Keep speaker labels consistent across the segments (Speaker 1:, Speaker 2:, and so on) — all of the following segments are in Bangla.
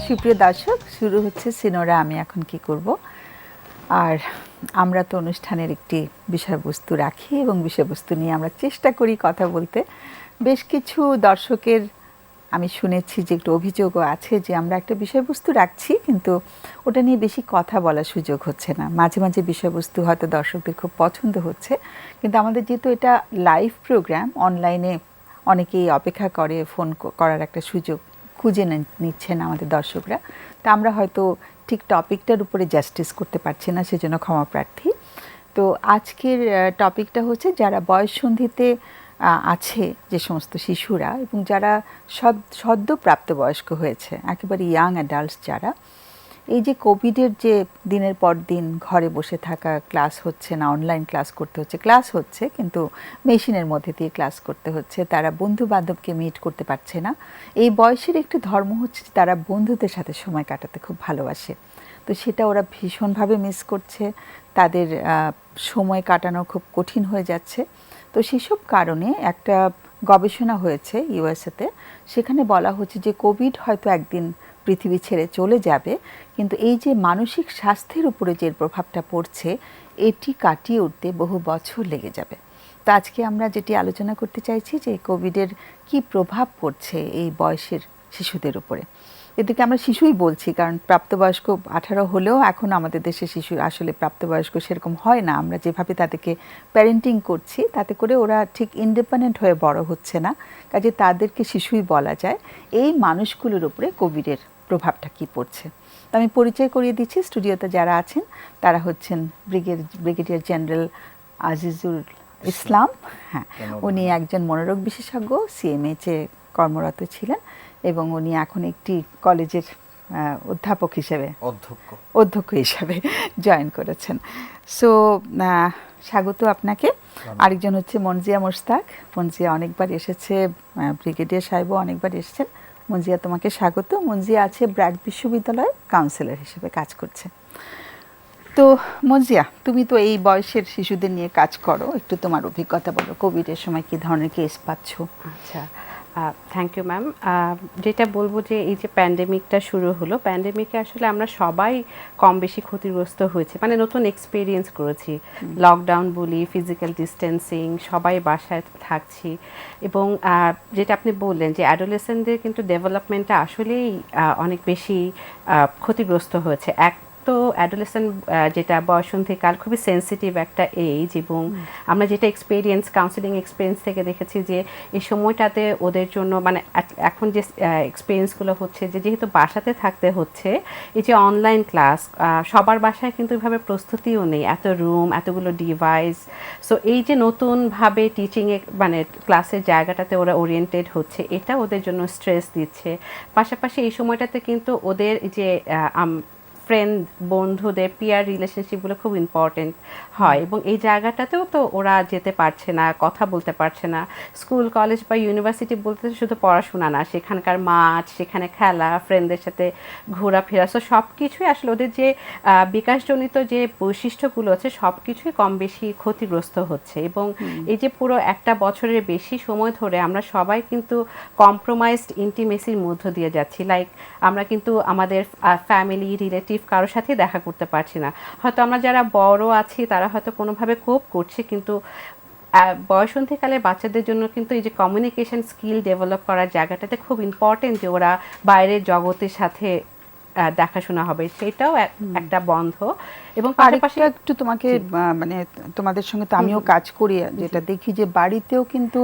Speaker 1: সুপ্রিয় দর্শক, শুরু হচ্ছে সিনোরা আমি এখন কি করব। আর আমরা তো অনুষ্ঠানের একটি বিষয়বস্তু রাখি এবং বিষয়বস্তু নিয়ে আমরা চেষ্টা করি কথা বলতে। বেশ কিছু দর্শকের আমি শুনেছি যে একটু অভিযোগও আছে যে আমরা একটা বিষয়বস্তু রাখছি কিন্তু ওটা নিয়ে বেশি কথা বলার সুযোগ হচ্ছে না। মাঝে মাঝে বিষয়বস্তু হয়তো দর্শকদের খুব পছন্দ হচ্ছে, কিন্তু আমাদের যেহেতু এটা লাইভ প্রোগ্রাম, অনলাইনে অনেকেই অপেক্ষা করে, ফোন করার একটা সুযোগ খুঁজে নিচ্ছেন আমাদের দর্শকরা, তা আমরা হয়তো ঠিক টপিকটার উপরে জাস্টিস করতে পারছি না, সেজন্য ক্ষমা প্রার্থী। তো আজকের টপিকটা হচ্ছে যারা বয়ঃসন্ধিতে আছে, যে সমস্ত শিশুরা এবং যারা সদ্য প্রাপ্তবয়স্ক হয়েছে, একেবারে ইয়াং অ্যাডাল্টস যারা, এই যে কোভিডের যে দিনের পর দিন ঘরে বসে থাকা, ক্লাস হচ্ছে না, অনলাইন ক্লাস করতে হচ্ছে, ক্লাস হচ্ছে কিন্তু মেশিনের মধ্যে দিয়ে ক্লাস করতে হচ্ছে, তারা বন্ধু বান্ধবকে মিট করতে পারছে না। এই বয়সের একটি ধর্ম হচ্ছে তারা বন্ধুদের সাথে সময় কাটাতে খুব ভালোবাসে, তো সেটা ওরা ভীষণভাবে মিস করছে, তাদের সময় কাটানো খুব কঠিন হয়ে যাচ্ছে। তো সেসব কারণে একটা গবেষণা হয়েছে ইউএসএতে, সেখানে বলা হচ্ছে যে কোভিড হয়তো একদিন পৃথিবী ছেড়ে চলে যাবে, কিন্তু এই যে মানসিক স্বাস্থ্যের উপরে যে প্রভাবটা পড়ছে এটি কাটিয়ে উঠতে বহু বছর লেগে যাবে। তো আজকে আমরা যেটি আলোচনা করতে চাইছি যে কোভিডের কি প্রভাব পড়ছে এই বয়সের শিশুদের উপরে। এদিকে আমরা শিশুই বলছি কারণ প্রাপ্তবয়স্ক 18 হলেও এখন আমাদের দেশে শিশু আসলে প্রাপ্তবয়স্ক সেরকম হয় না। আমরা যেভাবে তাদেরকে প্যারেন্টিং করছি তাতে করে ওরা ঠিক ইন্ডিপেন্ডেন্ট হয়ে বড় হচ্ছে না, কাজে তাদেরকে শিশুই বলা যায়। এই মানুষগুলোর উপরে কোভিডের প্রভাবটা কি পড়ছে, তো আমি পরিচয় করিয়ে দিচ্ছি। স্টুডিওতে যারা আছেন তারা হচ্ছেন ব্রিগেডিয়ার জেনারেল আজিজুল ইসলাম। হ্যাঁ, উনি একজন মনোরোগ বিশেষজ্ঞ, সিএমএইচে কর্মরত ছিলেন এবং উনি এখন একটি কলেজের অধ্যাপক হিসেবে, অধ্যক্ষ হিসাবে জয়েন করেছেন। সো স্বাগত আপনাকে। আরেকজন হচ্ছে মনজিয়া মোশতাক। মনজিয়া অনেকবার এসেছে, ব্রিগেডিয়ার সাহেবও অনেকবার এসেছেন। মনজিয়া, তোমাকে স্বাগত। মনজিয়া আছে ব্র্যাক বিশ্ববিদ্যালয়ে কাউন্সিলর হিসেবে কাজ করছে। তো মনজিয়া, তুমি তো এই বয়সের শিশুদের নিয়ে কাজ করো, একটু তোমার অভিজ্ঞতা বলো, কোভিডের সময় কী ধরনের কেস পাচ্ছ?
Speaker 2: আচ্ছা, থ্যাংক ইউ ম্যাম। যেটা বলবো যে এই যে প্যান্ডেমিকটা শুরু হলো, প্যান্ডেমিকে আসলে আমরা সবাই কম বেশি ক্ষতিগ্রস্ত হয়েছি, মানে নতুন এক্সপিরিয়েন্স করেছি। লকডাউন বলি, ফিজিক্যাল ডিস্টেন্সিং, সবাই বাসায় থাকছি, এবং যেটা আপনি বললেন যে অ্যাডোলেসেন্টদের কিন্তু ডেভেলপমেন্টটা আসলেই অনেক বেশি ক্ষতিগ্রস্ত হয়েছে। তো অ্যাডোলেসেন্ট যেটা বয়ঃসন্ধিকাল খুবই সেন্সিটিভ একটা এজ, এবং আমরা যেটা কাউন্সিলিং এক্সপিরিয়েন্স থেকে দেখেছি যে এই সময়টাতে ওদের জন্য মানে এখন যে এক্সপিরিয়েন্সগুলো হচ্ছে যে যেহেতু বাসাতে থাকতে হচ্ছে, এই যে অনলাইন ক্লাস, সবার বাসায় কিন্তু এভাবে প্রস্তুতিও নেই, এত রুম, এতগুলো ডিভাইস। সো এই যে নতুনভাবে টিচিংয়ে মানে ক্লাসের জায়গাটাতে ওরা ওরিয়েন্টেড হচ্ছে, এটা ওদের জন্য স্ট্রেস দিচ্ছে। পাশাপাশি এই সময়টাতে কিন্তু ওদের যে ফ্রেন্ড, বন্ধুদের পিয়ার রিলেশনশিপগুলো খুব ইম্পর্টেন্ট হয়, এবং এই জায়গাটাতেও তো ওরা যেতে পারছে না, কথা বলতে পারছে না। স্কুল, কলেজ বা ইউনিভার্সিটি বলতে শুধু পড়াশোনা না, সেখানকার মাঠ, সেখানে খেলা, ফ্রেন্ডদের সাথে ঘোরাফেরা, সো সব কিছুই আসলে ওদের যে বিকাশজনিত যে বৈশিষ্ট্যগুলো আছে সব কিছুই কম বেশি ক্ষতিগ্রস্ত হচ্ছে। এবং এই যে পুরো একটা বছরের বেশি সময় ধরে আমরা সবাই কিন্তু কম্প্রোমাইজড ইন্টিমেসির মধ্য দিয়ে যাচ্ছি। লাইক আমরা কিন্তু আমাদের ফ্যামিলি, রিলেটিভ কারোর সাথে দেখা করতে পারছি না। হয়তো আমরা যারা বড় আছি তারা হয়তো কোনোভাবে কোপ করছে, কিন্তু বয়ঃসন্ধিকালে বাচ্চাদের জন্য কিন্তু এই যে কমিউনিকেশন স্কিল ডেভেলপ করার জায়গাটাতে খুব ইম্পর্টেন্ট যে ওরা বাইরের জগতের সাথে দেখাশোনা হবে, সেটাও একটা বন্ধ। এবং পাশাপাশি
Speaker 1: একটু তোমাকে মানে তোমাদের সঙ্গে তো আমিও কাজ করি, যেটা দেখি যে বাড়িতেও কিন্তু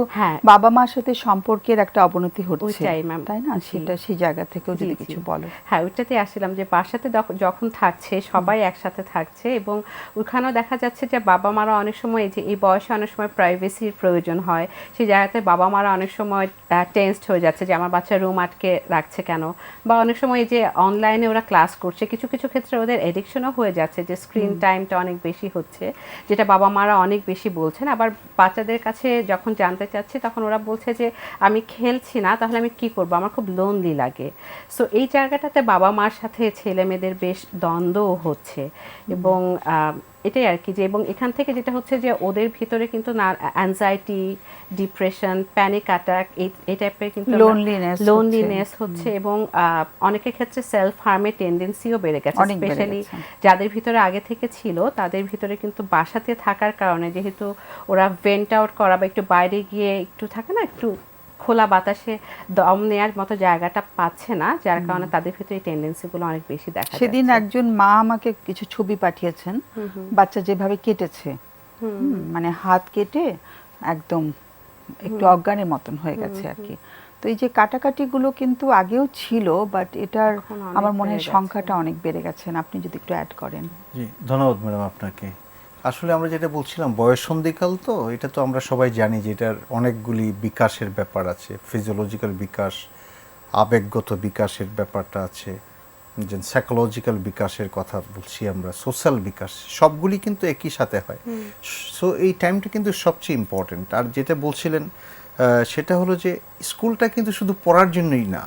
Speaker 1: বাবা মার সাথে সম্পর্কের একটা অবনতি হচ্ছে, তাই না? সেটা সেই জায়গা থেকেও যদি কিছু বলো।
Speaker 2: হ্যাঁ, ওইটাতে আসলাম যে বাসাতে যখন থাকছে সবাই একসাথে থাকছে, এবং ওখানেও দেখা যাচ্ছে যে বাবা মারা অনেক সময় যে এই বয়সে অনেক সময় প্রাইভেসির প্রয়োজন হয়, সেই জায়গাতে বাবা মারা অনেক সময় টেন্সড হয়ে যাচ্ছে যে আমার বাচ্চা রুম আটকে রাখছে কেন, বা অনেক সময় এই যে অনলাইনে ওরা ক্লাস করছে, কিছু কিছু ক্ষেত্রে ওদের এডিকশনও হয়ে যাচ্ছে যে স্ক্রিন টাইমটা অনেক বেশি হচ্ছে, যেটা বাবা মারা অনেক বেশি বলছেন। আবার বাচ্চাদের কাছে যখন জানতে চাচ্ছি তখন ওরা বলছে যে আমি খেলছি না, তাহলে আমি কি করব, আমার খুব লোনলি লাগে। সো এই জায়গাটাতে বাবা মার সাথে ছেলে মেয়েদের বেশ দ্বন্দ্বও হচ্ছে, এবং এটাই আর কি, যে এবং এখান থেকে যেটা হচ্ছে যে ওদের ভিতরে কিন্তু না অ্যাংজাইটি, ডিপ্রেশন, প্যানিক অ্যাটাক এই টাইপের কিন্তু লোনলিনেস হচ্ছে এবং অনেকের ক্ষেত্রে সেলফ হার্মের টেন্ডেন্সিও বেড়ে গেছে,
Speaker 1: অনেক বেড়ে
Speaker 2: স্পেশালি
Speaker 1: গেছে।
Speaker 2: যাদের ভিতরে আগে থেকে ছিল তাদের ভিতরে কিন্তু বাসাতে থাকার কারণে যেহেতু ওরা ভেন্ট আউট করা বা একটু বাইরে গিয়ে একটু থাকে না, একটু খোলা বাতাসে দম নেয়ার মতো জায়গাটা পাচ্ছে না, যার কারণে তাদের ভিতরে এই টেন্ডেন্সিগুলো অনেক বেশি দেখা যাচ্ছে।
Speaker 1: সেদিন একজন মা আমাকে কিছু ছবি পাঠিয়েছেন, বাচ্চা যেভাবে কেটেছে, মানে হাত কেটে একদম একটু অজ্ঞানের মতন হয়ে গেছে আর কি। তো এই যে কাটাকাটিগুলো কিন্তু আগেও ছিল, বাট এটার
Speaker 2: এখন অনেক
Speaker 1: আমার মনে হয়
Speaker 2: বেড়ে গেছে।
Speaker 1: সংখ্যাটা অনেক বেড়ে গেছে। আপনি যদি একটু অ্যাড করেন।
Speaker 3: জি, ধন্যবাদ ম্যাডাম আপনাকে। আসলে আমরা যেটা বলছিলাম বয়ঃসন্ধিকাল, তো এটা তো আমরা সবাই জানি যে এটার অনেকগুলি বিকাশের ব্যাপার আছে, ফিজিওলজিক্যাল বিকাশ, আবেগগত বিকাশের ব্যাপারটা আছে, যে সাইকোলজিক্যাল বিকাশের কথা বলছি আমরা, সোশ্যাল বিকাশ, সবগুলি কিন্তু একই সাথে হয়। সো এই টাইমটা কিন্তু সবচেয়ে ইম্পর্টেন্ট। আর যেটা বলছিলেন সেটা হলো যে স্কুলটা কিন্তু শুধু পড়ার জন্যই না,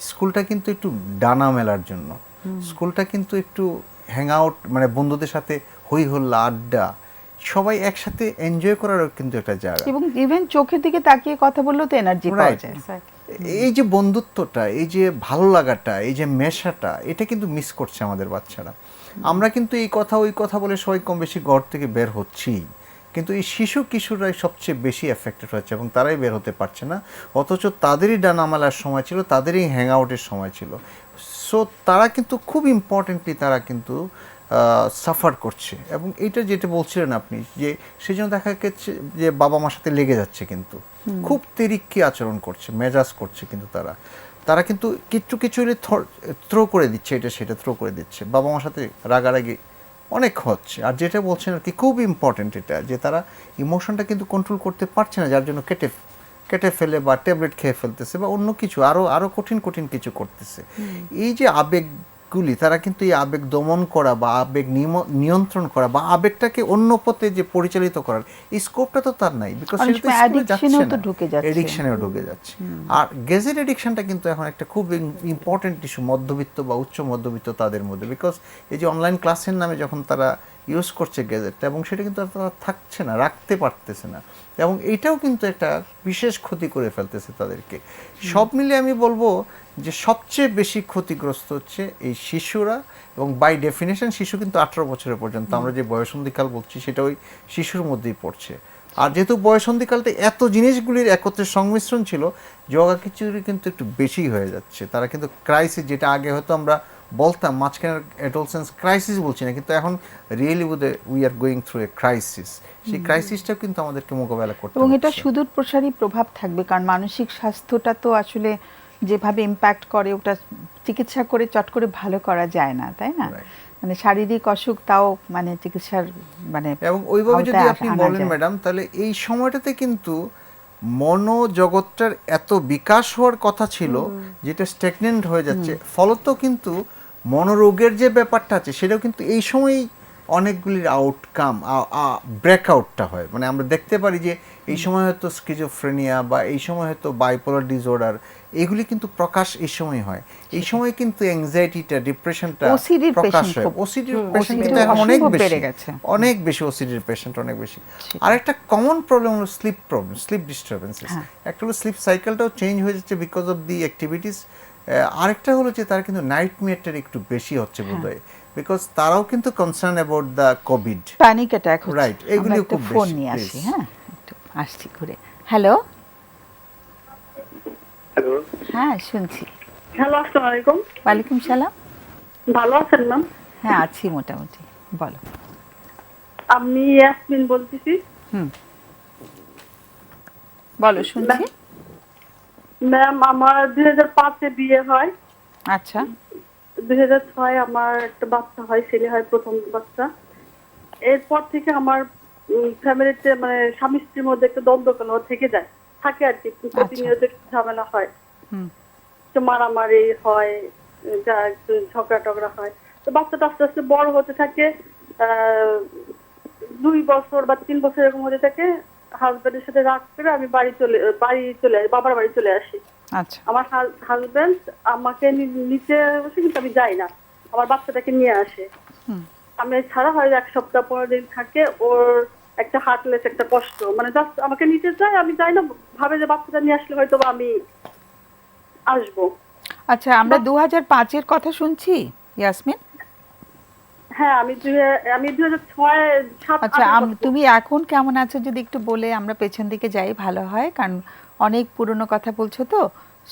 Speaker 3: স্কুলটা কিন্তু একটু ডানা মেলার জন্য, স্কুলটা কিন্তু একটু হ্যাং আউট, মানে বন্ধুদের সাথে হই হল্লা, আড্ডা, সবাই একসাথে এনজয় করারও কিন্তু একটা জায়গা।
Speaker 1: এবং ইভেন চোখের দিকে তাকিয়ে কথা বললেও তো এনার্জি পাওয়া
Speaker 3: Right.
Speaker 1: যায়।
Speaker 3: এই যে বন্ধুত্বটা, এই যে ভালো লাগাটা, এই যে মেশাটা, এটা কিন্তু মিস করছে আমাদের বাচ্চারা। আমরা কিন্তু এই কথা ওই কথা বলে সবাই কম বেশি ঘর থেকে বের হচ্ছি, কিন্তু এই শিশু কিশোররাই সবচেয়ে বেশি এফেক্টেড হচ্ছে এবং তারাই বের হতে পারছে না, অথচ তাদেরই ডানা মেলার সময় ছিল, তাদেরই হ্যাং আউটের সময় ছিল। সো তারা কিন্তু খুব ইম্পর্টেন্টলি তারা কিন্তু সাফার করছে। এবং এইটা যেটা বলছিলেন আপনি, যে সেই জন্য দেখা যাচ্ছে যে বাবা মার সাথে লেগে যাচ্ছে, কিন্তু খুব তেরিক্কি আচরণ করছে, মেজাজ করছে, কিন্তু তারা কিন্তু কিছু থ্রো করে দিচ্ছে, এটা সেটা থ্রো করে দিচ্ছে, বাবা মার সাথে রাগারাগি অনেক হচ্ছে। আর যেটা বলছেন আর কি খুব ইম্পর্টেন্ট এটা, যে তারা ইমোশনটা কিন্তু কন্ট্রোল করতে পারছে না, যার জন্য কেটে ফেলে বা ট্যাবলেট খেয়ে ফেলতেছে বা অন্য কিছু আরো কঠিন কিছু করতেছে। এই যে আবেগগুলি, তারা কিন্তু এই আবেগ দমন করা বা আবেগ নিয়ন্ত্রণ করা বা আবেগটাকে অন্য পথে যে পরিচালিত করার এই স্কোপটা তো তার নাই, বিকজ
Speaker 1: অনেক সময় অ্যাডিকশনেও তো ঢুকে যাচ্ছে।
Speaker 3: এডিকশনেও ঢুকে যাচ্ছে। আর গেজেট এডিকশনটা কিন্তু এখন একটা খুব ইম্পর্টেন্ট ইস্যু মধ্যবিত্ত বা উচ্চ মধ্যবিত্ত তাদের মধ্যে, বিকজ এই যে অনলাইন ক্লাসের নামে যখন তারা ইউজ করছে গেজেটটা, এবং সেটা কিন্তু আর তারা থাকছে না, রাখতে পারতেছে না, এবং এইটাও কিন্তু একটা বিশেষ ক্ষতি করে ফেলতেছে তাদেরকে। সব মিলে আমি বলবো যে সবচেয়ে বেশি ক্ষতিগ্রস্ত হচ্ছে এই শিশুরা, এবং বাই ডেফিনেশন শিশু কিন্তু 18 বছরের পর্যন্ত, আমরা যে বয়ঃসন্ধিকাল বলছি সেটা ওই শিশুর মধ্যেই পড়ছে। আর যেহেতু বয়ঃসন্ধিকালটা এত জিনিসগুলির একত্রে সংমিশ্রণ ছিল, যোগা খিচুড়ি কিন্তু একটু বেশি হয়ে যাচ্ছে। তারা কিন্তু ক্রাইসিস, যেটা আগে হয়তো আমরা বলতাম মাঝখানে অ্যাডোলসেন্স ক্রাইসিস বলছি না, কিন্তু এখন রিয়েলি বোধহয় we are going through a crisis. সেই ক্রাইসিসটাও কিন্তু আমাদেরকে মোকাবেলা করতে হবে,
Speaker 1: এবং এটা সুদূর প্রসারী প্রভাব থাকবে, কারণ মানসিক স্বাস্থ্যটা তো আসলে যেভাবে ইম্প্যাক্ট করে, ওটা চিকিৎসা করে চট করে ভালো করা যায় না, তাই না? মানে শারীরিক অসুখ তাও মানে চিকিৎসার মানে
Speaker 3: এবং ওইভাবে যদি আপনি বলেন ম্যাডাম, তাহলে এই সময়টাতে কিন্তু মনোজগৎটার এত বিকাশ হওয়ার কথা ছিল, যেটা স্ট্যাগনেন্ট হয়ে যাচ্ছে। ফলত কিন্তু মনোরোগের যে ব্যাপারটা আছে সেটাও কিন্তু এই সময়ই অনেকগুলির আউটকাম ব্রেকআউটটা হয়। মানে আমরা দেখতে পারি যে এই সময় হয়তো স্কিজোফ্রেনিয়া বা এই সময় হয়তো বাইপোলার ডিসঅর্ডার, এগুলি কিন্তু প্রকাশ এই সময় হয়। এই সময় কিন্তু অ্যাংজাইটিটা, ডিপ্রেশনটা প্রকাশ হয়। ওসিডির পেশেন্ট কিন্তু এখন অনেক বেশি ওসিডির পেশেন্ট অনেক বেশি। আর একটা কমন প্রবলেম হলো স্লিপ ডিস্টারবেন্সেস। একটা হলো স্লিপ সাইকেলটাও চেঞ্জ হয়ে যাচ্ছে বিকজ অফ দি অ্যাক্টিভিটিস। আরেকটা হলো যে তারা কিন্তু নাইটমেয়ারটা একটু বেশি হচ্ছে বোধহয়, বিকজ তারাও কিন্তু concern about the Covid,
Speaker 1: panic attack হচ্ছে।
Speaker 3: রাইট, এগুলিও খুব
Speaker 1: ফোন
Speaker 3: বেশি।
Speaker 1: নিয়ে আসি, হ্যাঁ একটু আসছি ঘুরে। হ্যালো,
Speaker 4: হ্যালো,
Speaker 1: হ্যাঁ শুনছি।
Speaker 4: হ্যালো, আসসালামু আলাইকুম।
Speaker 1: ওয়ালাইকুম সালাম।
Speaker 4: ভালো আছেন ম্যাম?
Speaker 1: হ্যাঁ আছি মোটামুটি, বলো।
Speaker 4: আমি ইয়াসমিন বলতেছি।
Speaker 1: বলো, শুনছি।
Speaker 4: ম্যাম, আমার 2005-এ বিয়ে হয়।
Speaker 1: আচ্ছা।
Speaker 4: 2006 আমার একটা বাচ্চা হয়, ছেলে হয়, প্রথম বাচ্চা। এরপর থেকে আমার ফ্যামিলিতে মানে স্বামী স্ত্রীর মধ্যে একটা দ্বন্দ্ব থেকে যায়, থাকে আর কি, প্রতিনিয়ত ঝামেলা হয়, তো মারামারি হয়, যা একটু ঝগড়া টগড়া হয়। তো বাচ্চাটা আস্তে আস্তে বড় হতে থাকে, 2 বছর বা 3 বছর এরকম হতে থাকে। হাজবেন্ডের সাথে রাগ করে আমি বাবার বাড়ি চলে আসি।
Speaker 1: আচ্ছা।
Speaker 4: আমার হাজবেন্ড আমাকে নিচে বসে, কিন্তু আমি যাই না, আমার বাচ্চাটাকে নিয়ে আসে। আমি ছাড়া হয় 1 সপ্তাহ 15 দিন থাকে, ওর একটা হার্টলেস একটা কষ্ট, মানে জাস্ট আমাকে নিতে চায়, আমি যাই না, ভাবে যে বাচ্চাটা নিয়ে আসলে হয়তো বা আমি আসবো।
Speaker 1: আচ্ছা, আমরা 2005-এর কথা শুনছি ইয়াসমিন।
Speaker 4: হ্যাঁ, আমি 2006-7
Speaker 1: আচ্ছা,
Speaker 4: 8
Speaker 1: তুমি এখন কেমন আছো যদি একটু বলে আমরা পেছন দিকে যাই ভালো হয়, কারণ অনেক পুরনো কথা বলছো তো।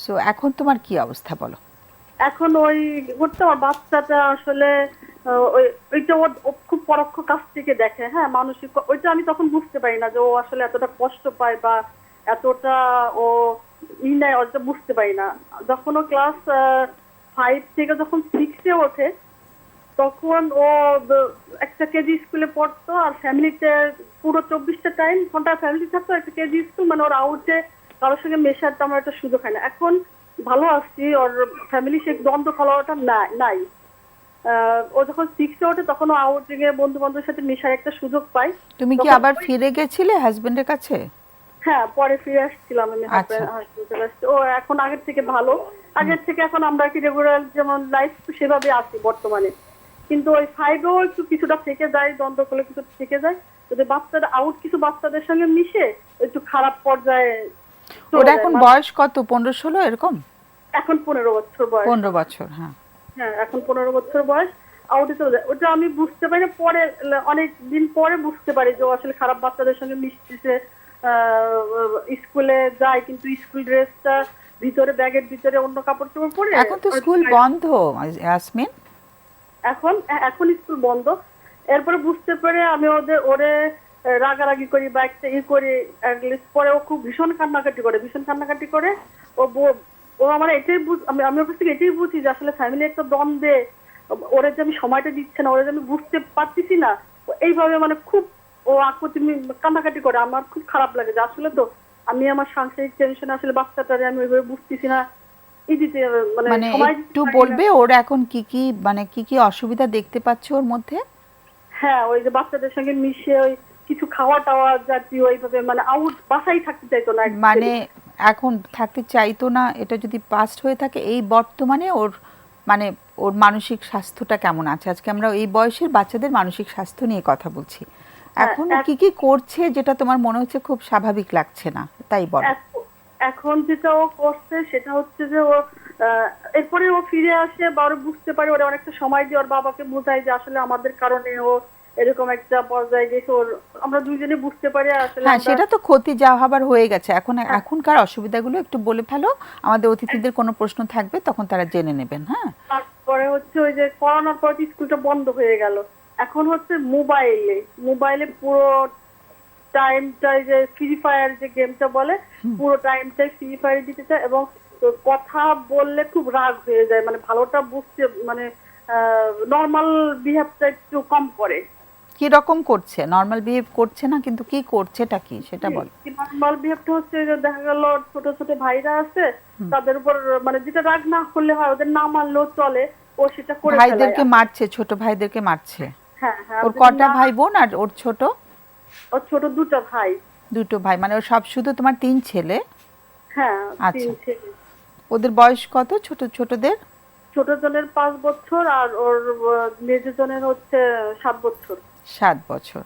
Speaker 1: সো এখন তোমার কি অবস্থা বলো।
Speaker 4: এখন ওই করতে আমার বাচ্চাটা আসলে ওইটা ও খুব পরোক্ষ কাছ থেকে দেখে, হ্যাঁ, মানসিক ওইটা আমি তখন বুঝতে পারি না যে ও আসলে এতটা কষ্ট পায় বা এতটা ও নেয়, ওটা বুঝতে পারি না। যখন ও ক্লাস 5 থেকে যখন 6-এ ওঠে, তখন ও একটা কেজি স্কুলে পড়তো, আর ফ্যামিলিতে পুরো 24টা টাইম ঘন্টা ফ্যামিলি থাকতো, একটা কেজি স্কুল, মানে ওর আউটে কারোর সঙ্গে মেশার তেমন একটা সুযোগ হয় না। এখন ভালো আসছি, ওর ফ্যামিলি সে দ্বন্দ্ব ফলাটা নাই। ও যখন 6-এ ওঠে তখন ও আউটিং এ বন্ধু বান্ধবের সাথে মেশার একটা সুযোগ পায়।
Speaker 1: তুমি কি
Speaker 4: তখন
Speaker 1: আবার ফিরে গেছিলে হাজবেন্ডের কাছে?
Speaker 4: হ্যাঁ, পরে ফিরে আসছিলাম আমি
Speaker 1: আচ্ছা।
Speaker 4: হাসপাতালে আসছি। ও এখন আগের থেকে ভালো, আগের থেকে এখন আমরা কি রেগুলার যেমন লাইফ সেভাবে আছি বর্তমানে। কিন্তু ওই 5-এও একটু কিছুটা থেকে যায়, দ্বন্দ্ব করলে কিছু থেকে যায়, যদি বাচ্চারা আউট কিছু বাচ্চাদের সঙ্গে মিশে একটু খারাপ পর্যায়ে চলে
Speaker 1: ওর
Speaker 4: যায়।
Speaker 1: এখন বয়স কত, 15-16 এরকম?
Speaker 4: এখন 15 বছর বয়স।
Speaker 1: 15 বছর, হ্যাঁ।
Speaker 4: হ্যাঁ, এখন 15 বছর বয়স, আউটে চলে যায়। ওটা আমি বুঝতে পারি না, পরে অনেক দিন পরে বুঝতে পারি যে ও আসলে খারাপ বাচ্চাদের সঙ্গে মিশতেছে। স্কুলে যায় কিন্তু স্কুল ড্রেসটা ভিতরে, ব্যাগের ভিতরে অন্য কাপড় চোপড় পরে।
Speaker 1: এখন তো স্কুল বন্ধ ইয়াসমিন।
Speaker 4: এখন স্কুল বন্ধ। এরপরে বুঝতে পারে আমি ওরে রাগারাগি করি বা একটা করি, পরে ও খুব ভীষণ কান্নাকাটি করে। ও আমার এটাই আমি ওর কাছ থেকে এটাই বুঝি যে আসলে ফ্যামিলি একটা দ্বন্দ্বে ওরে যে আমি সময়টা দিচ্ছে না, ওরে যে আমি বুঝতে পারতেছি না, এইভাবে মানে খুব ও আকতি কান্নাকাটি করে। আমার খুব খারাপ লাগে যে আসলে তো আমি আমার সাংসারিক টেনশন আসলে বাচ্চাটারে আমি ওইভাবে বুঝতেছি না, দিতে মানে
Speaker 1: মানে
Speaker 4: সময়
Speaker 1: একটু বলবে ওর এখন কি কি, মানে কি কি অসুবিধা দেখতে পাচ্ছ ওর মধ্যে?
Speaker 4: হ্যাঁ, ওই যে বাচ্চাদের সঙ্গে মিশে ওই কিছু খাওয়া টাওয়া জাতীয় এইভাবে, মানে আউট বাসায় থাকতে চাইতো না।
Speaker 1: মানে এখন থাকতে চাইতো না, এটা যদি পাস্ট হয়ে থাকে, এই বর্তমানে ওর মানে ওর মানসিক স্বাস্থ্যটা কেমন আছে? আজকে আমরা এই বয়সের বাচ্চাদের মানসিক স্বাস্থ্য নিয়ে কথা বলছি। এখন ও কি কি করছে যেটা তোমার মনে হচ্ছে খুব স্বাভাবিক লাগছে না, তাই বল।
Speaker 4: এখন যেটা ও করছে সেটা হচ্ছে যে ও এরপরে ও ফিরে আসে বা ওরা বুঝতে পারে, ওরা অনেকটা সময় দিয়ে ওর বাবাকে বোঝায় যে আসলে আমাদের কারণে ও এরকম একটা পর্যায়ে গেছে। আমরা দুইজনে বুঝতে পারি আসলে।
Speaker 1: হ্যাঁ, সেটা তো ক্ষতি যা হবার হয়ে গেছে। এখনকার অসুবিধাগুলো একটু বলে ফেলো, আমাদের অতিথিদের কোনো প্রশ্ন থাকবে তখন তারা জেনে নেবেন। হ্যাঁ,
Speaker 4: তারপরে হচ্ছে ওই যে করোনার পর স্কুলটা বন্ধ হয়ে গেল, এখন হচ্ছে মোবাইলে পুরো টাইমটাই যে ফ্রি ফায়ার যে গেমটা বলে, পুরো টাইমটাই ফ্রি ফায়ার দিতে চায় এবং কথা বললে খুব রাগ হয়ে যায়, মানে ভালোটা বুঝতে, মানে নর্মাল বিহেভটা একটু কম করে।
Speaker 1: কি রকম করছে? নর্মাল বিহেভ করছে না, কিন্তু কি করছেটা কি সেটা বল।
Speaker 4: নর্মাল বিহেভটা হচ্ছে যে দেখা গেল ছোট ছোট ভাইরা আছে, তাদের উপর মানে যেটা রাগ না করলে হয়, ওদের না মানলেও চলে, ও সেটা করে ফেলে।
Speaker 1: ভাইদেরকে মারছে, ছোট ভাইদেরকে মারছে?
Speaker 4: হ্যাঁ হ্যাঁ।
Speaker 1: ওর কটা ভাই বোন আর ওর ছোট?
Speaker 4: ওর ছোট 2টা ভাই।
Speaker 1: দুটো ভাই, মানে ওর সব শুধু তোমার 3 ছেলে?
Speaker 4: হ্যাঁ,
Speaker 1: আচ্ছা,
Speaker 4: 3 ছেলে।
Speaker 1: ওদের বয়স কত ছোটদের?
Speaker 4: ছোট জনের 5 বছর আর ওর মেজো জনের হচ্ছে 7 বছর।
Speaker 1: 7 বছর।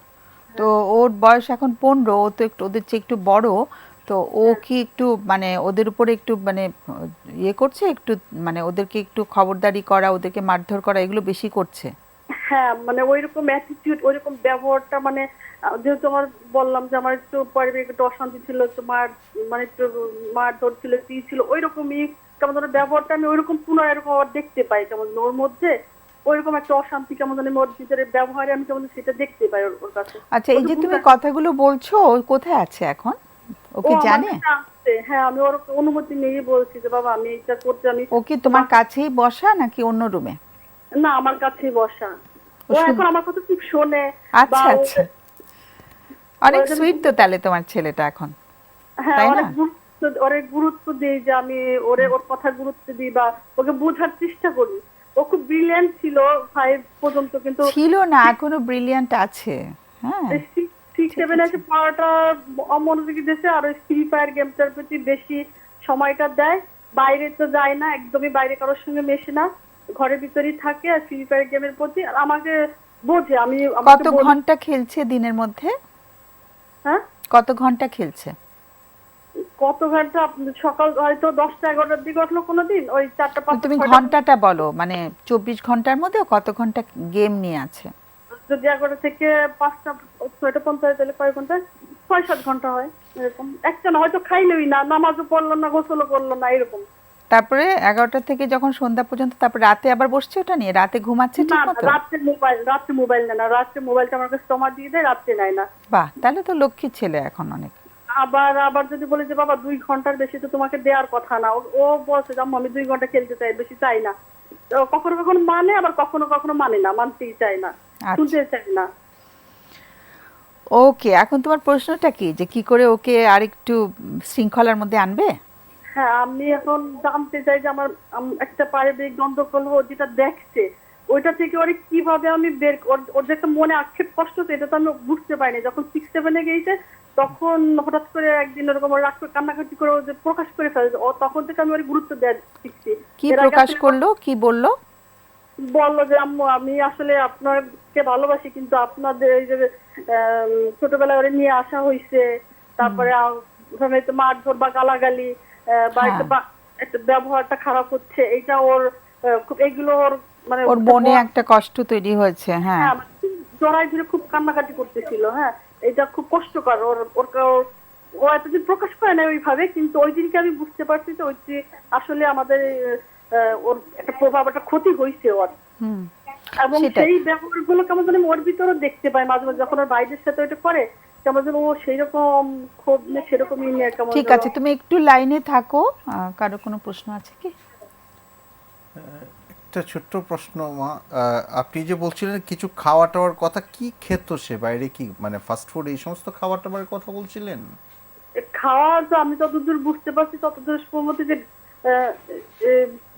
Speaker 1: তো ওর বয়স এখন 15, ও তো একটু ওদের চেয়ে একটু বড়। তো ও কি একটু মানে ওদের উপরে একটু মানে ইয়ে করছে একটু, মানে ওদেরকে একটু খবরদারি করা, ওদেরকে মারধর করা, এগুলো বেশি করছে?
Speaker 4: হ্যাঁ, মানে ওইরকম অ্যাটিটিউড, ওইরকম ব্যবহারটা, মানে যেহেতু আমার বললাম যে আমার একটু পারিবারিক একটু অশান্তি ছিল, একটু মানে একটু মারধর ছিল, কি ছিল, ওইরকমই কেমন ধরনের ব্যবহারটা আমি ওইরকম পুনরায় এরকম আবার দেখতে পাই, কেমন ওর মধ্যে ওইরকম একটা অশান্তি কেমন জানি ওর ভিতরে ব্যবহারে আমি কেমন সেটা দেখতে পাই ওর কাছে।
Speaker 1: আচ্ছা, এই যে তুমি কথাগুলো বলছো, ও কোথায় আছে এখন? ও কি জানে?
Speaker 4: হ্যাঁ, আমি ওর অনুমতি নিয়েই বলছি যে বাবা আমি এটা করতে।
Speaker 1: ও কি তোমার কাছেই বসা নাকি অন্য রুমে?
Speaker 4: না, আমার কাছেই বসা। ও এখন আমার কথা খুব শোনে।
Speaker 1: আচ্ছা আচ্ছা, অনেক সুইট তো তাহলে তোমার ছেলেটা এখন,
Speaker 4: হ্যাঁ,
Speaker 1: তাই না?
Speaker 4: অনেক গুরুত্ব দিই যে আমি ওর কথা গুরুত্ব দিই বা ওকে বোঝার চেষ্টা করি। ও খুব ব্রিলিয়ান্ট ছিল 5 পর্যন্ত, কিন্তু
Speaker 1: ছিল না, এখনো ব্রিলিয়ান্ট আছে। হ্যাঁ,
Speaker 4: 6-7 এসে পড়াটা অমনোযোগী দিয়েছে, আর ওই ফ্রি ফায়ার গেমটার প্রতি বেশি সময়টা দেয়। বাইরে তো যায় না, একদমই বাইরে কারোর সঙ্গে মেশে না, ঘরের ভিতরেই থাকে আর ফ্রি ফায়ার গেমের প্রতি। আর আমাকে বোঝে। আমি
Speaker 1: কত ঘন্টা খেলছে দিনের মধ্যে?
Speaker 4: হ্যাঁ,
Speaker 1: কত ঘন্টা খেলছে?
Speaker 4: কত ঘন্টা? সকাল হয়তো 10টা 11টার দিকে উঠলো কোনোদিন, ওই 4টা 5টা
Speaker 1: তুমি
Speaker 4: 6টা।
Speaker 1: ঘন্টাটা বলো, মানে 24 ঘন্টার মধ্যে ও কত ঘন্টা গেম নিয়ে আছে?
Speaker 4: যদি 11টা থেকে 5টা 6টা পর্যন্ত হয় তাহলে কয় ঘন্টা? 6-7 ঘন্টা হয় এরকম। একটা না, হয়তো খাইলই না, নামাজও পড়লো না, গোসলও করলো না, এরকম।
Speaker 1: তারপরে 11টা থেকে যখন সন্ধ্যা পর্যন্ত, তারপর রাতে আবার বসছে ওটা নিয়ে, রাতে ঘুমাচ্ছে
Speaker 4: না
Speaker 1: ঠিক
Speaker 4: না,
Speaker 1: মতো?
Speaker 4: রাত্রে মোবাইল নেয় না, রাত্রে মোবাইলটা আমার কাছে জমা দিয়ে দেয়, রাত্রে নেয় না।
Speaker 1: বাহ, তাহলে তো লক্ষ্মী ছেলে এখন অনেক।
Speaker 4: আবার আবার যদি বলি যে বাবা 2 ঘন্টার বেশি তো তোমাকে দেওয়ার কথা না, ও বলছে যে আম্মু আমি 2 ঘন্টা খেলতে চাই, বেশি চাই না। তো কখনো কখনো মানে, আবার কখনো কখনো মানে না, মানতেই চায় না,
Speaker 1: আচ্ছা।
Speaker 4: শুনতে চায় না।
Speaker 1: ওকে, এখন তোমার প্রশ্নটা কি, যে কি করে ওকে আরেকটু শৃঙ্খলার মধ্যে আনবে?
Speaker 4: হ্যাঁ, আমি এখন জানতে চাই যে আমার একটা পারিবারিক গন্ডগোল ও যেটা দেখছে, ওইটা থেকে ওরে কিভাবে আমি ওর যে একটা মনে আক্ষেপ কষ্ট হচ্ছে, এটা তো আমি বুঝতে পারিনি। যখন 6-7-এ গিয়েছে তখন হঠাৎ করে একদিন এরকম ওর রাগ করে কান্নাকাটি করে ও যে প্রকাশ করে ফেলছে, ও তখন থেকে আমি ওর গুরুত্ব দেওয়া শিখছি।
Speaker 1: কি
Speaker 4: এর আগে
Speaker 1: প্রকাশ
Speaker 4: আসলে
Speaker 1: করলো, কি বললো?
Speaker 4: বললো যে আম্মু আমি আসলে আপনাকে ভালোবাসি, কিন্তু আপনাদের এই যে ছোটবেলায় ওরে নিয়ে আসা হয়েছে, তারপরে ওখানে তো মারধর বা গালাগালি বা
Speaker 1: হ্যাঁ।
Speaker 4: একটা ব্যবহারটা খারাপ হচ্ছে, এইটা ওর খুব, এইগুলো ওর মানে
Speaker 1: ওর মনে একটা কষ্ট তৈরি হয়েছে, হ্যাঁ।
Speaker 4: হ্যাঁ, জড়াই ধরে খুব কান্নাকাটি করতেছিল। হ্যাঁ, এটা খুব কষ্টকর। ওর ওর ও- ও এতদিন প্রকাশ করে না ওইভাবে, কিন্তু ওই দিনকে আমি বুঝতে পারছি যে ওইটি আসলে আমাদের ওর একটা প্রভাব, একটা ক্ষতি হয়েছে ওর।
Speaker 1: হুম,
Speaker 4: এবং
Speaker 1: সেটাই।
Speaker 4: সেই ব্যবহারগুলো কেমন যেন ওর ভিতরে দেখতে পাই মাঝে মাঝে, যখন ওর ভাইদের সাথে ওইটা করে, কেমন যেন ও সেইরকম ক্ষোভ নিয়ে, সেরকমই নিয়ে কেমন
Speaker 1: ঠিক
Speaker 4: যেন।
Speaker 1: আছে, তুমি একটু লাইনে থাকো। কারো কোনো প্রশ্ন আছে কি?
Speaker 3: একটা ছোট্ট প্রশ্ন মা, আপনি যে বলছিলেন কিছু খাওয়া টাওয়ার কথা, কি খেত সে বাইরে, কি মানে ফাস্ট ফুড এই সমস্ত খাবার টাবারের কথা বলছিলেন?
Speaker 4: খাওয়া তো আমি যতদূর বুঝতে পারছি ততদূর সম্ভবত যে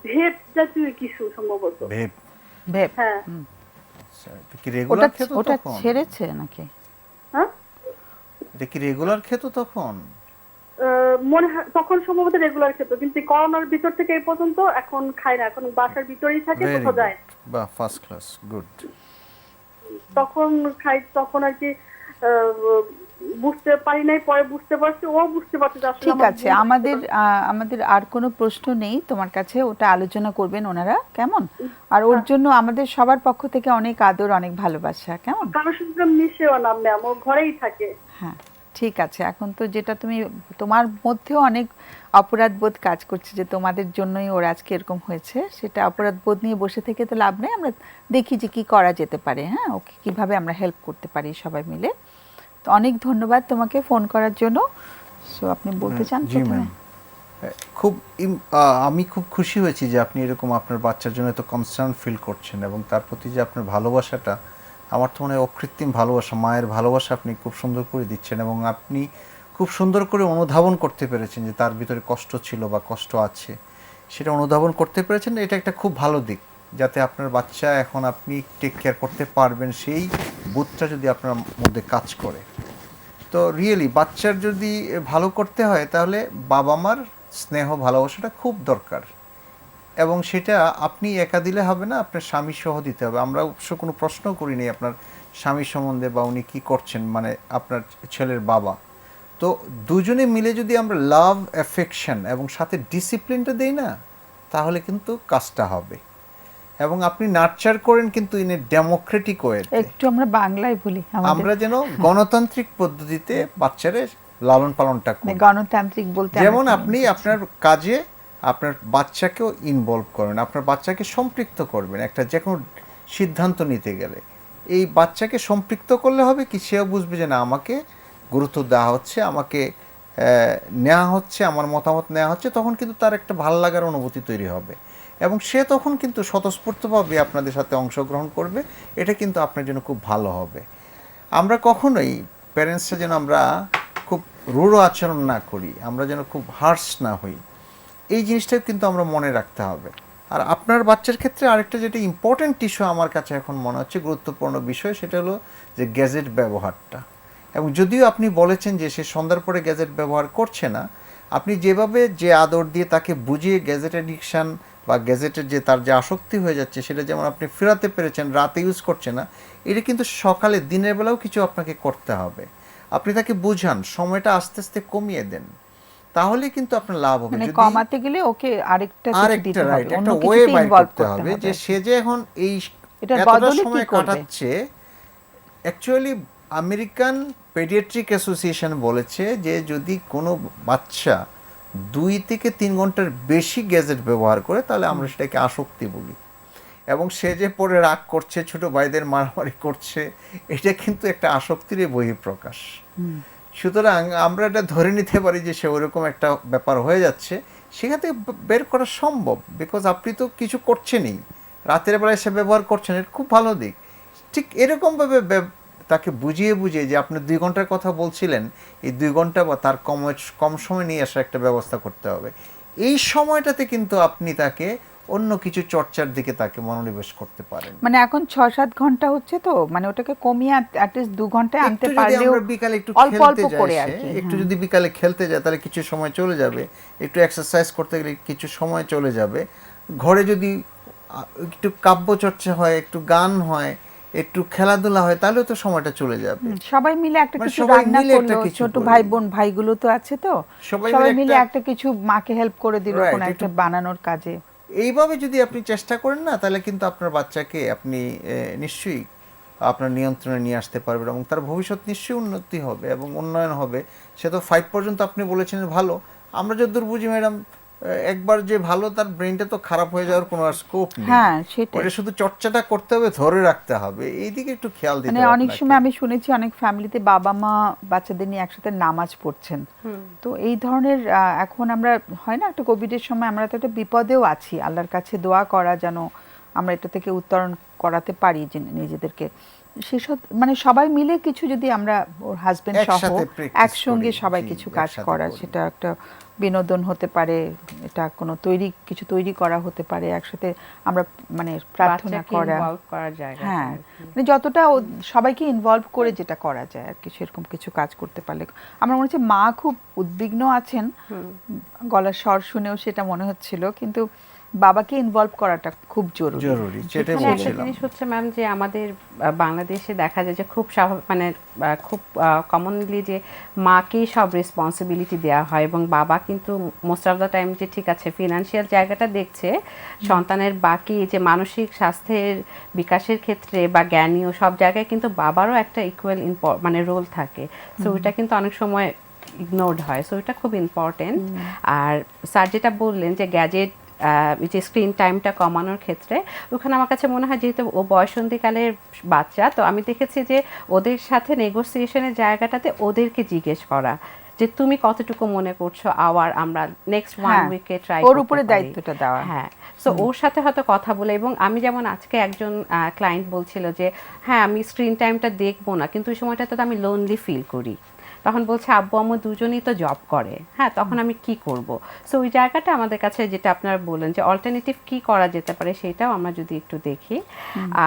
Speaker 4: ভেপ জাতীয় কিছু সম্ভবত।
Speaker 3: ভেপ?
Speaker 1: ভেপ?
Speaker 4: হ্যাঁ
Speaker 3: আচ্ছা, এটা কি
Speaker 1: ওটা
Speaker 3: রেগুলার খেত
Speaker 1: ওটা
Speaker 3: তখন?
Speaker 1: ছেড়েছে নাকি?
Speaker 4: হ্যাঁ,
Speaker 3: এটা কি রেগুলার খেত তখন?
Speaker 4: মনে হয় তখন সম্ভবত রেগুলার খেত, কিন্তু করোনার ভিতর থেকে এই পর্যন্ত এখন খায় না, এখন বাসার ভিতরেই থাকে,
Speaker 3: ভেরি
Speaker 4: কোথাও
Speaker 3: গুড,
Speaker 4: যায়।
Speaker 3: বা ফার্স্ট ক্লাস, গুড।
Speaker 4: তখন খাই, তখন আর কি বুঝতে পারি নাই, পরে বুঝতে পারছি, ও বুঝতে পারছে যে আসলে
Speaker 1: ঠিক
Speaker 4: আমার
Speaker 1: আছে,
Speaker 4: ভুল
Speaker 1: আমাদের
Speaker 4: হয়েছে।
Speaker 1: আমাদের আর কোনো প্রশ্ন নেই তোমার কাছে, ওটা আলোচনা করবেন ওনারা, কেমন? আর ওর জন্য আমাদের সবার পক্ষ থেকে অনেক আদর, অনেক ভালোবাসা, কেমন?
Speaker 4: কারোর সঙ্গে মিশেও না ম্যাম, ও ঘরেই থাকে।
Speaker 1: হ্যাঁ, ঠিক আছে। এখন তো যেটা তুমি, তোমার মধ্যেও অনেক অপরাধ বোধ কাজ করছে যে তোমাদের জন্যই ওর আজকে এরকম হয়েছে, সেটা অপরাধ বোধ নিয়ে বসে থেকে তো লাভ নেই। আমরা দেখি যে কি করা যেতে পারে, হ্যাঁ, ওকে কিভাবে আমরা হেল্প করতে পারি সবাই মিলে। তো অনেক ধন্যবাদ তোমাকে ফোন করার জন্য। সো আপনি বলতে চান
Speaker 3: জি
Speaker 1: প্রথমে?
Speaker 3: ম্যাম, খুব আমি খুব খুশি হয়েছি যে আপনি এরকম আপনার বাচ্চার জন্য এত কনসার্ন ফিল করছেন, এবং তার প্রতি যে আপনার ভালোবাসাটা, আমার তো মনে হয় অকৃত্রিম ভালোবাসা, মায়ের ভালোবাসা আপনি খুব সুন্দর করে দিচ্ছেন, এবং আপনি খুব সুন্দর করে অনুধাবন করতে পেরেছেন যে তার ভিতরে কষ্ট ছিল বা কষ্ট আছে, সেটা অনুধাবন করতে পেরেছেন। এটা একটা খুব ভালো দিক, যাতে আপনার বাচ্চা এখন আপনি টেক কেয়ার করতে পারবেন, সেই বোধটা যদি আপনার মধ্যে কাজ করে। তো রিয়েলি বাচ্চার যদি ভালো করতে হয় তাহলে বাবা মার স্নেহ ভালোবাসাটা খুব দরকার, এবং সেটা আপনি একা দিলে হবে না, আপনার স্বামী সহ দিতে হবে। আমরা অবশ্য কোনো প্রশ্ন করিনি আপনার স্বামী সম্বন্ধে বা উনি কী করছেন, মানে আপনার ছেলের বাবা। তো দুজনে মিলে যদি আমরা লাভ, অ্যাফেকশন এবং সাথে ডিসিপ্লিনটা দেই না, তাহলে কিন্তু কাজটা হবে। এবং আপনি নার্চার করেন কিন্তু ইন এ ডেমোক্রেটিক ওয়েতে,
Speaker 1: একটু আমরা বাংলায় বলি,
Speaker 3: আমরা যেন গণতান্ত্রিক পদ্ধতিতে বাচ্চাদের লালন পালনটা করি।
Speaker 1: গণতান্ত্রিক বলতে
Speaker 3: যেমন
Speaker 1: আমরা কি
Speaker 3: আপনি
Speaker 1: বুঝছি?
Speaker 3: আপনার কাজে আপনার বাচ্চাকেও ইনভলভ করবেন, আপনার বাচ্চাকে সম্পৃক্ত করবেন একটা যে কোনো সিদ্ধান্ত নিতে গেলে। এই বাচ্চাকে সম্পৃক্ত করলে হবে কি, সেও বুঝবে যে না, আমাকে গুরুত্ব দেওয়া হচ্ছে, আমাকে নেওয়া হচ্ছে, আমার মতামত নেওয়া হচ্ছে, তখন কিন্তু তার একটা ভালো লাগার অনুভূতি তৈরি হবে, এবং সে তখন কিন্তু স্বতঃস্ফূর্তভাবে আপনাদের সাথে অংশগ্রহণ করবে। এটা কিন্তু আপনার জন্য খুব ভালো হবে। আমরা কখনোই প্যারেন্টসরা যেন আমরা খুব রূঢ় আচরণ না করি, আমরা যেন খুব হার্শ না হই, এই জিনিসটা কিন্তু আমরা মনে রাখতে হবে। আর আপনার বাচ্চার ক্ষেত্রে আরেকটা যেটা ইম্পর্ট্যান্ট ইস্যু আমার কাছে এখন মনে হচ্ছে গুরুত্বপূর্ণ বিষয়, সেটা হলো যে গ্যাজেট ব্যবহারটা। এবং যদিও আপনি বলেছেন যে সে সন্ধ্যার পরে গ্যাজেট ব্যবহার করছে না, আপনি যেভাবে যে আদর দিয়ে তাকে বুঝিয়ে গ্যাজেট অ্যাডিকশান বা গ্যাজেটের যে তার যে আসক্তি হয়ে যাচ্ছে সেটা যেমন আপনি ফেরাতে পেরেছেন, রাতে ইউজ করছে না, এটা কিন্তু সকালে দিনের বেলাও কিছু আপনাকে করতে হবে। আপনি তাকে বুঝান, সময়টা আস্তে আস্তে কমিয়ে দেন, তাহলে কিন্তু আপনার লাভ হবে।
Speaker 1: মানে
Speaker 3: যদি
Speaker 1: কমাতে গেলে ওকে আরেকটা কিছু
Speaker 3: আরেকটা
Speaker 1: দিতে হবে,
Speaker 3: রাইট
Speaker 1: অন্য
Speaker 3: একটা ওয়ে
Speaker 1: কিছুতে
Speaker 3: বাইর
Speaker 1: ইনভলভ
Speaker 3: করতে হবে যে সে যে এখন এই
Speaker 1: এটার
Speaker 3: এতটা
Speaker 1: বদলে কি
Speaker 3: সময়
Speaker 1: করবে?
Speaker 3: কাটাচ্ছে। অ্যাকচুয়ালি আমেরিকান পেডিয়াট্রিক অ্যাসোসিয়েশন বলেছে যে যদি কোনো বাচ্চা 2 থেকে 3 ঘন্টার বেশি গ্যাজেট ব্যবহার করে তাহলে আমরা সেটাকে আসক্তি বলি। এবং সে যে পরে রাগ করছে, ছোট ভাইদের মারামারি করছে, এটা কিন্তু একটা আসক্তিরই বহিঃপ্রকাশ। সুতরাং আমরা এটা ধরে নিতে পারি যে সে ওরকম একটা ব্যাপার হয়ে যাচ্ছে, সেখান থেকে বের করা সম্ভব। বিকজ আপনি তো কিছু করছেনই, রাতের বেলায় সে ব্যবহার করছেন, এটা খুব ভালো দিক। ঠিক এরকমভাবে তাকে বুঝিয়ে বুঝিয়ে যে আপনি 2 ঘন্টার কথা বলছিলেন, এই 2 ঘন্টা বা তার কম সময় নিয়ে আসার একটা ব্যবস্থা করতে হবে। এই সময়টাতে কিন্তু আপনি তাকে অন্য কিছু চর্চার দিকে তাকে মনোনিবেশ করতে পারেন।
Speaker 1: মানে এখন 6-7 ঘন্টা হচ্ছে, তো মানে ওটাকে কমিয়ে অ্যাটলিস্ট 2 ঘন্টায় আনতে
Speaker 3: একটু যদি
Speaker 1: পারলেও
Speaker 3: আমরা বিকালে একটু
Speaker 1: অল্প অল্প
Speaker 3: খেলতে
Speaker 1: করে
Speaker 3: যাই,
Speaker 1: আর
Speaker 3: সে
Speaker 1: কি।
Speaker 3: একটু যদি বিকালে খেলতে যায় তাহলে কিছু সময় চলে যাবে, একটু এক্সারসাইজ করতে গেলে কিছু সময় চলে যাবে। ঘরে যদি একটু কাব্য চর্চা হয়, একটু গান হয়, একটু খেলাধুলা হয়, তাহলেও তো সময়টা চলে যাবে।
Speaker 1: সবাই মিলে একটা
Speaker 3: মানে
Speaker 1: কিছু
Speaker 3: সবাই
Speaker 1: রান্না
Speaker 3: মিলে একটা
Speaker 1: করলো,
Speaker 3: কিছু
Speaker 1: ছোট
Speaker 3: করলো।
Speaker 1: ভাই বোন ভাইগুলো তো আছে, তো
Speaker 3: সবাই
Speaker 1: সবাই
Speaker 3: মিলে
Speaker 1: মিলে
Speaker 3: একটা-
Speaker 1: একটা কিছু মাকে হেল্প করে দিল
Speaker 3: Right,
Speaker 1: কোনো একটা
Speaker 3: একটু-
Speaker 1: বানানোর কাজে।
Speaker 3: এইভাবে যদি আপনি চেষ্টা করেন না, তাহলে কিন্তু আপনার বাচ্চাকে আপনি নিশ্চয়ই আপনার নিয়ন্ত্রণে নিয়ে আসতে পারবেন এবং তার ভবিষ্যৎ নিশ্চয়ই উন্নতি হবে এবং উন্নয়ন হবে। সে তো 5 পর্যন্ত আপনি বলেছেন ভালো। আমরা যতদূর বুঝি ম্যাডাম, একবার যে ভালো তার ব্রেনটা তো খারাপ হয়ে যাওয়ার কোনো আর স্কোপ নেই।
Speaker 1: হ্যাঁ, সেটাই।
Speaker 3: ওটা শুধু চর্চাটা করতে হবে, ধরে রাখতে হবে, এই দিকে একটু খেয়াল দিতে
Speaker 1: মানে
Speaker 3: হবে
Speaker 1: অনেক
Speaker 3: আপনাকে।
Speaker 1: সময় আমি শুনেছি অনেক ফ্যামিলিতে বাবা মা বাচ্চাদের নিয়ে একসাথে নামাজ পড়ছেন। তো এই ধরনের এখন আমরা হয় না, একটা কোভিডের সময় আমরা তো একটা বিপদেও আছি, আল্লাহর কাছে দোয়া করা যেন আমরা এটা থেকে উত্তরণ করাতে পারি যে নিজেদেরকে। সেসব মানে সবাই মিলে কিছু যদি আমরা ওর হাজবেন্ড সহ
Speaker 3: একসাথে practice
Speaker 1: একসঙ্গে
Speaker 3: করি,
Speaker 1: সবাই
Speaker 3: জি,
Speaker 1: কিছু কাজ
Speaker 3: একসাথে
Speaker 1: করা,
Speaker 3: করি।
Speaker 1: সেটা একটা বিনোদন হতে পারে, এটা কোনো কিছু তৈরি করা হতে পারে, একসাথে আমরা মানে প্রার্থনা
Speaker 2: বাচ্চাকে
Speaker 1: করা।
Speaker 2: ইনভলভ করার জায়গা।
Speaker 1: হ্যাঁ, মানে যতটা সবাইকে ইনভলভ করে যেটা করা যায় আর কি, সেরকম কিছু কাজ করতে পারলে। আমার মনে হচ্ছে মা খুব উদ্বিগ্ন আছেন, গলার স্বর শুনেও সেটা মনে হচ্ছিল, কিন্তু বাবাকে ইনভলভ করাটা খুব জরুরি।
Speaker 3: জরুরি, সেটাই
Speaker 2: এখানে একটা
Speaker 3: বলছিলাম।
Speaker 2: জিনিস হচ্ছে ম্যাম যে আমাদের বাংলাদেশে দেখা যায় যে খুব মানে খুব কমনলি যে মাকেই সব রেসপন্সিবিলিটি দেওয়া হয় এবং বাবা কিন্তু মোস্ট অফ দ্য টাইম যে ঠিক আছে ফিনান্সিয়াল জায়গাটা দেখছে, সন্তানের বাকি যে মানসিক স্বাস্থ্যের বিকাশের ক্ষেত্রে বা জ্ঞানীয় সব জায়গায় কিন্তু বাবারও একটা ইকুয়াল মানে রোল থাকে। সো ওইটা কিন্তু অনেক সময় ইগনোরড হয়। সো এটা খুব ইম্পর্টেন্ট। আর স্যার যেটা বললেন যে গ্যাজেট যে স্ক্রিন টাইমটা কমানোর ক্ষেত্রে, ওখানে আমার কাছে মনে হয় যেহেতু ও বয়সন্ধিকালের বাচ্চা, তো আমি দেখেছি যে ওদের সাথে নেগোসিয়েশনের জায়গাটাতে ওদেরকে জিজ্ঞেস করা যে তুমি কতটুকু মনে করছো আওয়ার আমরা নেক্সট 1 উইকে ট্রাই
Speaker 1: ওর উপরে দায়িত্বটা দেওয়া।
Speaker 2: হ্যাঁ, সো ওর সাথে হয়তো কথা বলে। এবং আমি যেমন আজকে একজন ক্লায়েন্ট বলছিল যে হ্যাঁ আমি স্ক্রিন টাইমটা দেখবো না, কিন্তু ওই সময়টাতে তো আমি লোনলি ফিল করি। তখন বলছে আব্বু আম্মু দুজনেই তো জব করে, হ্যাঁ তখন আমি কি করব। সো ওই জায়গাটা আমাদের কাছে যেটা আপনারা বলেন যে অল্টারনেটিভ কি করা যেতে পারে, সেটাও আমরা যদি একটু দেখি।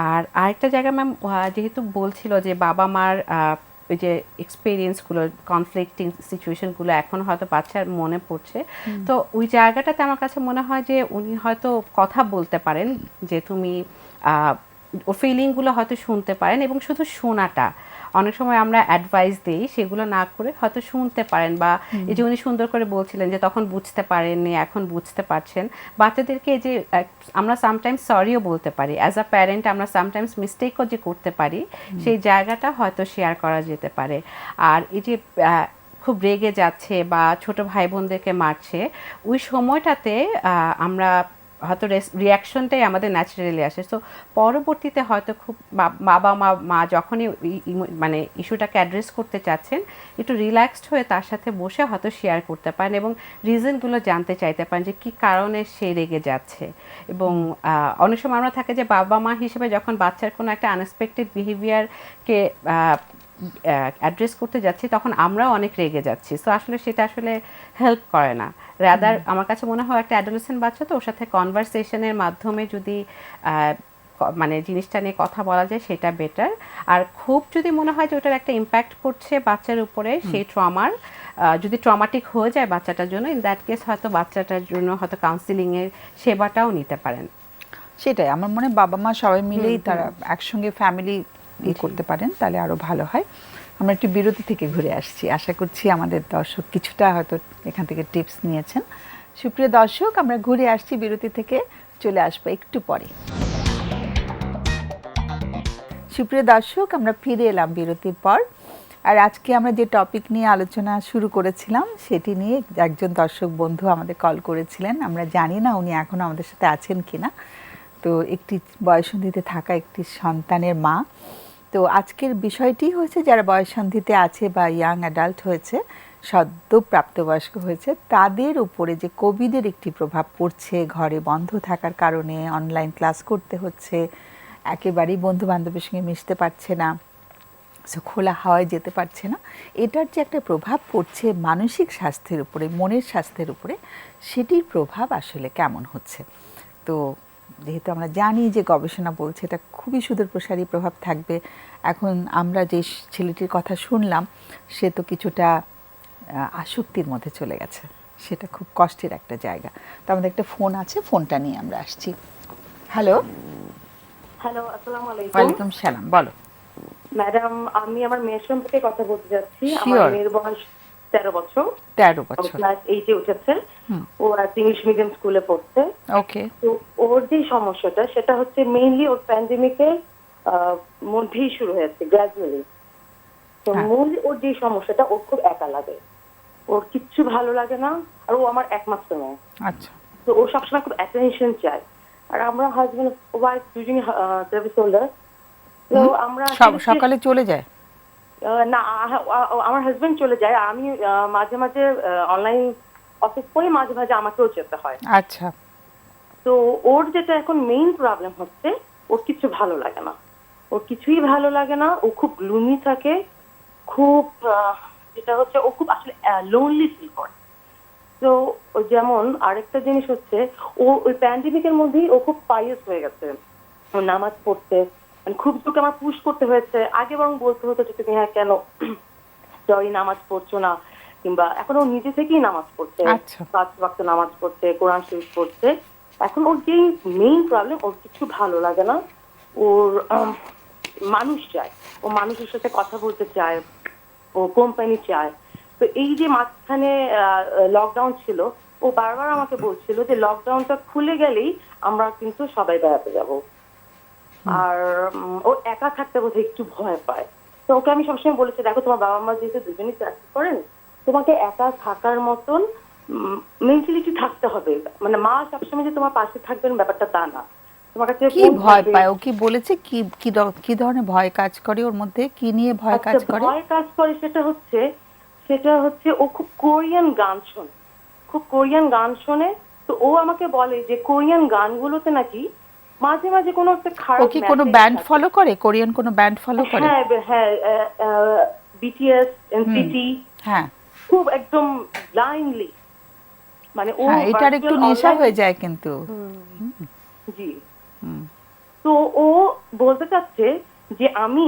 Speaker 2: আর আরেকটা জায়গা ম্যাম যেহেতু বলছিল যে বাবা মার ওই যে এক্সপিরিয়েন্সগুলো, কনফ্লিক্টিং সিচুয়েশনগুলো এখন হয়তো বাচ্চার মনে পড়ছে, তো ওই জায়গাটাতে আমার কাছে মনে হয় যে উনি হয়তো কথা বলতে পারেন, যে তুমি ও ফিলিংগুলো হয়তো শুনতে পারেন এবং শুধু শোনাটা, অনেক সময় আমরা অ্যাডভাইস দিই সেগুলো না করে হয়তো শুনতে পারেন। বা এই যে উনি সুন্দর করে বলছিলেন যে তখন বুঝতে পারেননি এখন বুঝতে পারছেন, বাচ্চাদেরকে এই যে আমরা সামটাইমস সরিও বলতে পারি, অ্যাজ আ প্যারেন্ট আমরা সামটাইমস মিস্টেকও যে করতে পারি, সেই জায়গাটা হয়তো শেয়ার করা যেতে পারে। আর এই যে খুব রেগে যাচ্ছে বা ছোট ভাই বোনদেরকে মারছে, ওই সময়টাতে আমরা হয়তো রিয়াকশনটাই আমাদের ন্যাচারালি আসে। সো পরবর্তীতে হয়তো খুব বাবা মা যখনই মানে ইস্যুটাকে অ্যাড্রেস করতে চাচ্ছেন, একটু রিল্যাক্সড হয়ে তার সাথে বসে হয়তো শেয়ার করতে পারেন এবং রিজনগুলো জানতে চাইতে পারেন যে কী কারণে সে রেগে যাচ্ছে। এবং অনেক সময় আমরা থাকে যে বাবা মা হিসেবে যখন বাচ্চার কোনো একটা আনএক্সপেক্টেড বিহেভিয়ারকে অ্যাড্রেস করতে যাচ্ছি, তখন আমরাও অনেক রেগে যাচ্ছি। সো আসলে সেটা আসলে হেল্প করে না। রাদার আমার কাছে মনে হয় একটা অ্যাডোলেসেন্ট বাচ্চা, তো ওর সাথে কনভারসেশনের মাধ্যমে যদি মানে জিনিসটা নিয়ে কথা বলা যায় সেটা বেটার। আর খুব যদি মনে হয় যে ওটার একটা ইম্প্যাক্ট পড়ছে বাচ্চার উপরে সেই ট্রমার, যদি ট্রমাটিক হয়ে যায় বাচ্চাটার জন্য, ইন দ্যাট কেস হয়তো বাচ্চাটার জন্য হয়তো কাউন্সিলিংয়ের সেবাটাও নিতে পারেন।
Speaker 1: সেটাই আমার মনে হয় বাবা মা সবাই মিলেই তারা একসঙ্গে ফ্যামিলি করতে পারেন, তাহলে আরো ভালো হয়। আমরা একটু বিরতি থেকে ঘুরে আসছি, আশা করছি আমাদের দর্শক কিছুটা হয়তো এখান থেকে টিপস নিয়েছেন। সুপ্রিয় দর্শক, আমরা ঘুরে আসছি বিরতি থেকে, চলে আসবো একটু পরে। সুপ্রিয় দর্শক, আমরা ফিরে এলাম বিরতির পর। আর আজকে আমরা যে টপিক নিয়ে আলোচনা শুরু করেছিলাম সেটি নিয়ে একজন দর্শক বন্ধু আমাদের কল করেছিলেন। আমরা জানি না উনি এখনো আমাদের সাথে আছেন কিনা। তো একটি বয়ঃসন্ধিতে থাকা একটি সন্তানের মা। তো আজকের বিষয়টি হয়েছে যারা বয়ঃসন্ধিতে আছে বা ইয়াং অ্যাডাল্ট হয়েছে, সদ্য প্রাপ্তবয়স্ক হয়েছে, তাদের উপরে যে কোভিডের একটি প্রভাব পড়ছে, ঘরে বন্ধ থাকার কারণে অনলাইন ক্লাস করতে হচ্ছে, একেবারেই বন্ধু বান্ধবের সঙ্গে মিশতে পারছে না, খোলা হাওয়ায় যেতে পারছে না, এটার যে একটা প্রভাব পড়ছে মানসিক স্বাস্থ্যের উপরে, মনের স্বাস্থ্যের উপরে, সেটির প্রভাব আসলে কেমন হচ্ছে। তো যেহেতু আমরা জানি যে গবেষণা বলছে এটা খুবই সুদূরপ্রসারী প্রভাব থাকবে। এখন আমরা যে ছেলেটির কথা শুনলাম সে তো কিছুটা আসক্তির মধ্যে চলে গেছে, সেটা খুব কষ্টের একটা জায়গা। তো আমাদের একটা ফোন আছে, ফোনটা নিয়ে আমরা আসছি। হ্যালো।
Speaker 5: হ্যালো, আসসালামু আলাইকুম।
Speaker 1: ওয়ালাইকুম সালাম, বলো।
Speaker 5: ম্যাডাম, আমি আমার মেয়ের সম্পর্কে কথা বলতে যাচ্ছি।
Speaker 1: Sure.
Speaker 5: আমার মেয়ের বয়স 13 বছর।
Speaker 1: 13 বছর।
Speaker 5: ক্লাস 8 এ উঠেছে। ও আর ইংলিশ মিডিয়াম স্কুলে পড়ছে।
Speaker 1: ওকে।
Speaker 5: তো ওর যে সমস্যাটা সেটা হচ্ছে মেইনলি ওর প্যান্ডেমিকের মধ্যেই শুরু হয়েছে, গ্র্যাজুয়ালি। তো
Speaker 1: হ্যাঁ।
Speaker 5: মূল ওর যে সমস্যাটা, ওর খুব একা লাগে, ওর কিচ্ছু ভালো লাগে না। আর ও আমার একমাত্র মেয়ে।
Speaker 1: আচ্ছা।
Speaker 5: তো ও সবসময় খুব অ্যাটেনশন চায়। আর আমরা হাজবেন্ড ওয়াইফ দুজনই সার্ভিস হোল্ডার। তো আমরা
Speaker 1: সকালে চলে যায়?
Speaker 5: না, আমার হাজবেন্ড চলে যায়। আমি মাঝে মাঝে অনলাইন অফিস করে মাঝে মাঝে আমাকেও যেতে হয়।
Speaker 1: আচ্ছা।
Speaker 5: তো ওর যেটা এখন মেইন প্রবলেম হচ্ছে, ওর কিছু ভালো লাগে না, ওর কিছুই ভালো লাগে না। ও খুব গ্লুমি থাকে, খুব যেটা হচ্ছে ও খুব আসলে লোনলি ফিল করে। তো যেমন আরেকটা জিনিস হচ্ছে, ও ওই প্যান্ডেমিকের মধ্যেই ও খুব পাইয়াস হয়ে গেছে। ও নামাজ পড়তে খুব তোকে আমার পুশ করতে হয়েছে। আগে বরং বলতে হতো যে তুমি হ্যাঁ কেন সরি নামাজ পড়ছো না, কিংবা এখন ও নিজে থেকেই নামাজ পড়ছে, 5 ওয়াক্ত নামাজ পড়ছে, কোরআন শরীফ পড়ছে। এখন ওর যে মেইন প্রবলেম, ওর কিছু ভালো লাগে না। ওর মানুষ চায়, ও মানুষের সাথে কথা বলতে চায়, ও কোম্পানি চায়। তো এই যে মাঝখানে লকডাউন ছিল, ও বারবার আমাকে বলছিল যে লকডাউনটা খুলে গেলেই আমরা কিন্তু সবাই বেড়াতে যাব। আর ও একা থাকতে বোধহয় একটু ভয় পায়। তো ওকে আমি সবসময় বলেছি, দেখো তোমার বাবা মা যেহেতু দুজনেই চাকরি করেন, তোমাকে একা থাকার মতন মেন্টালিটি থাকতে হবে। মানে মা সবসময় যে তোমার পাশে থাকবেন ব্যাপারটা তা না। তোমার কাছে
Speaker 1: কি ভয় পায়? ও কি বলেছে? কি কি ধরনের ভয় কাজ করে ওর মধ্যে? কি নিয়ে ভয় কাজ করে?
Speaker 5: ভয় কাজ করে সেটা হচ্ছে ও খুব কোরিয়ান গান শোনে, খুব কোরিয়ান গান শোনে। তো ও আমাকে বলে যে কোরিয়ান গানগুলোতে নাকি মাঝে মাঝে কোনো একটা খারাপ,
Speaker 1: ও কি কোনো ব্যান্ড ফলো করে? কোরিয়ান কোনো ব্যান্ড ফলো করে?
Speaker 5: হ্যাঁ হ্যাঁ, বিটিএস, এনসিটি।
Speaker 1: হ্যাঁ,
Speaker 5: খুব একদম ব্লাইন্ডলি। মানে ও
Speaker 1: এটার একটু নেশা হয়ে যায় কিন্তু।
Speaker 5: জি। তো ও বলতে চাচ্ছে যে আমি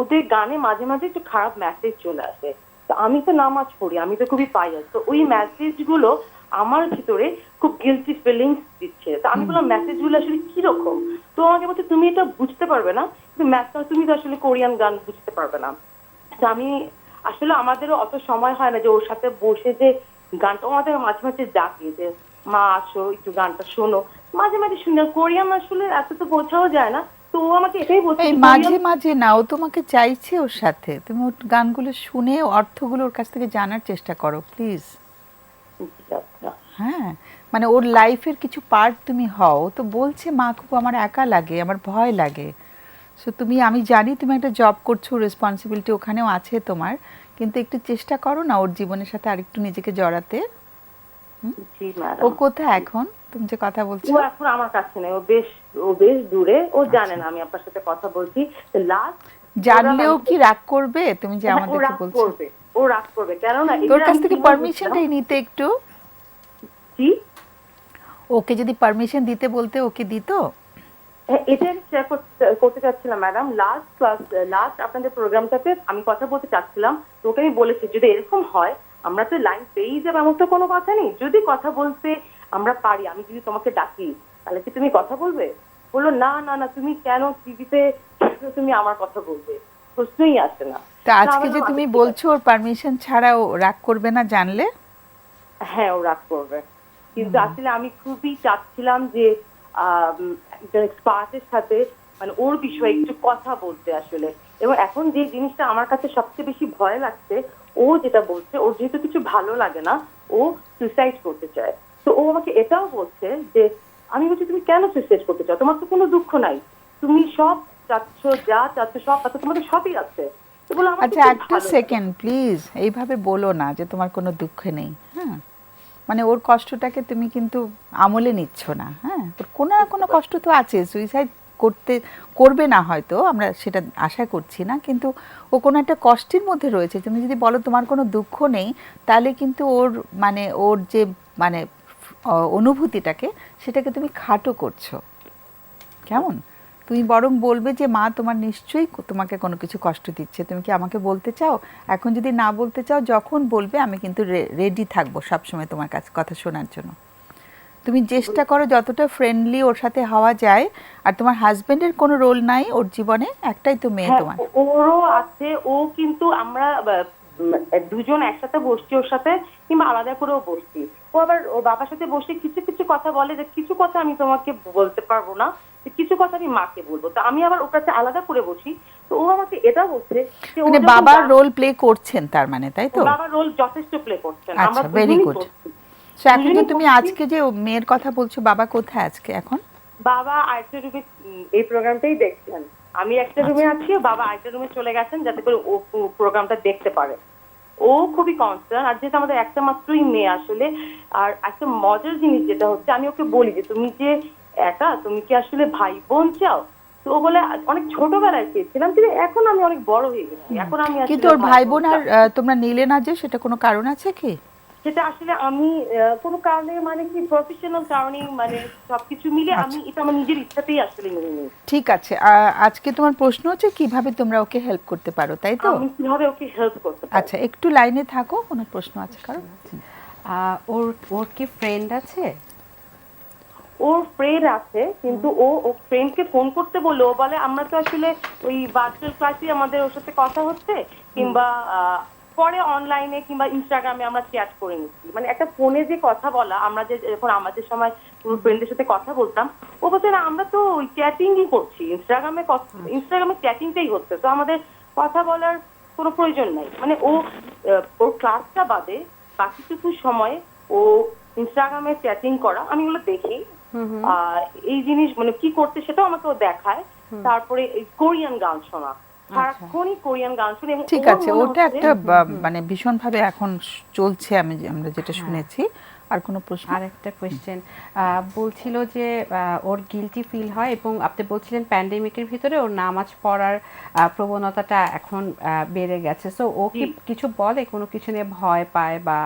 Speaker 5: ওদের গানে মাঝে মাঝে একটু খারাপ মেসেজ চলে আসে। তো আমি তো নামাজ পড়ি, আমি তো খুবই পাইয়াস। তো ওই মেসেজগুলো আমার ভিতরে খুব গিলটি ফিলিংস দিচ্ছে। তো আমি বললাম মেসেজগুলো আসলে কিরকম? তো আমাকে বলছে তুমি এটা বুঝতে পারবে না, তুমি তো আসলে কোরিয়ান গান বুঝতে পারবে না। তো আমি আসলে আমাদেরও অত সময় হয় না যে ওর সাথে বসে যে গানটা, আমাদের মাঝে মাঝে ডাকে যে মা আসো একটু গানটা শোনো। মাঝে মাঝে শুনে কোরিয়ান আসলে এত তো বোঝাও যায় না। তো ও আমাকে এটাই বলছে,
Speaker 1: মাঝে মাঝে না, ও তোমাকে চাইছে ওর সাথে, তুমি ওর গানগুলো শুনে অর্থগুলো ওর কাছ থেকে জানার চেষ্টা করো প্লিজ। হ্যাঁ, মানে ওর লাইফের কিছু পার্ট তুমি হও। তো বলছে মা খুব আমার একা লাগে, আমার ভয় লাগে। সো তুমি, আমি জানি তুমি একটা জব করছো, রেসপন্সিবিলিটি ওখানেও আছে তোমার, কিন্তু একটু চেষ্টা করো না ওর জীবনের সাথে আরেকটু নিজেকে জড়াতে। ও কোথায় এখন তুমি যে কথা বলছো?
Speaker 5: ও এখন আমার কাছে নেই, ও বেশ দূরে। ও জানে না আমি আপনার সাথে কথা বলছি। লাস্ট
Speaker 1: জানলেও কি রাগ করবে তুমি যে আমাদেরকে বলছো?
Speaker 5: ও রাগ করবে কেন না?
Speaker 1: তোর কাছ থেকে পারমিশনটাই নিতে একটু।
Speaker 5: কি
Speaker 1: ওকে যদি পারমিশন দিতে বলতে ওকে দিত?
Speaker 5: এটা শেয়ার করতে চাচ্ছিলাম ম্যাডাম। লাস্ট আপনাদের প্রোগ্রামটাতে আমি কথা বলতে চাচ্ছিলাম। তো ওকে আমি বলেছি যদি এরকম হয় আমরা তো লাইন পেয়েই যাবো এমন তো কোনো কথা নেই, যদি কথা বলতে আমরা পারি, আমি যদি তোমাকে ডাকি তাহলে কি তুমি কথা বলবে? বললো না না না, তুমি কেন টিভিতে তুমি আমার কথা বলবে, প্রশ্নই আসে না।
Speaker 1: তা আজকে যে তুমি বলছো ওর পারমিশন ছাড়া ও রাগ করবে না জানলে?
Speaker 5: হ্যাঁ, ও রাগ করবে, কিন্তু আসলে আমি খুবই চাচ্ছিলাম যে একজন এক্সপার্টের সাথে মানে ওর বিষয়ে একটু কথা বলতে আসলে। এবং এখন যে জিনিসটা আমার কাছে সবচেয়ে বেশি ভয় লাগছে, ও যেটা বলছে ওর যেহেতু কিছু ভালো লাগে না, ও সুইসাইড করতে চায়। তো ও আমাকে এটাও বলছে যে, আমি বলছি তুমি কেন সুইসাইড করতে চাও, তোমার তো কোনো দুঃখ নাই, তুমি সব চাচ্ছ, যা চাচ্ছ সব আছে, তোমাদের সবই আছে। তো বললো আমার তো
Speaker 1: আচ্ছা
Speaker 5: খুব
Speaker 1: একটা
Speaker 5: ভালো লাগে।
Speaker 1: সেকেন্ড প্লিজ, এইভাবে বলো না যে তোমার কোনো দুঃখ নেই। হ্যাঁ, মানে ওর কষ্টটাকে তুমি কিন্তু আমলে নিচ্ছ না। হ্যাঁ, ওর কোনো না কোনো কষ্ট তো আছে, সুইসাইড করবে না হয়তো, আমরা সেটা আশা করছি না, কিন্তু ও কোনো একটা কষ্টের মধ্যে রয়েছে। তুমি যদি বলো তোমার কোনো দুঃখ নেই, তাহলে কিন্তু ওর মানে ওর যে মানে অনুভূতিটাকে সেটাকে তুমি খাটো করছো। কেমন? তুমি বরং বলবে যে মা তোমার নিশ্চয়ই তোমাকে কোনো কিছু কষ্ট দিচ্ছে, তুমি কি আমাকে বলতে চাও? এখন যদি না বলতে চাও, যখন বলবে আমি কিন্তু রেডি থাকবো সবসময় তোমার কাছে কথা শোনার জন্য। তুমি চেষ্টা করো যতটা ফ্রেন্ডলি ওর সাথে হওয়া যায়। আর তোমার হাজবেন্ডের কোনো রোল নাই ওর জীবনে, একটাই তো মেয়ে
Speaker 5: হ্যাঁ,
Speaker 1: তোমার।
Speaker 5: ওরও আছে। ও কিন্তু আমরা দুজন একসাথে বসছি ওর সাথে, কিংবা আলাদা করেও বসছি। ও আবার ওর বাবার সাথে বসে কিছু কিছু কথা বলে যে কিছু কথা আমি তোমাকে বলতে পারবো না, যে কিছু কথা আমি মাকে বলবো। তো আমি আবার ওর কাছে আলাদা করে বসি। তো ও আমাকে এটা বলছে যে ও
Speaker 1: মানে
Speaker 5: যখন
Speaker 1: বাবার রোল প্লে করছেন তার মানে, তাই তো?
Speaker 5: বাবার রোল যথেষ্ট প্লে করছেন, আমরা
Speaker 1: আচ্ছা, ভেরি
Speaker 5: দুজনেই
Speaker 1: গুড।
Speaker 5: করছি।
Speaker 1: এখন যে
Speaker 5: দুজনেই
Speaker 1: তুমি
Speaker 5: করছি।
Speaker 1: আজকে যে মেয়ের কথা বলছো, বাবা কোথায় আজকে এখন?
Speaker 5: বাবা আরেকটা রুমে এই প্রোগ্রামটাই দেখছেন। আমি একটা রুমে আছি, বাবা আরেকটা রুমে চলে গেছেন যাতে করে ও প্রোগ্রামটা দেখতে পারে। ও খুবই কনসার্ন। আর যেহেতু আমাদের একটা মাত্রই মেয়ে আসলে, আর একটা মজার জিনিস যেটা হচ্ছে, আমি ওকে বলি যে তুমি যে একা, তুমি কি আসলে ভাই বোন চাও? তো ও বলে অনেক ছোটবেলায় চেয়েছিলাম, কিন্তু এখন আমি অনেক বড় হয়ে গেছি, এখন আমি
Speaker 1: কিন্তু
Speaker 5: আসলে
Speaker 1: ওর ভাই বোন আর
Speaker 5: চাই।
Speaker 1: তোমরা নিলে না যে, সেটা কোনো কারণ আছে কি?
Speaker 5: সেটা আসলে আমি কোনো কারণে মানে কি প্রফেশনাল কারণে মানে সবকিছু মিলে আমি এটা আমার নিজের ইচ্ছাতেই আসলে মেনে নিই।
Speaker 1: ঠিক আছে, আজকে তোমার প্রশ্ন হচ্ছে কিভাবে তোমরা ওকে হেল্প করতে পারো, তাই তো?
Speaker 5: আমি কিভাবে ওকে হেল্প করতে পারি?
Speaker 1: আচ্ছা, একটু লাইনে থাকো। কোনো প্রশ্ন আছে কারণ?
Speaker 2: ওর ওর কি ফ্রেন্ড আছে?
Speaker 5: ওর ফ্রেন্ড আছে, কিন্তু ও ফ্রেন্ডকে ফোন করতে বললো, ও বলে আমরা তো আসলে ওই ভার্চুয়াল ক্লাসে আমাদের ওর সাথে কথা হচ্ছে, কিংবা পরে অনলাইনে কিংবা ইনস্টাগ্রামে আমরা চ্যাট করে নিচ্ছি। মানে একটা ফোনে যে কথা বলা, আমরা যে এখন আমাদের সময় ফ্রেন্ডের সাথে কথা বলতাম, ও বলছে না আমরা তো ওই চ্যাটিংই করছি, ইনস্টাগ্রামে চ্যাটিংটাই হচ্ছে, তো আমাদের কথা বলার কোনো প্রয়োজন নাই। মানে ওর ক্লাসটা বাদে বাকিটুকু সময় ও ইনস্টাগ্রামে চ্যাটিং করা, আমি ওগুলো দেখি। এই জিনিস মানে কি করতে সেটাও আমাকে ও দেখায়। তারপরে এই কোরিয়ান গান শোনা, সারাক্ষণই কোরিয়ান গান শুনে। এবং
Speaker 1: ঠিক
Speaker 5: ওর
Speaker 1: আছে,
Speaker 5: মনে
Speaker 1: ওটা
Speaker 5: হচ্ছে-
Speaker 1: একটা মানে ভীষণভাবে এখন চলছে, আমরা যেটা শুনেছি। আর কোনো প্রশ্ন?
Speaker 2: আর একটা কোয়েশ্চেন, বলছিল যে ওর গিলটি ফিল হয়, এবং আপনি বলছিলেন প্যান্ডেমিকের ভিতরে ওর নামাজ পড়ার প্রবণতাটা এখন বেড়ে গেছে। সো ও কি কিছু বলে, কোনো কিছু নিয়ে ভয় পায়, বা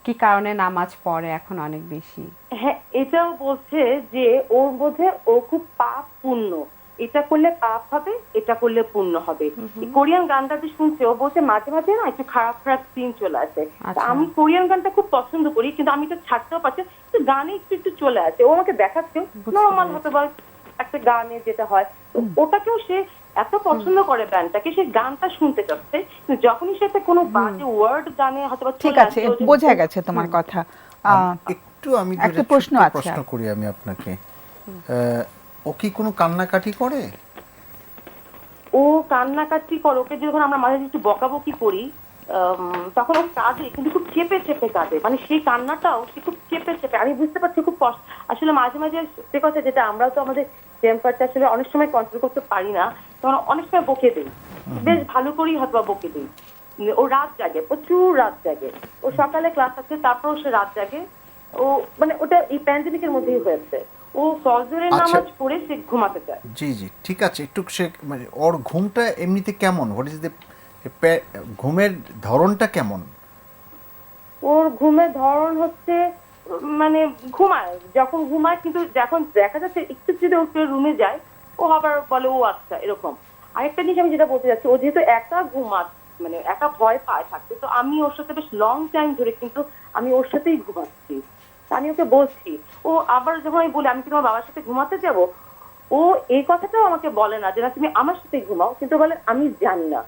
Speaker 2: কি কারণে নামাজ পড়ে এখন অনেক বেশি?
Speaker 5: হ্যাঁ, এটাও বলছে যে ওর বোধে ও খুব পাপ পূর্ণ, এটা করলে পাপ হবে, এটা করলে পুণ্য হবে। এই কোরিয়ান গানটা যে শুনছে, ও বলছে মাঝে মাঝে না একটু খারাপ খারাপ সিন চলে আসে। তা আমি কোরিয়ান গানটা খুব পছন্দ করি, কিন্তু আমি তো ছাড়তেও পারছি, তো গানে একটু একটু চলে আসে। ও আমাকে দেখাচ্ছে নর্মাল হতে পারে একটা গানে যেটা হয়, তো ওটাকেও সে এত পছন্দ করে গানটাকে, সে গানটা শুনতে চাচ্ছে। কিন্তু যখনই সে কোনো বাজে ওয়ার্ড গানে হয়তো
Speaker 1: ঠিক আছে, বোঝা গেছে তোমার কথা।
Speaker 3: একটু আমি
Speaker 1: একটা
Speaker 3: ছোট্ট
Speaker 1: প্রশ্ন আছে।
Speaker 3: প্রশ্ন করি আমি আপনাকে। ও কি কোনো কান্নাকাটি করে?
Speaker 5: ও কান্নাকাটি করে, ওকে যখন আমরা মাঝে একটু বকাবকি করি তখন ও কাঁদে, কিন্তু খুব চেপে চেপে কাঁদে। মানে সেই কান্নাটাও সে খুব চেপে চেপে, আমি বুঝতে পারছি খুব কষ্ট। আসলে মাঝে মাঝে সে কথা যেটা আমরাও তো আমাদের টেম্পারটা আসলে অনেক সময় কন্ট্রোল করতে পারি না, তখন অনেক সময় বকে দিই, বেশ ভালো করেই হয়তো বকে দিই। ও রাত জাগে, প্রচুর রাত জাগে। ও সকালে ক্লাস আছে, তারপর সে রাত জাগে। ও মানে ওটা এই প্যান্ডেমিকের মধ্যেই হয়েছে। ও ফজরের নামাজ পড়ে সে ঘুমাতে চায়।
Speaker 3: জি জি, ঠিক আছে। একটু সে মানে ওর ঘুমটা এমনিতে কেমন? হোয়াট ইজ দ্য ঘুমের ধরনটা কেমন?
Speaker 5: ওর ঘুমের ধরন হচ্ছে মানে ঘুমায়, যখন ঘুমায়, কিন্তু যখন দেখা যাচ্ছে একটু যদি ও রুমে যায়, ও আবার বলে ও আচ্ছা এরকম। আরেকটা জিনিস আমি যেটা বলতে যাচ্ছি, ও যেহেতু একা মানে একা ভয় পায় থাকতে। তো আমি ওর সাথে বেশ লং টাইম ধরে কিন্তু আমি ওর সাথেই ঘুমাচ্ছি। তা আমি ওকে বলছি, ও আবার যখন আমি বলি আমি কি তোমার বাবার সাথে ঘুমাতে যাব, ও এই কথাটাও আমাকে বলে না যে না তুমি আমার সাথে ঘুমাও, কিন্তু বলে আমি জানি না।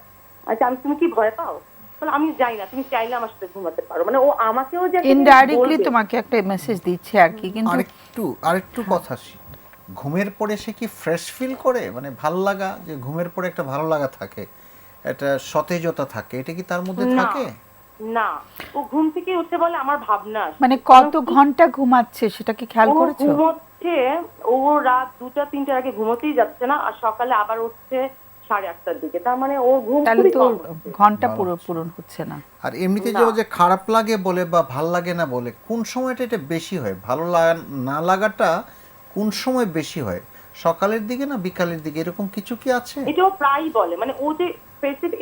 Speaker 5: আচ্ছা তুমি কি ভয় পাও? বলে আমি জানি না, তুমি চাইলে আমার সাথে ঘুমাতে পারো। মানে ও আমাকেও যে একটা জিনিস
Speaker 1: ইনডাইরেক্টলি
Speaker 5: বলবে।
Speaker 1: তোমাকে একটা মেসেজ দিচ্ছে আর কি, কিন্তু
Speaker 3: আরেকটু কথা আসি, ঘুমের পরে সে কি ফ্রেশ ফিল করে, মানে ভালো লাগা, যে ঘুমের পরে একটা ভালো লাগা থাকে, একটা সতেজতা থাকে, এটা কি তার মধ্যে
Speaker 5: না
Speaker 3: থাকে?
Speaker 5: না, ও ঘুম থেকে উঠে বলে আমার ভাবনা আসছে।
Speaker 1: মানে কত ঘন্টা ঘুমাচ্ছে সেটা কি খেয়াল
Speaker 5: ও
Speaker 1: করেছো?
Speaker 5: ঘুমোচ্ছে, ও রাত 2টা-3টার আগে ঘুমোতেই যাচ্ছে না, আর সকালে আবার উঠছে 8:30টার দিকে। তার মানে ও ঘুম
Speaker 1: তাহলে
Speaker 5: খুবই
Speaker 1: তো
Speaker 5: কম হচ্ছে।
Speaker 1: ঘন্টা
Speaker 3: ভালো
Speaker 1: পুরো
Speaker 3: হচ্ছে।
Speaker 1: পূরণ হচ্ছে না।
Speaker 3: আর এমনিতে
Speaker 5: না।
Speaker 3: যে খারাপ লাগে বলে বা ভাল লাগে না বলে, কোন সময়টা এটা বেশি হয়? ভালো না লাগাটা কোন সময় বেশি হয়, সকালের দিকে না বিকালের দিকে, এরকম কিছু কি আছে?
Speaker 5: এটাও প্রায়ই বলে, মানে ও যে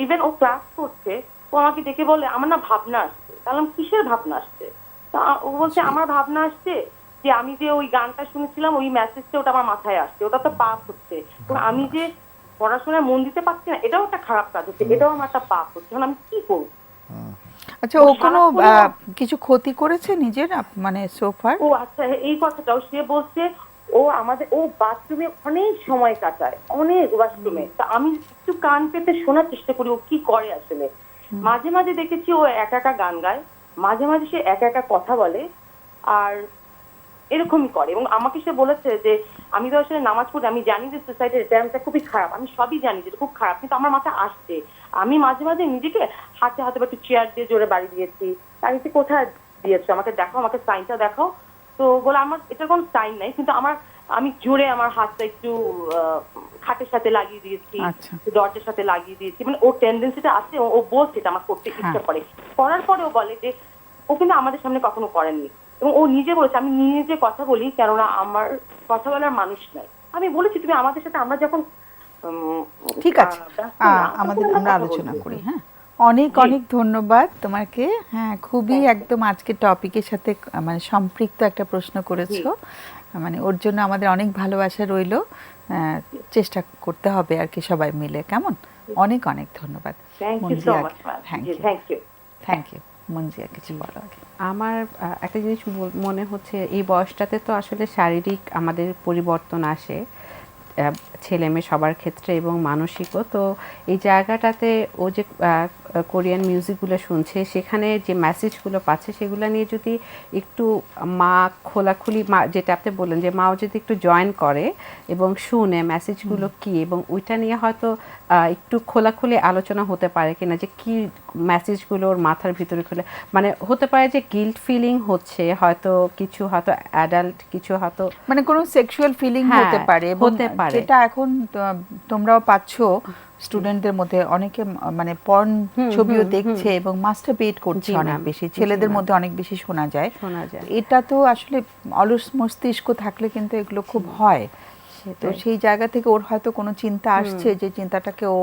Speaker 5: ইভেন ও ক্লাস করছে, ও আমাকে ডেকে বলে আমার না ভাবনা আসছে। তাহলে কিসের ভাবনা আসছে? তা ও বলছে আমার ভাবনা আসছে যে আমি যে ওই গানটা শুনেছিলাম, ওই মেসেজটা ওটা আমার মাথায় আসছে, ওটা তো পাপ হচ্ছে। তো আমি যে পড়াশোনায় মন দিতে পারছি না, এটাও একটা খারাপ কাজ হচ্ছে, এটাও আমার একটা পাপ হচ্ছে। এখন আমি কি করবো?
Speaker 1: আচ্ছা,
Speaker 5: ও
Speaker 1: ও কোনো
Speaker 5: সারাক্ষণ
Speaker 1: কিছু ক্ষতি করেছে নিজের মানে সোফার?
Speaker 5: ও আচ্ছা, এই কথাটাও সে বলছে। ও বাথরুমে অনেক সময় কাটায়, অনেক ওয়াশরুমে। তা আমি একটু কান পেতে শোনার চেষ্টা করি ও কি করে আসলে। মাঝে মাঝে দেখেছি ও একা একা গান গায়, মাঝে মাঝে সে একা একা কথা বলে, আর এরকমই করে। এবং আমাকে সে বলেছে যে আমি তো আসলে নামাজ পড়ি, আমি জানি যে সোসাইটির ট্যামটা খুবই খারাপ, আমি সবই জানি যে এটা খুব খারাপ, কিন্তু আমার মাথায় আসছে। আমি মাঝে মাঝে নিজেকে হাতে হাতে বা একটু চেয়ার দিয়ে জোরে বাড়ি দিয়েছি। আমি তো কোথায় দিয়েছো, আমাকে দেখাও, আমাকে সাইনটা দেখাও। তো বলে আমার এটার কোনো সাইন নাই, কিন্তু আমি জোরে আমার হাতটা একটু খাটের সাথে লাগিয়ে দিয়েছি,
Speaker 1: আচ্ছা।
Speaker 5: একটু দরজার সাথে লাগিয়ে দিয়েছি। মানে ওর টেন্ডেন্সিটা আছে, ও বলছে এটা আমার করতে ইচ্ছা করে। করার পরে ও বলে যে ও কিন্তু আমাদের সামনে কখনো করেননি। এবং ও নিজে বলেছে আমি নিজে কথা বলি, কেননা আমার কথা বলার মানুষ নাই। আমি বলেছি তুমি আমাদের সাথে, আমরা যখন
Speaker 1: ঠিক আছে,
Speaker 5: ব্যস্ত না, তখন
Speaker 1: আমরা
Speaker 5: কথা
Speaker 1: আলোচনা
Speaker 5: বলবো।
Speaker 1: করি। হ্যাঁ, অনেক
Speaker 5: জি।
Speaker 1: অনেক ধন্যবাদ তোমাকে। হ্যাঁ, খুবই একদম আজকের টপিকের সাথে মানে সম্পৃক্ত একটা প্রশ্ন করেছো। মানে ওর জন্য আমাদের অনেক ভালোবাসা রইলো। চেষ্টা করতে হবে আর কি সবাই মিলে, কেমন? অনেক অনেক ধন্যবাদ।
Speaker 5: Thank you so much ma'am. Thank you.
Speaker 1: Thank you. Manjiya, কিছু বলো আগে।
Speaker 2: আমার একটা জিনিস মনে হচ্ছে, এই বয়সটাতে তো আসলে শারীরিক আমাদের পরিবর্তন আসে ছেলে মেয়ে সবার ক্ষেত্রে, এবং মানসিকও। তো এই জায়গাটাতে ও যে কোরিয়ান মিউজিকগুলো শুনছে, সেখানে যে মেসেজগুলো পাচ্ছে সেগুলো নিয়ে যদি একটু মা খোলাখুলি, মা যেটা আপনি বললেন যে মাও যদি একটু জয়েন করে এবং শুনে মেসেজগুলো কি, এবং ওইটা নিয়ে হয়তো একটু খোলাখুলি আলোচনা হতে পারে কিনা, যে কি মেসেজগুলো ওর মাথার ভিতরে খুলে, মানে হতে পারে যে গিল্ট ফিলিং হচ্ছে, হয়তো কিছু হয়তো অ্যাডাল্ট, কিছু হয়তো
Speaker 1: মানে কোনো সেক্সুয়াল ফিলিং হতে পারে, এবং
Speaker 2: হতে পারে।
Speaker 1: যেটা এখন তোমরাও পাচ্ছো স্টুডেন্টদের মধ্যে অনেকে মানে পর্ন ছবিও দেখছে এবং মাস্টারবেট করছে
Speaker 2: জি
Speaker 1: অনেক
Speaker 2: ম্যাম,
Speaker 1: বেশি,
Speaker 2: জি
Speaker 1: ছেলেদের
Speaker 2: ম্যাম।
Speaker 1: মধ্যে অনেক বেশি শোনা যায়।
Speaker 2: যায়।
Speaker 1: এটা তো আসলে অলস মস্তিষ্ক থাকলে কিন্তু এগুলো খুব হয়। তো সেই জায়গা থেকে ওর হয়তো কোনো চিন্তা আসছে, যে চিন্তাটাকে ও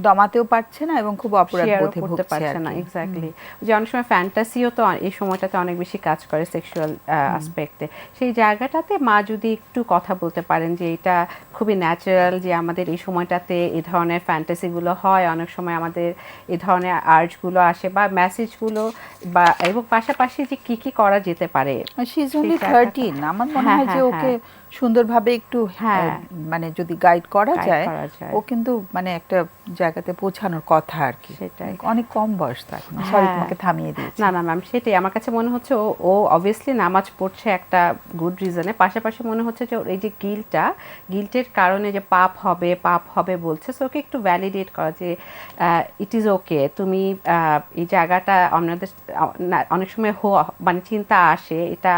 Speaker 1: দমাতেও পারছে না এবং খুব অপরাধ
Speaker 2: শেয়ারও
Speaker 1: বোধে
Speaker 2: করতে
Speaker 1: ভুগছে
Speaker 2: পারছে
Speaker 1: আর
Speaker 2: না।
Speaker 1: কি।
Speaker 2: এক্স্যাক্টলি, যে অনেক সময় ফ্যান্টাসিও তো এই সময়টাতে অনেক বেশি কাজ করে সেক্সুয়াল অ্যাসপেক্টে। সেই জায়গাটাতে মা যদি একটু কথা বলতে পারেন যে এটা খুবই ন্যাচারাল, যে আমাদের এই সময়টাতে এই ধরনের ফ্যান্টাসিগুলো হয়, অনেক সময় আমাদের এই ধরনের আর্টগুলো আসে বা মেসেজগুলো, বা এবং পাশাপাশি যে কি কি করা যেতে পারে।
Speaker 1: শি ইজ অনলি
Speaker 2: সেই জায়গাটা-
Speaker 1: 13, আমার মনে
Speaker 2: হ্যাঁ,
Speaker 1: হয় যে
Speaker 2: হ্যাঁ,
Speaker 1: ওকে সুন্দরভাবে একটু
Speaker 2: হ্যাঁ।
Speaker 1: মানে যদি গাইড করা
Speaker 2: Guide
Speaker 1: যায়,
Speaker 2: করা যায়।
Speaker 1: ও কিন্তু মানে একটা জায়গাতে পৌঁছানোর কথা আর কি।
Speaker 2: সেটাই।
Speaker 1: অনেক কম বয়স তো এখন। সরি,
Speaker 2: হ্যাঁ।
Speaker 1: তোমাকে থামিয়ে দিয়েছি।
Speaker 2: না না ম্যাম, সেটাই আমার কাছে মনে হচ্ছে ও অবভিয়াসলি নামাজ পড়ছে একটা গুড রিজনে, পাশাপাশি মনে হচ্ছে যে ওর এই যে গিল্টের কারণে যে পাপ হবে বলছে, সো ওকে একটু ভ্যালিডেট করা যে ইট ইজ ওকে, তুমি এই জায়গাটা আমাদের অনেক সময় মানে চিন্তা আসে, এটা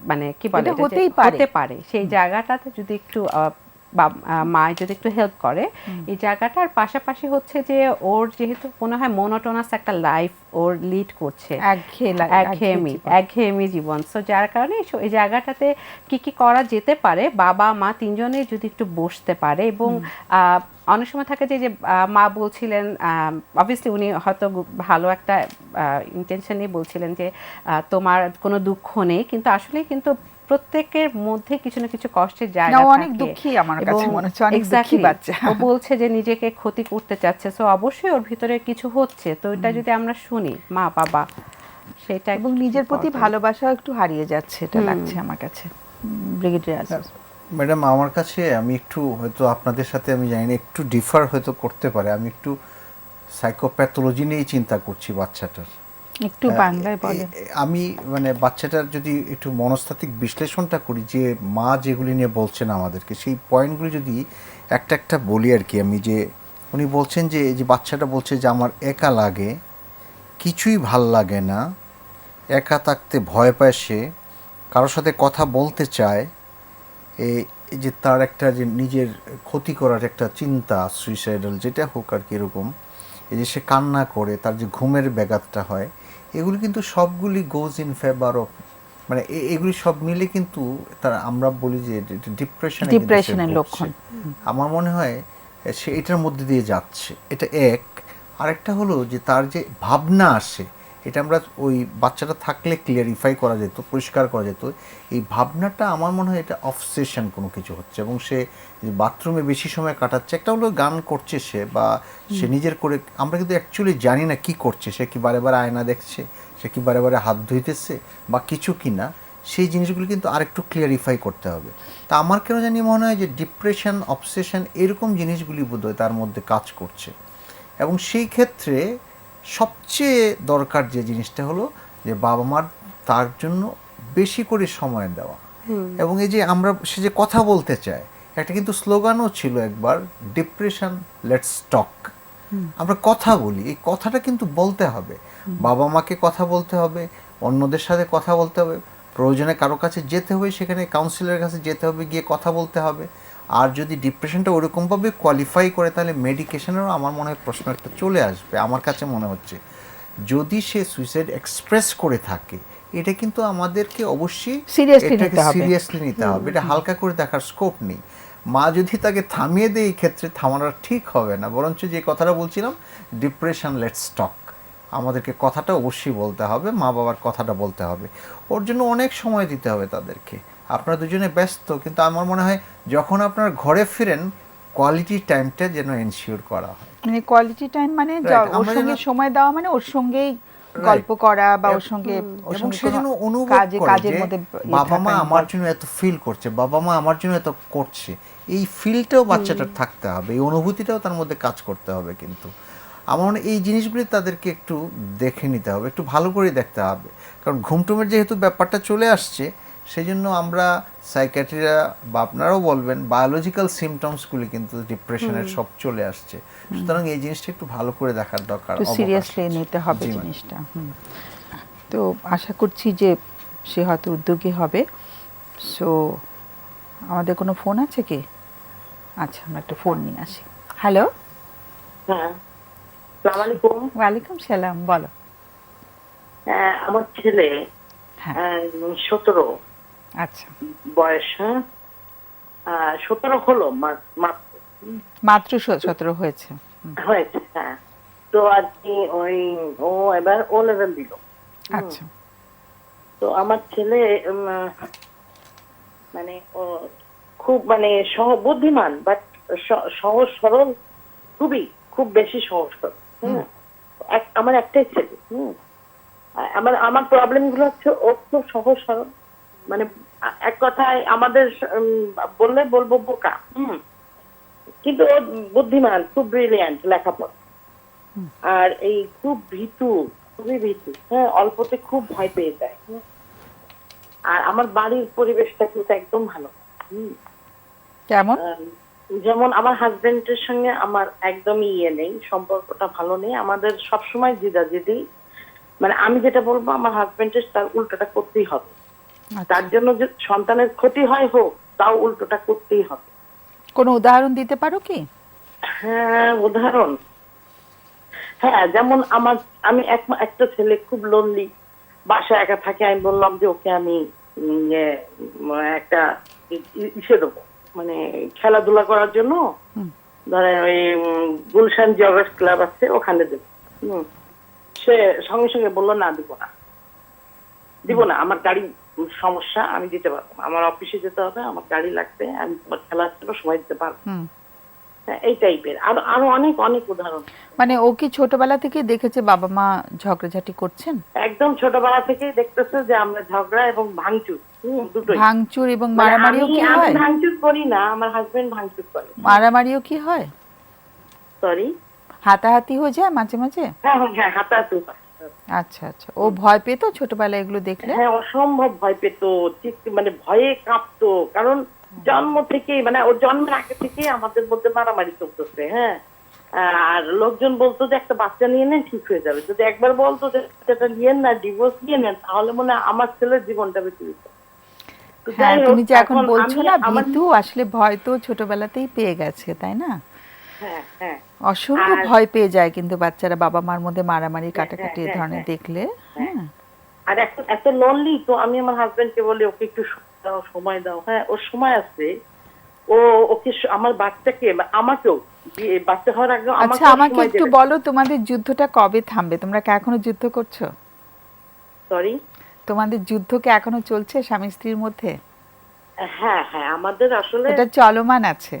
Speaker 2: মানে কি বলে,
Speaker 1: এটা
Speaker 2: এটা যে
Speaker 1: হতেই পারে।
Speaker 2: হতে পারে, সেই জায়গাটাতে যদি একটু বা মা যদি একটু হেল্প করে এই জায়গাটার। পাশাপাশি হচ্ছে যে ওর যেহেতু মনে হয় মোনোটোনাস একটা লাইফ ওর লিড করছে, একঘেয়েমি জীবন, সো যার কারণে এই জায়গাটাতে কি কি করা যেতে পারে, বাবা মা তিনজনে যদি একটু বসতে পারে। এবং অনেক সময় থাকে যে মা বলছিলেন, অবভিয়াসলি উনি হয়তো ভালো একটা ইন্টেনশন নিয়ে বলছিলেন যে তোমার কোনো দুঃখ নেই, কিন্তু আসলে কিন্তু প্রত্যেকের মধ্যে কিছু না কিছু কষ্টের জায়গা
Speaker 1: না, ও
Speaker 2: থাকে।
Speaker 1: অনেক দুঃখী আমার কাছে
Speaker 2: এবং
Speaker 1: মনে হচ্ছে, অনেক দুঃখী
Speaker 2: exactly,
Speaker 1: বাচ্চা।
Speaker 2: ও বলছে যে নিজেকে ক্ষতি করতে চাচ্ছে, সো অবশ্যই ওর ভিতরে কিছু হচ্ছে, তো এটা যদি আমরা শুনি মা বাবা, সেটা
Speaker 1: এবং নিজের প্রতি
Speaker 2: important.
Speaker 1: ভালোবাসাও একটু হারিয়ে যাচ্ছে, এটা লাগছে আমার কাছে। ব্রিগেডিয়ার আসিফ।
Speaker 3: ম্যাডাম আমার কাছে, আমি একটু হয়তো আপনাদের সাথে আমি জানি না একটু ডিফার হয়তো করতে পারে, আমি একটু সাইকোপ্যাথোলজি নিয়েই চিন্তা করছি বাচ্চাটার।
Speaker 1: একটু বাংলায় বলে।
Speaker 3: আমি মানে বাচ্চাটার যদি একটু মনস্তাত্ত্বিক বিশ্লেষণটা করি, যে মা যেগুলি নিয়ে বলছেন আমাদেরকে, সেই পয়েন্টগুলি যদি একটা একটা বলি আর কি। আমি যে উনি বলছেন যে এই যে বাচ্চাটা বলছে যে আমার একা লাগে, কিছুই ভাল লাগে না, একা থাকতে ভয় পায়, সে কারোর সাথে কথা বলতে চায়, এই যে তার একটা যে নিজের ক্ষতি করার একটা চিন্তা, সুইসাইডাল যেটা হোক আর কি, এরকম এই যে সে কান্না করে, তার যে ঘুমের ব্যাঘাতটা হয়, এগুলি কিন্তু সবগুলি গোজ ইন ফেভার অফ, মানে এগুলি সব মিলে কিন্তু তার আমরা বলি যে
Speaker 1: ডিপ্রেশনের লক্ষণ।
Speaker 3: আমার মনে হয় সে এটার মধ্যে দিয়ে যাচ্ছে, এটা এক। আরেকটা হলো যে তার যে ভাবনা আসে, এটা আমরা ওই বাচ্চাটা থাকলে ক্লিয়ারিফাই করা যেত, পরিষ্কার করা যেত। এই ভাবনাটা আমার মনে হয় এটা অবসেশন কোনো কিছু হচ্ছে, এবং সে বাথরুমে বেশি সময় কাটাচ্ছে। একটা হলো গান করছে সে, বা সে নিজের করে, আমরা কিন্তু অ্যাকচুয়ালি জানি না কি করছে, সে কি বারে বারে আয়না দেখছে, সে কি বারে বারে হাত ধুইতেছে বা কিছু কি না, সেই জিনিসগুলো কিন্তু আরেকটু ক্লিয়ারিফাই করতে হবে। তা আমার কেন জানি মনে হয় যে ডিপ্রেশন, অবসেশন এরকম জিনিসগুলি বোধহয় তার মধ্যে কাজ করছে। এবং সেই ক্ষেত্রে সবচেয়ে দরকার যে জিনিসটা হলো যে বাবা মার তার জন্য বেশি করে সময় দেওয়া। এবং এই যে আমরা, সে যে কথা বলতে চায়, একটা কিন্তু স্লোগানও ছিল একবার, ডিপ্রেশন লেটস টক। আমরা কথা বলি, এই কথাটা কিন্তু বলতে হবে, বাবা মাকে কথা বলতে হবে, অন্যদের সাথে কথা বলতে হবে, প্রয়োজনে কারো কাছে যেতে হবে, সেখানে কাউন্সিলরের কাছে যেতে হবে, গিয়ে কথা বলতে হবে। আর যদি ডিপ্রেশনটা ওরকমভাবে কোয়ালিফাই করে, তাহলে মেডিকেশনেরও আমার মনে হয় প্রশ্ন একটা চলে আসবে। আমার কাছে মনে হচ্ছে যদি সে সুইসাইড এক্সপ্রেস করে থাকে, এটা কিন্তু আমাদেরকে অবশ্যই
Speaker 1: Seriously
Speaker 3: এটাকে
Speaker 1: নিতে হবে।
Speaker 3: সিরিয়াসলি নিতে হবে, এটা হালকা করে দেখার স্কোপ নেই। মা যদি তাকে থামিয়ে দেয়, এই ক্ষেত্রে থামানোটা ঠিক হবে না, বরঞ্চ যে কথাটা বলছিলাম, ডিপ্রেশন লেটস টক, আমাদেরকে কথাটা অবশ্যই বলতে হবে, মা বাবার কথাটা বলতে হবে। ওর জন্য অনেক সময় দিতে হবে তাদেরকে। আপনারা দুজনে ব্যস্ত, কিন্তু আমার মনে হয় যখন আপনার ঘরে ফিরেন, কোয়ালিটি টাইমটা যেন এনশিওর করা হয়।
Speaker 1: মানে কোয়ালিটি টাইম মানে
Speaker 3: Right,
Speaker 1: ওর
Speaker 3: আমরা
Speaker 1: সঙ্গে
Speaker 3: যেন-
Speaker 1: সময় দেওয়া, মানে ওর সঙ্গেই গল্প করা বা ওর সঙ্গে
Speaker 3: এবং সে যেন
Speaker 1: কোনো
Speaker 3: অনুভব করে
Speaker 1: কাজের
Speaker 3: যে
Speaker 1: মধ্যে
Speaker 3: বাবা মা আমার জন্য এত ফিল করছে, বাবা মা আমার জন্য এত করছে, এই ফিলটাও বাচ্চাটার থাকতে হবে, এই অনুভূতিটাও তার মধ্যে কাজ করতে হবে। কিন্তু আমার মনে হয় এই জিনিসগুলি তাদেরকে একটু দেখে নিতে হবে, একটু ভালো করে দেখতে হবে। কারণ ঘুমটুমের যেহেতু ব্যাপারটা চলে আসছে, সেই জন্য আমরা সাইকিয়াট্রিরা বা আপনারাও বলবেন, বায়োলজিক্যাল সিমটমসগুলি কিন্তু ডিপ্রেশনের সব চলে আসছে। সুতরাং এই জিনিসটা একটু ভালো করে দেখার দরকার,
Speaker 1: একটু
Speaker 3: অবকাশ
Speaker 1: সিরিয়াসলি
Speaker 3: আছে।
Speaker 1: নিতে হবে
Speaker 3: জি, ম্যাডাম।
Speaker 1: জিনিসটা। তো আশা করছি যে সে হয়তো উদ্যোগী হবে। সো আমাদের কোনো ফোন আছে কি? আচ্ছা, আমরা একটা ফোন নিয়ে আসি। হ্যালো,
Speaker 5: হ্যাঁ, আসসালামু আলাইকুম।
Speaker 1: ওয়ালাইকুম সালাম, বলো।
Speaker 5: আমার ছেলে
Speaker 1: হ্যাঁ,
Speaker 5: 17
Speaker 1: আচ্ছা,
Speaker 5: বয়স, হ্যাঁ 17 হলো মাত্র
Speaker 1: মাত্র 17 হয়েছে।
Speaker 5: হয়েছে। হ্যাঁ, তো আর কি ওই ও এবার ও লেভেল দিল।
Speaker 1: আচ্ছা,
Speaker 5: তো আমার ছেলে মানে ও খুব মানে বুদ্ধিমান, বাট সহজ সরল, খুব বেশি সহজ সরল। আমার একটাই ছেলে। আমার প্রবলেম গুলো হচ্ছে ও খুব সহজ সরল, মানে এক কথায় আমাদের বললে বলবো বোকা। কিন্তু ও বুদ্ধিমান, খুব ব্রিলিয়ান্ট লেখাপড়া, আর এই খুব খুবই ভীতু। হ্যাঁ, অল্পতে খুব ভয় পেয়ে যায়। আর আমার বাড়ির পরিবেশটা কিন্তু একদম ভালো।
Speaker 1: কেমন?
Speaker 5: যেমন আমার হাজবেন্ডের সঙ্গে আমার একদমই নেই, সম্পর্কটা ভালো নেই। আমাদের সবসময় জিদাজিদি, মানে আমি যেটা বলবো আমার হাজবেন্ডের তার উল্টোটা করতেই হবে। তার জন্য যে সন্তানের ক্ষতি হয় হোক, তাও উল্টোটা করতেই হবে।
Speaker 1: কোনো উদাহরণ দিতে পারো কি?
Speaker 5: হ্যাঁ, উদাহরণ, হ্যাঁ, যেমন আমি একটা ছেলে খুব লোনলি, বাসায় একা থাকে। আমি বললাম যে ওকে আমি একটা ইসে দেবো, মানে খেলাধুলা করার জন্য, ধরেন ওই গুলশান জগার্স ক্লাব আছে, ওখানে দেবো। সে সঙ্গে সঙ্গে বললো না, দিব না। দিব না, আমার গাড়ি সমস্যা, আমি দিতে পারবো না, আমার অফিসে যেতে হবে, আমার গাড়ি লাগবে, আমি তোমার খেলার জন্য সময় দিতে পারবো।
Speaker 1: হুম।
Speaker 5: হ্যাঁ, এই টাইপের আরো আরো অনেক অনেক উদাহরণ।
Speaker 1: মানে ও কি ছোটবেলা থেকে দেখেছে বাবা মা ঝগড়াঝাটি করছেন?
Speaker 5: একদম ছোটবেলা থেকেই দেখতেছে যে আমরা ঝগড়া এবং ভাঙচুর, দুটোই।
Speaker 1: ভাঙচুর এবং
Speaker 5: মানে
Speaker 1: মারামারিও কি
Speaker 5: আমি
Speaker 1: হয়?
Speaker 5: ভাঙচুর করি না, আমার হাজবেন্ড ভাঙচুর করে।
Speaker 1: মারামারিও কি হয়?
Speaker 5: সরি।
Speaker 1: হাতাহাতি হয়ে যায় মাঝে মাঝে?
Speaker 5: হ্যাঁ হ্যাঁ হ্যাঁ, হাতাহাতি।
Speaker 1: আচ্ছা আচ্ছা, ও ভয় পেতো ছোটবেলায় এগুলো দেখলে?
Speaker 5: হ্যাঁ, অসম্ভব ভয় পেত, ঠিক মানে ভয়ে কাঁপতো, কারণ জন্ম থেকেই মানে ওর জন্মের আগে থেকেই আমাদের মধ্যে মারামারি চলতেছে। হ্যাঁ, আর লোকজন বলতো যে একটা বাচ্চা নিয়ে নেন ঠিক হয়ে যাবে, যদি একবার বলতো যে এটা নিয়ে না, ডিভোর্স নিয়ে নেন, তাহলে মনে হয় আমার ছেলের জীবনটা বেঁচে যেত। তো
Speaker 1: হ্যাঁ,
Speaker 5: যাই হোক,
Speaker 1: তুমি যে এখন বলছো না
Speaker 5: আমার
Speaker 1: ভীতু, আসলে ভয় তো ছোটবেলাতেই পেয়ে গেছে, তাই না?
Speaker 5: হ্যাঁ হ্যাঁ
Speaker 1: অসম্ভব
Speaker 5: আর-
Speaker 1: ভয় পেয়ে যায় কিন্তু বাচ্চারা বাবা মার মধ্যে মারামারি কাটাকাটি এ
Speaker 5: হ্যাঁ,
Speaker 1: ধরনের
Speaker 5: হ্যাঁ,
Speaker 1: দেখলে। হ্যাঁ,
Speaker 5: আর এখন এত লোনলি, তো আমি আমার হাজবেন্ডকে বলি ওকে একটু সময় দাও। হ্যাঁ, ওর সময় আছে, ও ওকে আমার বাচ্চাকে আমাকেও বাচ্চা হওয়ার আগে
Speaker 1: আচ্ছা আমাকে একটু বলো তোমাদের যুদ্ধটা কবে থামবে? তোমরা কি এখনো যুদ্ধ করছো?
Speaker 5: সরি।
Speaker 1: তোমাদের যুদ্ধ কি এখনো চলছে স্বামী স্ত্রীর মধ্যে?
Speaker 5: হ্যাঁ হ্যাঁ, আমাদের আসলে
Speaker 1: এটা চলমান আছে।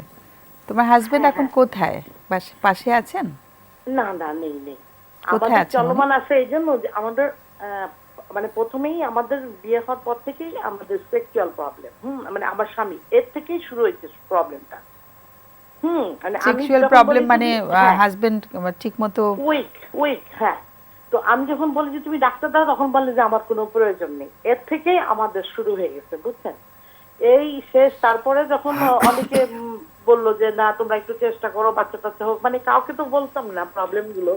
Speaker 1: তোমার হাজবেন্ড
Speaker 5: হ্যাঁ,
Speaker 1: এখন কোথায়? পাশে আছেন?
Speaker 5: না না, নেই নেই,
Speaker 1: কোথায়
Speaker 5: আমাদের
Speaker 1: আছেন উনি?
Speaker 5: চলমান আছে এই জন্য যে আমাদের মানে প্রথমেই আমাদের বিয়ে হওয়ার পর থেকেই আমাদের সেক্সুয়াল প্রবলেম, মানে আমার স্বামী, এর থেকেই শুরু হয়েছে প্রবলেমটা। মানে আমি
Speaker 1: সেক্সুয়াল
Speaker 5: যখন
Speaker 1: প্রবলেম
Speaker 5: বলি
Speaker 1: মানে
Speaker 5: তুমি- হ্যাঁ,
Speaker 1: হাজবেন্ড ঠিকমতো
Speaker 5: উইক উইক, হ্যাঁ। তো আমি যখন বলি যে তুমি ডাক্তার দাও, তখন বলে যে আমার কোনো প্রয়োজন নেই। এর থেকেই আমাদের শুরু হয়ে গেছে, বুঝছেন? এই শেষ, তারপরে যখন অনেকে বললো যে না তোমরা একটু চেষ্টা করো, বাচ্চা টাচ্চা হোক, মানে কাউকে তো বলতাম না প্রবলেম গুলো।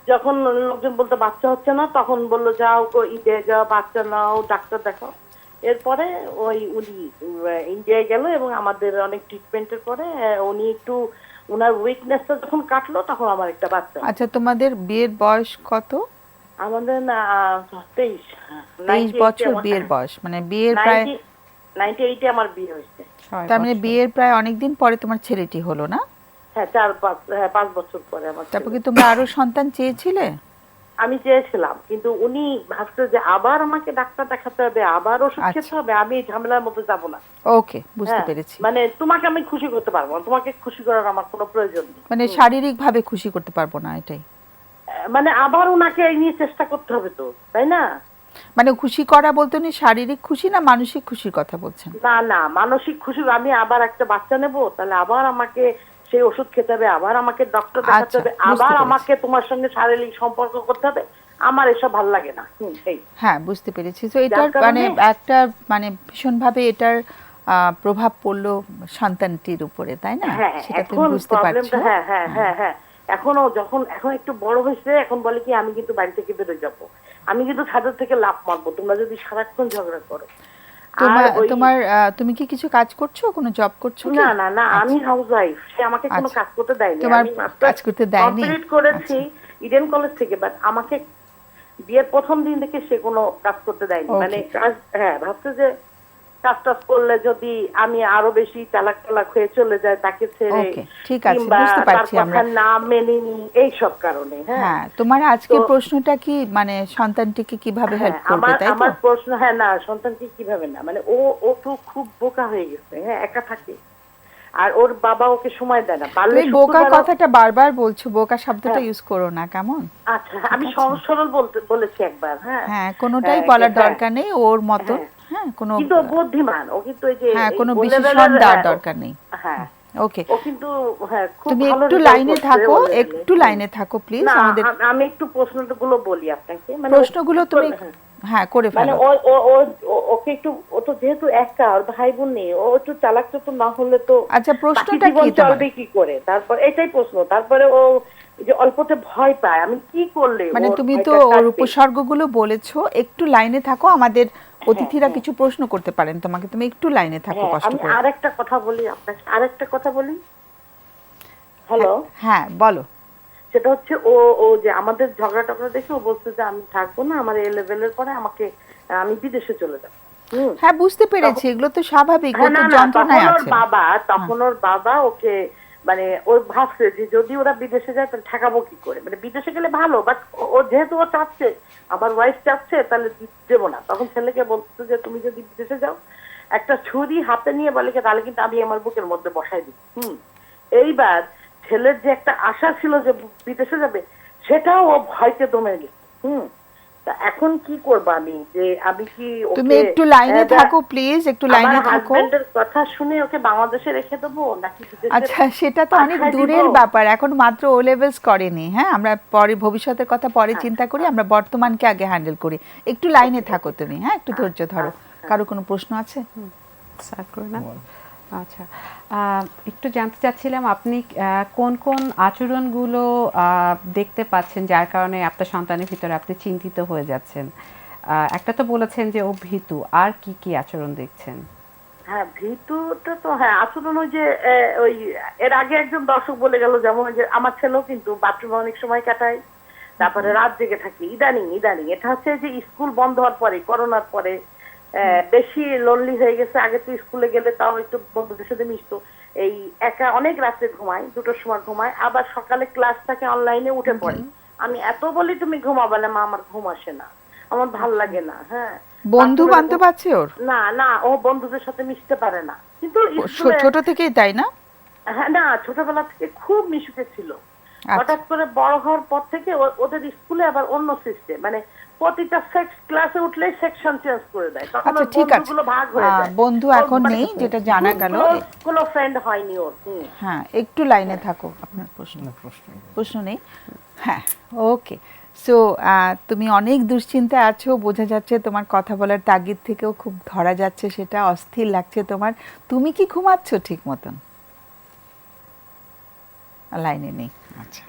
Speaker 5: যখন লোকজন বলতো বাচ্চা হচ্ছে না, তখন বললো যাও ঈদে যাও, বাচ্চা নাও, ডাক্তার দেখাও। এরপরে উনি ইন্ডিয়ায় গেল এবং আমাদের অনেক ট্রিটমেন্টের পরে উনি একটু ওনার উইকনেসটা যখন কাটলো, তখন আমার একটা বাচ্চা।
Speaker 1: আচ্ছা তোমাদের বিয়ের বয়স কত?
Speaker 5: আমাদের 23
Speaker 1: 23 বছর বিয়ের বয়স, মানে বিয়ের প্রায়
Speaker 5: 98 আমার বিয়ে হয়েছে।
Speaker 1: তার মানে বিয়ের প্রায় অনেকদিন পরে তোমার ছেলেটি হলো না?
Speaker 5: হ্যাঁ, 5 বছর পরে আমার
Speaker 1: তারপর
Speaker 5: ছেলে।
Speaker 1: কি তোমরা আরো সন্তান চেয়েছিলে?
Speaker 5: আমি চেয়েছিলাম, কিন্তু উনি ভাবছে যে আবার আমাকে ডাক্তার দেখাতে হবে, আবার ওষুধ
Speaker 1: আচ্ছা।
Speaker 5: খেতে হবে, আমি এই ঝামেলার মধ্যে যাবো না।
Speaker 1: ওকে, বুঝতে
Speaker 5: হ্যাঁ,
Speaker 1: পেরেছি।
Speaker 5: মানে তোমাকে আমি খুশি করতে পারবো না, তোমাকে খুশি করার আমার কোনো প্রয়োজন নেই।
Speaker 1: মানে শারীরিক ভাবে খুশি করতে পারবো না, এটাই?
Speaker 5: মানে আবার ওনাকে এই নিয়ে চেষ্টা করতে হবে তো, তাই না?
Speaker 1: মানে খুশি করা বলতে উনি শারীরিক খুশি না মানসিক খুশির কথা বলছেন?
Speaker 5: না না, মানসিক খুশি। আমি আবার একটা বাচ্চা নেব, তাহলে আবার আমাকে সেই ওষুধ খেতে হবে, আবার আমাকে ডক্টর দেখাতে
Speaker 1: আচ্ছা,
Speaker 5: হবে,
Speaker 1: বুঝতে
Speaker 5: আবার
Speaker 1: পেরেছি।
Speaker 5: আমাকে তোমার সঙ্গে শারীরিক সম্পর্ক করতে হবে। আমার এসব ভালো লাগে না। এই
Speaker 1: হ্যাঁ, বুঝতে পেরেছি। তো
Speaker 5: যার
Speaker 1: এটার মানে
Speaker 5: কারণে-
Speaker 1: একটা মানে ভীষণভাবে এটার প্রভাব পড়লো সন্তানটির উপরে, তাই না?
Speaker 5: হ্যাঁ,
Speaker 1: সেটা তুমি
Speaker 5: এখন
Speaker 1: বুঝতে পারছো?
Speaker 5: প্রবলেমটা, হ্যাঁ হ্যাঁ হ্যাঁ হ্যাঁ, এখন একটু বড় হয়েছে, এখন বলে কি আমি কিন্তু বাড়ি থেকে বেরোয় যাবো, আমি কিন্তু ছাদের থেকে লাফ মারবো তোমরা যদি সারাক্ষণ ঝগড়া করো।
Speaker 1: তোমার
Speaker 5: আর ওই-
Speaker 1: তোমার তুমি কি কিছু কাজ করছো, কোনো জব করছো কি?
Speaker 5: না না না, আমি হাউস ওয়াইফ, সে আমাকে কোনো
Speaker 1: আচ্ছা।
Speaker 5: কাজ করতে দেয়নি।
Speaker 1: তোমার
Speaker 5: আমি
Speaker 1: কাজ করতে দেয়নি?
Speaker 5: কমপ্লিট করেছি ইডেন কলেজ থেকে, বাট আমাকে বিয়ের প্রথম দিন থেকে সে কোনো কাজ করতে দেয়নি।
Speaker 1: Okay.
Speaker 5: মানে কাজ, হ্যাঁ, ভাবছে যে কাজ টাজ করলে যদি আমি আরো বেশি চালাক হয়ে চলে যায় তাকে ছেড়ে,
Speaker 1: Okay, ঠিক আছে,
Speaker 5: কিংবা
Speaker 1: বুঝতে
Speaker 5: তার
Speaker 1: পারছি
Speaker 5: কথা
Speaker 1: আমরা।
Speaker 5: না মেনে নি, এইসব কারণে।
Speaker 1: হ্যাঁ, তোমার আজকের
Speaker 5: তো-
Speaker 1: প্রশ্নটা কি মানে সন্তানটিকে কিভাবে হেল্প
Speaker 5: হ্যাঁ,
Speaker 1: করবে, তাই তো?
Speaker 5: আমার প্রশ্ন, হ্যাঁ, না সন্তানকে কিভাবে না, মানে ও তো খুব বোকা হয়ে গেছে। হ্যাঁ, একা থাকে, আর ওর বাবা ওকে সময় দেয় না। পারলে
Speaker 1: তুমি বোকা
Speaker 5: শুক্রবার-
Speaker 1: কথাটা বারবার বলছো, বোকা শব্দটা
Speaker 5: হ্যাঁ।
Speaker 1: ইউজ করো না, কেমন?
Speaker 5: আচ্ছা, আমি সহজ সরল বলেছি একবার। হ্যাঁ
Speaker 1: হ্যাঁ, কোনোটাই
Speaker 5: হ্যাঁ,
Speaker 1: বলার
Speaker 5: হ্যাঁ।
Speaker 1: দরকার নেই ওর মতন।
Speaker 5: হ্যাঁ।
Speaker 1: হ্যাঁ, কোনো
Speaker 5: কিন্তু ও বুদ্ধিমান, ও কিন্তু এই যে
Speaker 1: হ্যাঁ,
Speaker 5: এই
Speaker 1: কোনো
Speaker 5: O
Speaker 1: বিশেষণ
Speaker 5: level-এর,
Speaker 1: দেওয়ার
Speaker 5: হ্যাঁ,
Speaker 1: দরকার নেই।
Speaker 5: হ্যাঁ,
Speaker 1: ওকে,
Speaker 5: ও কিন্তু, হ্যাঁ, খুব
Speaker 1: তুমি
Speaker 5: ভালো
Speaker 1: একটু
Speaker 5: result
Speaker 1: লাইনে
Speaker 5: করছে
Speaker 1: থাকো,
Speaker 5: O level-এ।
Speaker 1: একটু লাইনে থাকো প্লিজ।
Speaker 5: না,
Speaker 1: আমাদের
Speaker 5: আমি একটু প্রশ্নগুলো বলি আপনাকে, মানে
Speaker 1: প্রশ্নগুলো তুমি
Speaker 5: হ্যাঁ।
Speaker 1: হ্যাঁ করে
Speaker 5: মানে
Speaker 1: ফেলো।
Speaker 5: ওকে একটু, ও তো যেহেতু একা, ওর ভাই বোন নেই, ও একটু চালাক চতুর না হলে তো
Speaker 1: আচ্ছা,
Speaker 5: বাকি
Speaker 1: প্রশ্নটা
Speaker 5: জীবন
Speaker 1: কি তোমার?
Speaker 5: চলবে কি করে? তারপর এটাই প্রশ্ন। তারপরে ও যে অল্পতে ভয় পায়, আমি কি করলে
Speaker 1: মানে
Speaker 5: ওর
Speaker 1: তুমি
Speaker 5: ভয়টা
Speaker 1: তো ওর
Speaker 5: কাটবে?
Speaker 1: উপসর্গগুলো বলেছো, একটু লাইনে থাকো। আমাদের অতিথিরা কিছু প্রশ্ন করতে পারেন তোমাকে, তুমি একটু লাইনে থাকো
Speaker 5: হ্যাঁ,
Speaker 1: কষ্ট
Speaker 5: আমি
Speaker 1: করে।
Speaker 5: আরেকটা কথা বলি আপনাকে, আরেকটা কথা বলি। হ্যালো,
Speaker 1: হ্যাঁ, বলো।
Speaker 5: সেটা হচ্ছে ও যে আমাদের ঝগড়া টগড়া দেখে ও বলছে যে আমি থাকবো না, আমার এই লেভেলের পরে আমাকে, আমি বিদেশে চলে যাবো।
Speaker 1: হ্যাঁ, বুঝতে পেরেছি, এগুলো তো স্বাভাবিক, ও
Speaker 5: হ্যাঁ,
Speaker 1: তো
Speaker 5: না না,
Speaker 1: যন্ত্রণায়
Speaker 5: তখন ওর
Speaker 1: আছে।
Speaker 5: বাবা ওকে মানে ও ভাবছে যে যদি ওরা বিদেশে যায় তাহলে ঠেকাবো কি করে, মানে বিদেশে গেলে ভালো, বাট ও যেহেতু ও চাচ্ছে, আমার ওয়াইফ চাচ্ছে, তাহলে দেবো না। তখন ছেলেকে বলতো যে তুমি যদি বিদেশে যাও একটা ছুরি হাতে নিয়ে বলে কি তাহলে কিন্তু আমি আমার বুকের মধ্যে বসাই দিই। এইবার ছেলের যে একটা আশা ছিল যে বিদেশে যাবে, সেটাও ও ভয়তে দমে গেছে। তা এখন কি করব আমি, যে আমি কি
Speaker 1: তুমি একটু লাইনে থাকো প্লিজ, একটু লাইনে থাকো।
Speaker 5: হাজবেন্ডের কথা শুনে ওকে বাংলাদেশে রেখে দেবো নাকি বিদেশে
Speaker 1: আচ্ছা, সেটা তো অনেক
Speaker 5: পাঠায়
Speaker 1: দূরের
Speaker 5: দিব?
Speaker 1: ব্যাপার, এখন মাত্র ও লেভেলস করেনি। হ্যাঁ, আমরা পরে ভবিষ্যতের কথা পরে চিন্তা করি, আমরা বর্তমানকে আগে হ্যান্ডেল করি। একটু লাইনে থাকো তুমি, হ্যাঁ, একটু ধৈর্য ধরো। কারো কোনো প্রশ্ন আছে?
Speaker 2: স্টার্ট করে না? আচ্ছা, একটু জানতে চাচ্ছিলাম আপনি কোন কোন আচরণগুলো দেখতে পাচ্ছেন যার কারণে আপনার সন্তানের ভিতরে আপনি চিন্তিত হয়ে যাচ্ছেন? একটা তো বলেছেন যে ও ভীতু, আর কি কি আচরণ দেখছেন?
Speaker 5: হ্যাঁ, ভীতুটা তো হ্যাঁ আচরণ, ওই যে ওই এর আগে একজন দর্শক বলে গেল, যেমন ওই যে আমার ছেলেও কিন্তু বাথরুমে অনেক সময় কাটায়, তারপরে রাত জেগে থাকি ইদানিং। এটা হচ্ছে যে স্কুল বন্ধ হওয়ার পরে, করোনার পরে বেশি লোনলি হয়ে গেছে। আগে তো স্কুলে গেলে তাও একটু বন্ধুদের সাথে মিশতো, এই একা অনেক রাতে ঘুমায়, 2টোর সময় ঘুমায়, আবার সকালে ক্লাস থাকে অনলাইনে উঠে পড়ে। আমি এত বলি তুমি ঘুমাবে না, মা আমার ঘুম আসে না, আমার ভাল লাগে না। হ্যাঁ,
Speaker 1: বন্ধু বান্ধব আছে ওর?
Speaker 5: না না, ও বন্ধুদের সাথে মিশতে পারে না, কিন্তু
Speaker 1: ছোট থেকেই তাই না?
Speaker 5: হ্যাঁ, না, ছোটবেলা থেকে খুব মিশুকে ছিল।
Speaker 1: আচ্ছা।
Speaker 5: হঠাৎ করে বড় হওয়ার পর থেকে ওদের স্কুলে আবার অন্য সিস্টেম, মানে প্রতিটা ক্লাসে উঠলেই সেকশন চেঞ্জ করে দেয়, তখন
Speaker 1: আচ্ছা,
Speaker 5: ওর
Speaker 1: ঠিক আছে।
Speaker 5: বন্ধুগুলো ভাগ হয়ে যায়।
Speaker 1: বন্ধু
Speaker 5: ওর
Speaker 1: এখন
Speaker 5: মানে
Speaker 1: নেই, যেটা জানা গেল।
Speaker 5: কোনো ফ্রেন্ড হয়নি ওর।
Speaker 1: হ্যাঁ, একটু লাইনে থাকো। আপনার প্রশ্ন নেই? হ্যাঁ, ওকে। সো তুমি অনেক দুশ্চিন্তায় আছো, বোঝা যাচ্ছে। তোমার কথা বলার তাগিদ থেকেও খুব ধরা যাচ্ছে, সেটা অস্থির লাগছে তোমার। তুমি কি ঘুমাচ্ছ ঠিক মতন? লাইনে নেই। আচ্ছা,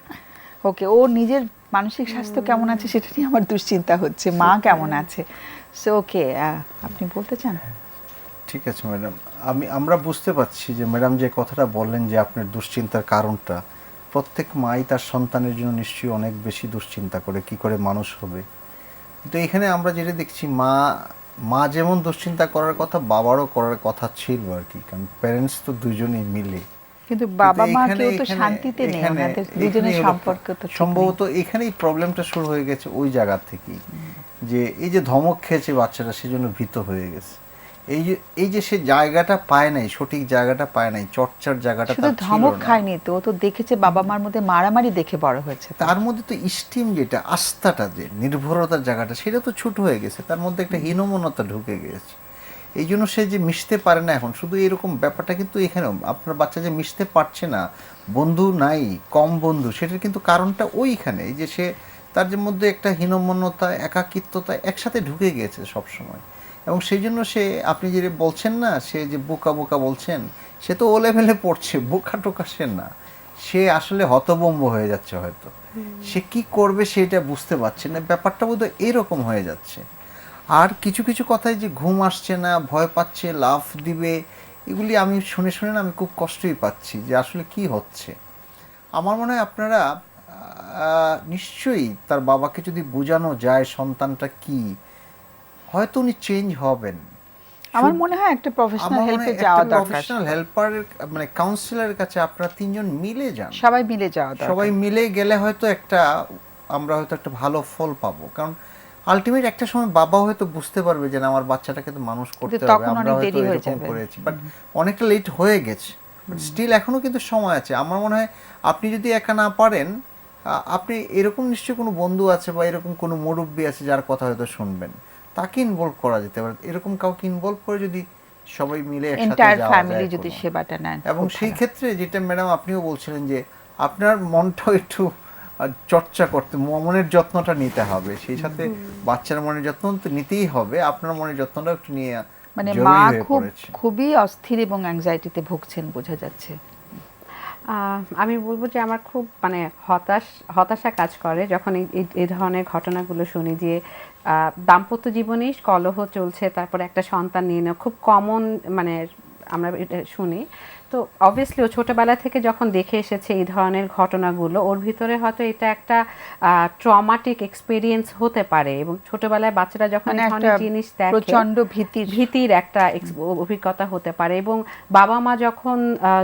Speaker 1: ওকে। ও নিজের মানসিক স্বাস্থ্য কেমন আছে সেটা নিয়ে আমার দুশ্চিন্তা হচ্ছে, মা কেমন আছে। সো ওকে, আপনি বলতে চান?
Speaker 3: ঠিক আছে ম্যাডাম, আমরা বুঝতে পারছি যে ম্যাডাম যে কথাটা বললেন যে আপনার দুশ্চিন্তার কারণটা, প্রত্যেক মাই তার সন্তানের জন্য নিশ্চয়ই অনেক বেশি দুশ্চিন্তা করে কি করে মানুষ হবে। কিন্তু এখানে আমরা যেটা দেখছি, মা যেমন দুশ্চিন্তা করার কথা, বাবারও করার কথা ছিল আর কি, কারণ প্যারেন্টস তো দুজনেই মিলে।
Speaker 1: কিন্তু বাবা মা কেউ তো শান্তিতে নেই, ওনাদের দুজনের সম্পর্ক তো
Speaker 3: সম্ভবত এখানেই প্রবলেমটা শুরু হয়ে গেছে, ওই জায়গা থেকেই, যে এই যে ধমক খেয়েছে বাচ্চাটা, সেজন্য ভীত হয়ে গেছে। এই যে সে জায়গাটা পায় নাই, সঠিক জায়গাটা পায় নাই, চর্চার জায়গাটা
Speaker 1: শুধু
Speaker 3: তার ছিল
Speaker 1: ধমক
Speaker 3: না।
Speaker 1: খায়নি তো, ও তো দেখেছে বাবা মার মধ্যে মারামারি দেখে বড় হয়েছে।
Speaker 3: তার মধ্যে তো স্টিম, যেটা আস্থাটা, যে নির্ভরতার জায়গাটা, সেটা তো ছোট হয়ে গেছে, তার মধ্যে একটা হীনমন্যতা ঢুকে গেছে। এই জন্য সে যে মিশতে পারে না এখন, শুধু এরকম ব্যাপারটা কিন্তু এখানেও আপনার বাচ্চা যে মিশতে পারছে না, বন্ধু নাই, কম বন্ধু, সেটার কিন্তু কারণটা ওইখানে, এই যে সে তার যে মধ্যে একটা হীনমন্যতা, একাকিত্বতা একসাথে ঢুকে গিয়েছে সব সময়। এবং সেই জন্য সে, আপনি যে বলছেন না, সে যে বোকা বোকা বলছেন, সে তো ও লেভেলে পড়ছে, বোকা টোকা সে না, সে আসলে হতভম্ব হয়ে যাচ্ছে হয়তো। সে কি করবে সেটা বুঝতে পারছে না, ব্যাপারটা বোধহয় এরকম হয়ে যাচ্ছে। আর কিছু কিছু কথায় যে ঘুম আসছে না, ভয় পাচ্ছে, লাফ দিবে, এগুলি আমি শুনে শুনে না আমি খুব কষ্টই পাচ্ছি যে আসলে কি হচ্ছে। আমার মনে হয় আপনারা নিশ্চয়ই তার বাবাকে যদি বোঝানো যায় সন্তানটা কি, হয়তো উনি চেঞ্জ হবেন।
Speaker 1: আমার মনে হয় একটা প্রফেশনাল হেল্পে যাওয়া দরকার,
Speaker 3: প্রফেশনাল হেল্পারের, মানে কাউন্সিলরের কাছে আপনারা 3জন মিলে যান,
Speaker 1: সবাই মিলে যাওয়া দরকার।
Speaker 3: সবাই মিলে গেলে হয়তো আমরা হয়তো একটা ভালো ফল পাবো। কারণ আলটিমেট একটা সময় বাবা হয়তো বুঝতে পারবে যে না, আমার বাচ্চাটাকে তো মানুষ করতে হবে, আমরা হয়তো এরকম করেছি, বাট অনেকটা লেট হয়ে গেছে। বাট স্টিল এখনো কিন্তু সময় আছে। আমার মনে হয় আপনি যদি একা না পারেন, আপনি এরকম নিশ্চয়ই কোনো বন্ধু আছে বা এরকম কোনো মুরব্বী আছে যার কথা হয়তো শুনবেন, তাকে ইনভলভ করা যেতে পারে। এরকম কাউকে ইনভলভ করে যদি সবাই মিলে একসাথে
Speaker 1: এন্টায়ার
Speaker 3: যাওয়া
Speaker 1: ফ্যামিলি
Speaker 3: যায়
Speaker 1: যদি সেবাটা নেন,
Speaker 3: এবং সেই ক্ষেত্রে যেটা ম্যাডাম আপনিও বলছিলেন যে আপনার মনটাও একটু চর্চা করতে, মনের যত্নটা নিতে হবে, সেই সাথে বাচ্চার মনের যত্ন তো নিতেই হবে, আপনার মনের যত্নটা একটু নিয়ে
Speaker 1: মানে
Speaker 3: জরুরি
Speaker 1: মা
Speaker 3: হয়ে পড়েছে।
Speaker 1: খুবই অস্থির এবং অ্যাংজাইটিতে ভুগছেন বোঝা যাচ্ছে।
Speaker 2: আমি বলবো যে আমার খুব মানে হতাশা কাজ করে যখন এই ধরনের ঘটনাগুলো শুনি, যে দাম্পত্য জীবনেই কলহ চলছে, তারপরে একটা সন্তান নিয়ে নেওয়া খুব কমন, মানে আমরা এটা শুনি। তো অবভিয়াসলি ও ছোটবেলা থেকে যখন দেখে এসেছে এই ধরনের ঘটনাগুলো, ওর ভিতরে হয়তো এটা একটা ট্রমাটিক এক্সপেরিয়েন্স হতে পারে, এবং ছোটবেলায় বাচ্চারা যখন
Speaker 1: মানে
Speaker 2: এই
Speaker 1: একটা
Speaker 2: ধরনের জিনিস দেখে
Speaker 1: প্রচন্ড ভীতির
Speaker 2: একটা অভিজ্ঞতা হতে পারে। এবং বাবা মা যখন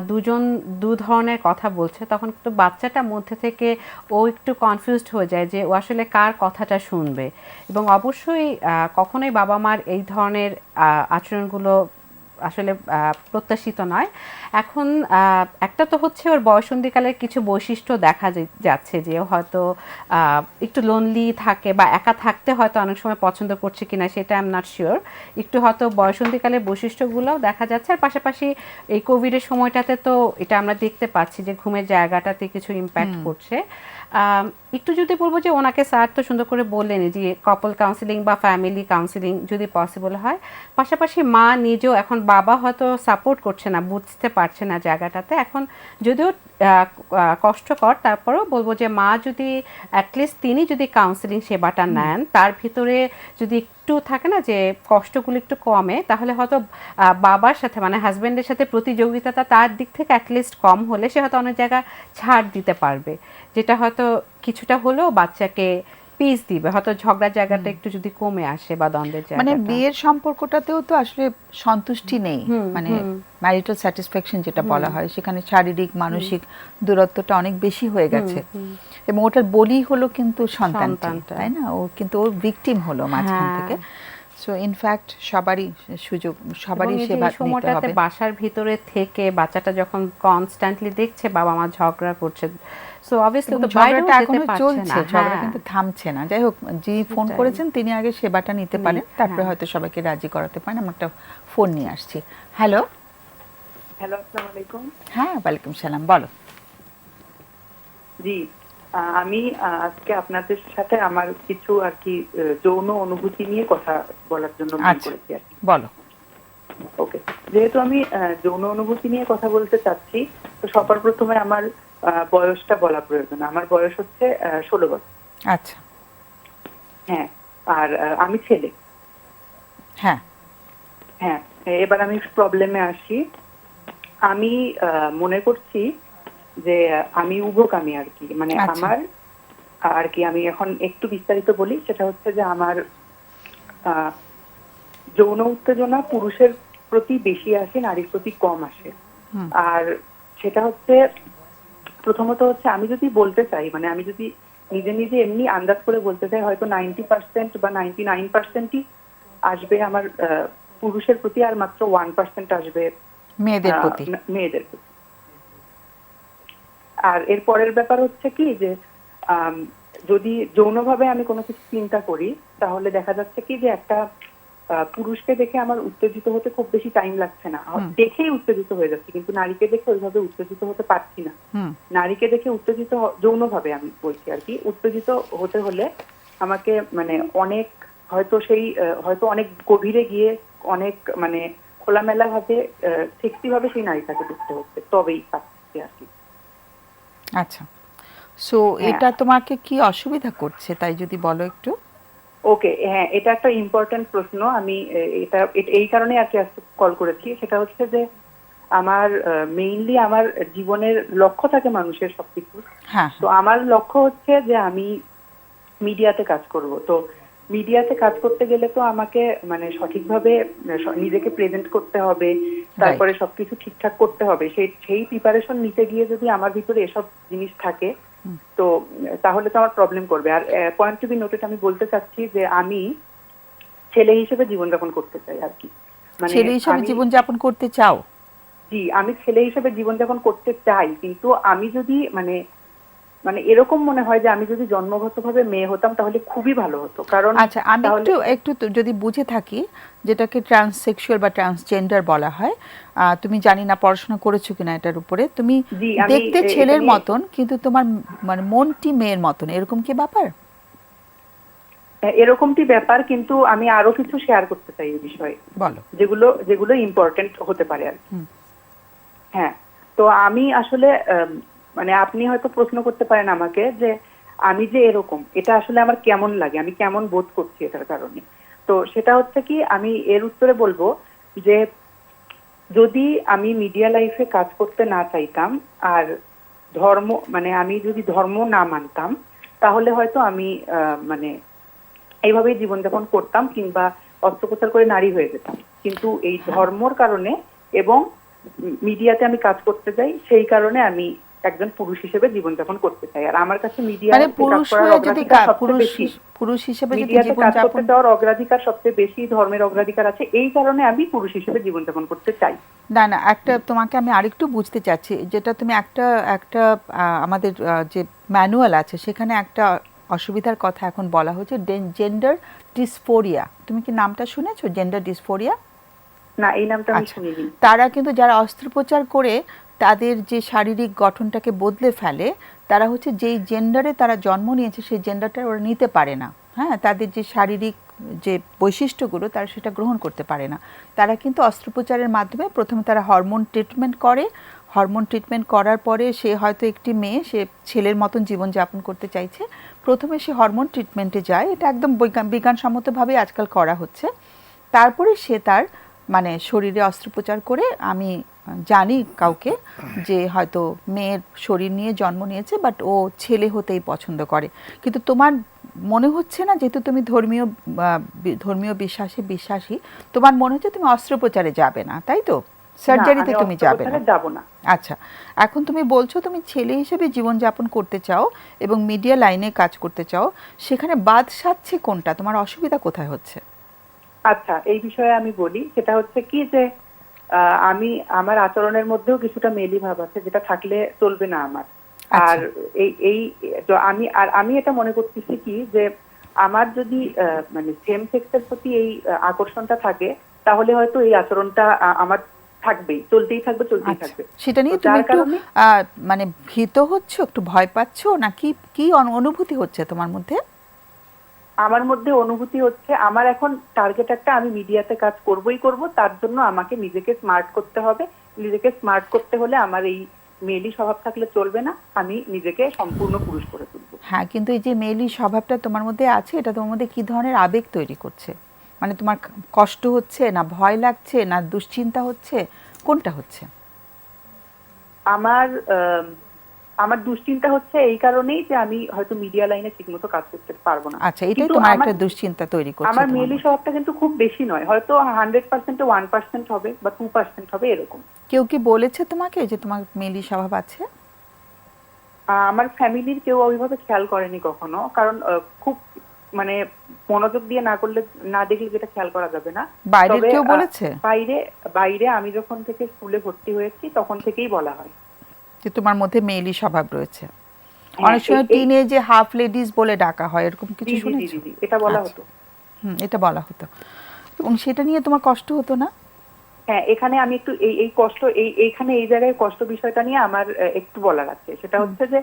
Speaker 2: দুজন দু ধরনের কথা বলছে, তখন কিন্তু বাচ্চাটা মধ্যে থেকে ও একটু কনফিউজড হয়ে যায় যে ও আসলে কার কথাটা শুনবে। এবং অবশ্যই কখনোই বাবা মার এই ধরনের আচরণগুলো আসলে প্রত্যাশিত নয়। এখন একটা তো হচ্ছে ওর বয়সন্ধিকালের কিছু বৈশিষ্ট্য দেখা যাচ্ছে, যে ও হয়তো একটু লোনলি থাকে বা একা থাকতে হয়তো অনেক সময় পছন্দ করছে কিনা সেটা আই এম নট শিওর। একটু হয়তো বয়সন্ধিকালের বৈশিষ্ট্যগুলোও দেখা যাচ্ছে। আর পাশাপাশি এই কোভিডের সময়টাতে তো এটা আমরা দেখতে পাচ্ছি যে ঘুমের জায়গাটাতে কিছু ইম্প্যাক্ট করছে। একটু যদি বলবো যে ওনাকে স্যার তো সুন্দর করে বললেন যে কাপল কাউন্সিলিং বা ফ্যামিলি কাউন্সিলিং যদি পসিবল হয়। পাশাপাশি মা নিজেও, এখন বাবা হয়তো সাপোর্ট করছে না, বুঝতে পারছে না জায়গাটাতে, এখন যদিও কষ্টকর, তারপরেও বলবো যে মা যদি অ্যাটলিস্ট তিনি যদি কাউন্সিলিং সেবাটা নেন, তার ভিতরে যদি একটু থাকে না যে কষ্টগুলো একটু কমে, তাহলে হয়তো বাবার সাথে মানে হাজব্যান্ডের সাথে প্রতিযোগিতাটা তার দিক থেকে অ্যাটলিস্ট কম হলে সে হয়তো অনেক জায়গা ছাড় দিতে পারবে, যেটা হয়তো কিছুটা হলেও বাচ্চাকে পিস দিবে, হয়তো ঝগড়ার জায়গাটা একটু যদি কমে আসে বা দ্বন্দ্বের জায়গাটা।
Speaker 1: মানে বিয়ের সম্পর্কটাতেও তো আসলে সন্তুষ্টি নেই, মানে ম্যারিটাল স্যাটিসফ্যাকশন যেটা বলা হয়, সেখানে শারীরিক মানসিক দূরত্বটা অনেক বেশি হয়ে গেছে, এবং ওটার বলি হলো কিন্তু সন্তানটা, তাই না? ও কিন্তু ওর ভিকটিম হলো মাঝখান থেকে। সো ইনফ্যাক্ট সবারই সুযোগ, সবারই সেবা নিতে হবে।
Speaker 2: বাসার ভিতরে থেকে বাচ্চাটা যখন কনস্ট্যান্টলি দেখছে বাবা মা ঝগড়া করছে, সো অবভিয়াসলি তো
Speaker 1: ঝগড়াটা এখনো চলছে, ঝগড়া কিন্তু থামছে না। যাই হোক, যিনি ফোন করেছেন তিনি আগে সেবাটা নিতে পারেন, তারপরে হয়তো সবাইকে রাজি করাতে পারেন। আমরা একটা ফোন নিয়ে আসছি। হ্যালো।
Speaker 6: হ্যালো, আসসালামু আলাইকুম।
Speaker 1: হ্যাঁ, ওয়ালাইকুম সালাম, বলো।
Speaker 6: জি, আমি আজকে আপনাদের সাথে আমার কিছু আর কি যৌন অনুভূতি নিয়ে কথা বলার জন্য ফোন করেছি আর কি।
Speaker 1: বলো।
Speaker 6: ওকে, যেহেতু আমি যৌন অনুভূতি নিয়ে কথা বলতে চাচ্ছি, তো সবার প্রথমে আমার বয়সটা বলা প্রয়োজন। আমার বয়স হচ্ছে 16 বছর।
Speaker 1: আচ্ছা।
Speaker 6: হ্যাঁ, আর আমি ছেলে।
Speaker 1: হ্যাঁ
Speaker 6: হ্যাঁ, এবার আমি প্রবলেমে আসি। আমি মনে করছি যে আমি উভকামী আর কি, মানে আমার আর কি, আমি এখন একটু বিস্তারিত বলি। সেটা হচ্ছে যে আমার যৌন উত্তেজনা পুরুষের প্রতি বেশি আসে, নারীর প্রতি কম আসে। আর সেটা হচ্ছে প্রথমত হচ্ছে আমি যদি বলতে চাই, মানে আমি যদি নিজে নিজে এমনি আন্দাজ করে বলতে চাই, হয়তো 90% বা 99%ই আসবে আমার পুরুষের প্রতি, আর মাত্র 1% আসবে
Speaker 1: মেয়েদের প্রতি।
Speaker 6: আর এর পরের ব্যাপার হচ্ছে কি যে যদি যৌনভাবে আমি কোনো কিছু চিন্তা করি, তাহলে দেখা যাচ্ছে কি যে একটা পুরুষকে দেখে আমার উত্তেজিত হতে খুব বেশি টাইম লাগছে না, দেখেই উত্তেজিত হয়ে যাচ্ছে, কিন্তু নারীকে দেখে ওইভাবে উত্তেজিত হতে পারছি না। নারীকে দেখে উত্তেজিত যৌনভাবে আমি বলছি আর কি, উত্তেজিত হতে হলে আমাকে মানে অনেক হয়তো অনেক গভীরে গিয়ে অনেক মানে খোলামেলা ভাবে সেক্সি ভাবে সেই নারীটাকে দেখতে হচ্ছে, তবেই পাচ্ছি আর কি।
Speaker 1: আচ্ছা, সো এটা তোমাকে কি অসুবিধা করছে, তাই যদি বলো একটু।
Speaker 6: ওকে, হ্যাঁ, এটা একটা ইম্পর্টেন্ট প্রশ্ন। আমি এটা এই কারণে আর কি আজকে কল করেছি। সেটা হচ্ছে যে আমার মেইনলি আমার জীবনের লক্ষ্য থাকে মানুষের সবকিছু। তো আমার লক্ষ্য হচ্ছে যে আমি মিডিয়াতে কাজ করব। তো মিডিয়াতে কাজ করতে গেলে তো আমাকে মানে সঠিকভাবে নিজেকে প্রেজেন্ট করতে হবে, তারপরে সবকিছু ঠিকঠাক করতে হবে। সেই প্রিপারেশন নিতে গিয়ে যদি আমার ভিতরে এসব জিনিস থাকে, তো তাহলে তো আমার প্রবলেম করবে। আর পয়েন্ট টু বি নোটেড, আমি বলতে চাচ্ছি যে আমি ছেলে হিসেবে জীবনযাপন করতে চাই আর কি।
Speaker 1: মানে ছেলে হিসেবে জীবনযাপন করতে চাও?
Speaker 6: জি, আমি ছেলে হিসেবে জীবনযাপন করতে চাই, কিন্তু আমি যদি মানে এরকম মনে হয় যে আমি যদি জন্মগতভাবে মেয়ে হতাম তাহলে খুবই ভালো হতো। কারণ
Speaker 1: আচ্ছা, আমি একটু যদি বুঝে থাকি, যেটাকে ট্রান্সসেক্সুয়াল বা ট্রান্সজেন্ডার বলা হয়, তুমি জানি না পড়াশোনা করেছো কিনা এটার উপরে, তুমি দেখতে ছেলের মতন কিন্তু তোমার মানে মনটি মেয়ের মতন, এরকম কি ব্যাপার?
Speaker 6: এরকমটি ব্যাপার, কিন্তু আমি আরো কিছু শেয়ার করতে চাই এই বিষয়ে,
Speaker 1: বলো,
Speaker 6: যেগুলো ইম্পর্টেন্ট হতে পারে আর কি। হ্যাঁ, তো আমি আসলে মানে আপনি হয়তো প্রশ্ন করতে পারেন আমাকে যে আমি যে এরকম, এটা আসলে আমার কেমন লাগে, আমি কেমন বোধ করছি এটার কারণে। তো সেটা হচ্ছে কি, আমি এর উত্তরে বলবো যে যদি আমি মিডিয়া লাইফে কাজ করতে না চাইতাম আর ধর্ম মানে আমি যদি ধর্ম না মানতাম, তাহলে হয়তো আমি মানে এইভাবেই জীবনযাপন করতাম কিংবা অস্ত্রোপচার করে নারী হয়ে যেতাম। কিন্তু এই ধর্মর কারণে এবং মিডিয়াতে আমি কাজ করতে চাই, সেই কারণে আমি একজন পুরুষ হিসেবে জীবনযাপন করতে চাই। আর আমার কাছে
Speaker 1: মানে
Speaker 6: মিডিয়াতে কাজ
Speaker 1: পুরুষ
Speaker 6: করার
Speaker 1: হয়ে যদি
Speaker 6: অগ্রাধিকার সবচেয়ে বেশি,
Speaker 1: পুরুষ হিসেবে যদি
Speaker 6: মিডিয়াতে
Speaker 1: জীবন
Speaker 6: কাজ করতে
Speaker 1: যাপন
Speaker 6: চাওয়ার অগ্রাধিকার সবচেয়ে বেশি, ধর্মের অগ্রাধিকার আছে, এই কারণে আমি পুরুষ হিসেবে জীবনযাপন করতে চাই।
Speaker 1: না না, একটা তোমাকে আমি আরেকটু বুঝতে চাচ্ছি, যেটা তুমি একটা একটা আমাদের যে ম্যানুয়াল আছে সেখানে একটা অসুবিধার কথা এখন বলা হচ্ছে, জেন্ডার ডিসফোরিয়া। তুমি কি নামটা শুনেছো, জেন্ডার ডিসফোরিয়া?
Speaker 6: না, এই নামটা আমি
Speaker 1: আচ্ছা,
Speaker 6: শুনিনি।
Speaker 1: তারা কিন্তু যারা অস্ত্রোপচার করে তাদের যে শারীরিক গঠনটাকে বদলে ফেলে, তারা হচ্ছে যেই জেন্ডারে তারা জন্ম নিয়েছে সেই জেন্ডারটা ওরা নিতে পারে না। হ্যাঁ, তাদের যে শারীরিক যে বৈশিষ্ট্যগুলো তারা সেটা গ্রহণ করতে পারে না। তারা কিন্তু অস্ত্রোপচারের মাধ্যমে প্রথমে তারা হরমোন ট্রিটমেন্ট করে, হরমোন ট্রিটমেন্ট করার পরে সে হয়তো একটি মেয়ে, সে ছেলের মতন জীবনযাপন করতে চাইছে, প্রথমে সে হরমোন ট্রিটমেন্টে যায়, এটা একদম বিজ্ঞানসম্মতভাবে আজকাল করা হচ্ছে। তারপরে সে তার মানে শরীরে অস্ত্রোপচার করে, আমি জানি কাউকে যে হয়তো মেয়ের শরীর নিয়ে জন্ম নিয়েছে বাট ও ছেলে হতেই পছন্দ করে। কিন্তু তোমার মনে হচ্ছে না, যেহেতু তুমি ধর্মীয় বিশ্বাসী, তোমার মনে হচ্ছে তুমি অস্ত্রোপচারে যাবে না, তাই তো? সার্জারিতে তুমি যাবে না?
Speaker 6: যাব না।
Speaker 1: আচ্ছা, এখন তুমি বলছো তুমি ছেলে হিসেবে জীবনযাপন করতে চাও এবং মিডিয়া লাইনে কাজ করতে চাও, সেখানে বাদ সাধছে কোনটা? তোমার অসুবিধা কোথায় হচ্ছে?
Speaker 6: আচ্ছা, এই বিষয়ে আমি বলি, সেটা হচ্ছে কি যে আমি আমার আচরণের মধ্যেও কিছুটা মেলি ভাব আছে, যেটা থাকলে চলবে না আমার। আর আমি এটা মনে করতেছি কি যে আমার যদি মানে সেম সেক্সের প্রতি এই আকর্ষণটা থাকে, তাহলে হয়তো এই আচরণটা আমার থাকবেই, চলতেই থাকবে।
Speaker 1: সেটা নিয়ে তুমি একটু মানে ভীত হচ্ছ, একটু ভয় পাচ্ছ, না কি অনুভূতি হচ্ছে তোমার মধ্যে?
Speaker 6: আমার মধ্যে অনুভূতি হচ্ছে, আমার এখন টার্গেট একটা, আমি মিডিয়াতে কাজ করবই করব, তার জন্য আমাকে নিজেকে স্মার্ট করতে হবে। নিজেকে স্মার্ট করতে হলে আমার এই মেয়েলি স্বভাব থাকলে চলবে না, আমি নিজেকে সম্পূর্ণ পুরুষ করে তুলব।
Speaker 1: হ্যাঁ, কিন্তু এই যে মেয়েলি স্বভাবটা তোমার মধ্যে আছে, এটা তোমার মধ্যে কি ধরনের আবেগ তৈরি করছে? মানে তোমার কষ্ট হচ্ছে, না ভয় লাগছে, না দুশ্চিন্তা হচ্ছে, কোনটা হচ্ছে?
Speaker 6: আমার দুশ্চিন্তা হচ্ছে এই কারণেই যে আমি হয়তো মিডিয়া লাইনে ঠিকমতো কাজ করতে পারবো না।
Speaker 1: আচ্ছা, এটাই তোমার একটা দুশ্চিন্তা তৈরি করছে?
Speaker 6: আমার মেয়েলি স্বভাবটা কিন্তু খুব বেশি নয়, হয়তো 100%-এ 1% হবে বা 2% হবে, এরকম।
Speaker 1: কেউ কি বলেছে তোমাকে যে তোমার মেয়েলি স্বভাব আছে?
Speaker 6: আমার ফ্যামিলির কেউ ওইভাবে খেয়াল করেনি কখনো, কারণ খুব মানে মনোযোগ দিয়ে না দেখলে যেটা খেয়াল করা যাবে না।
Speaker 1: বাইরের কেউ বলেছে?
Speaker 6: বাইরে আমি যখন থেকে স্কুলে ভর্তি হয়েছি তখন থেকেই বলা হয়
Speaker 1: যে তোমার মধ্যে মেয়েলি স্বভাব রয়েছে। অনেক সময় টিনেজে হাফ লেডিস বলে ডাকা হয়, এরকম কিছু শুনেছো?
Speaker 6: এটা বলা হতো।
Speaker 1: এটা বলা হতো, এবং সেটা নিয়ে তোমার কষ্ট হতো না?
Speaker 6: হ্যাঁ, এখানে আমি একটু এই কষ্ট, এইখানে এই জায়গায় কষ্ট বিষয়টা নিয়ে আমার একটু বলার আছে। সেটা হচ্ছে যে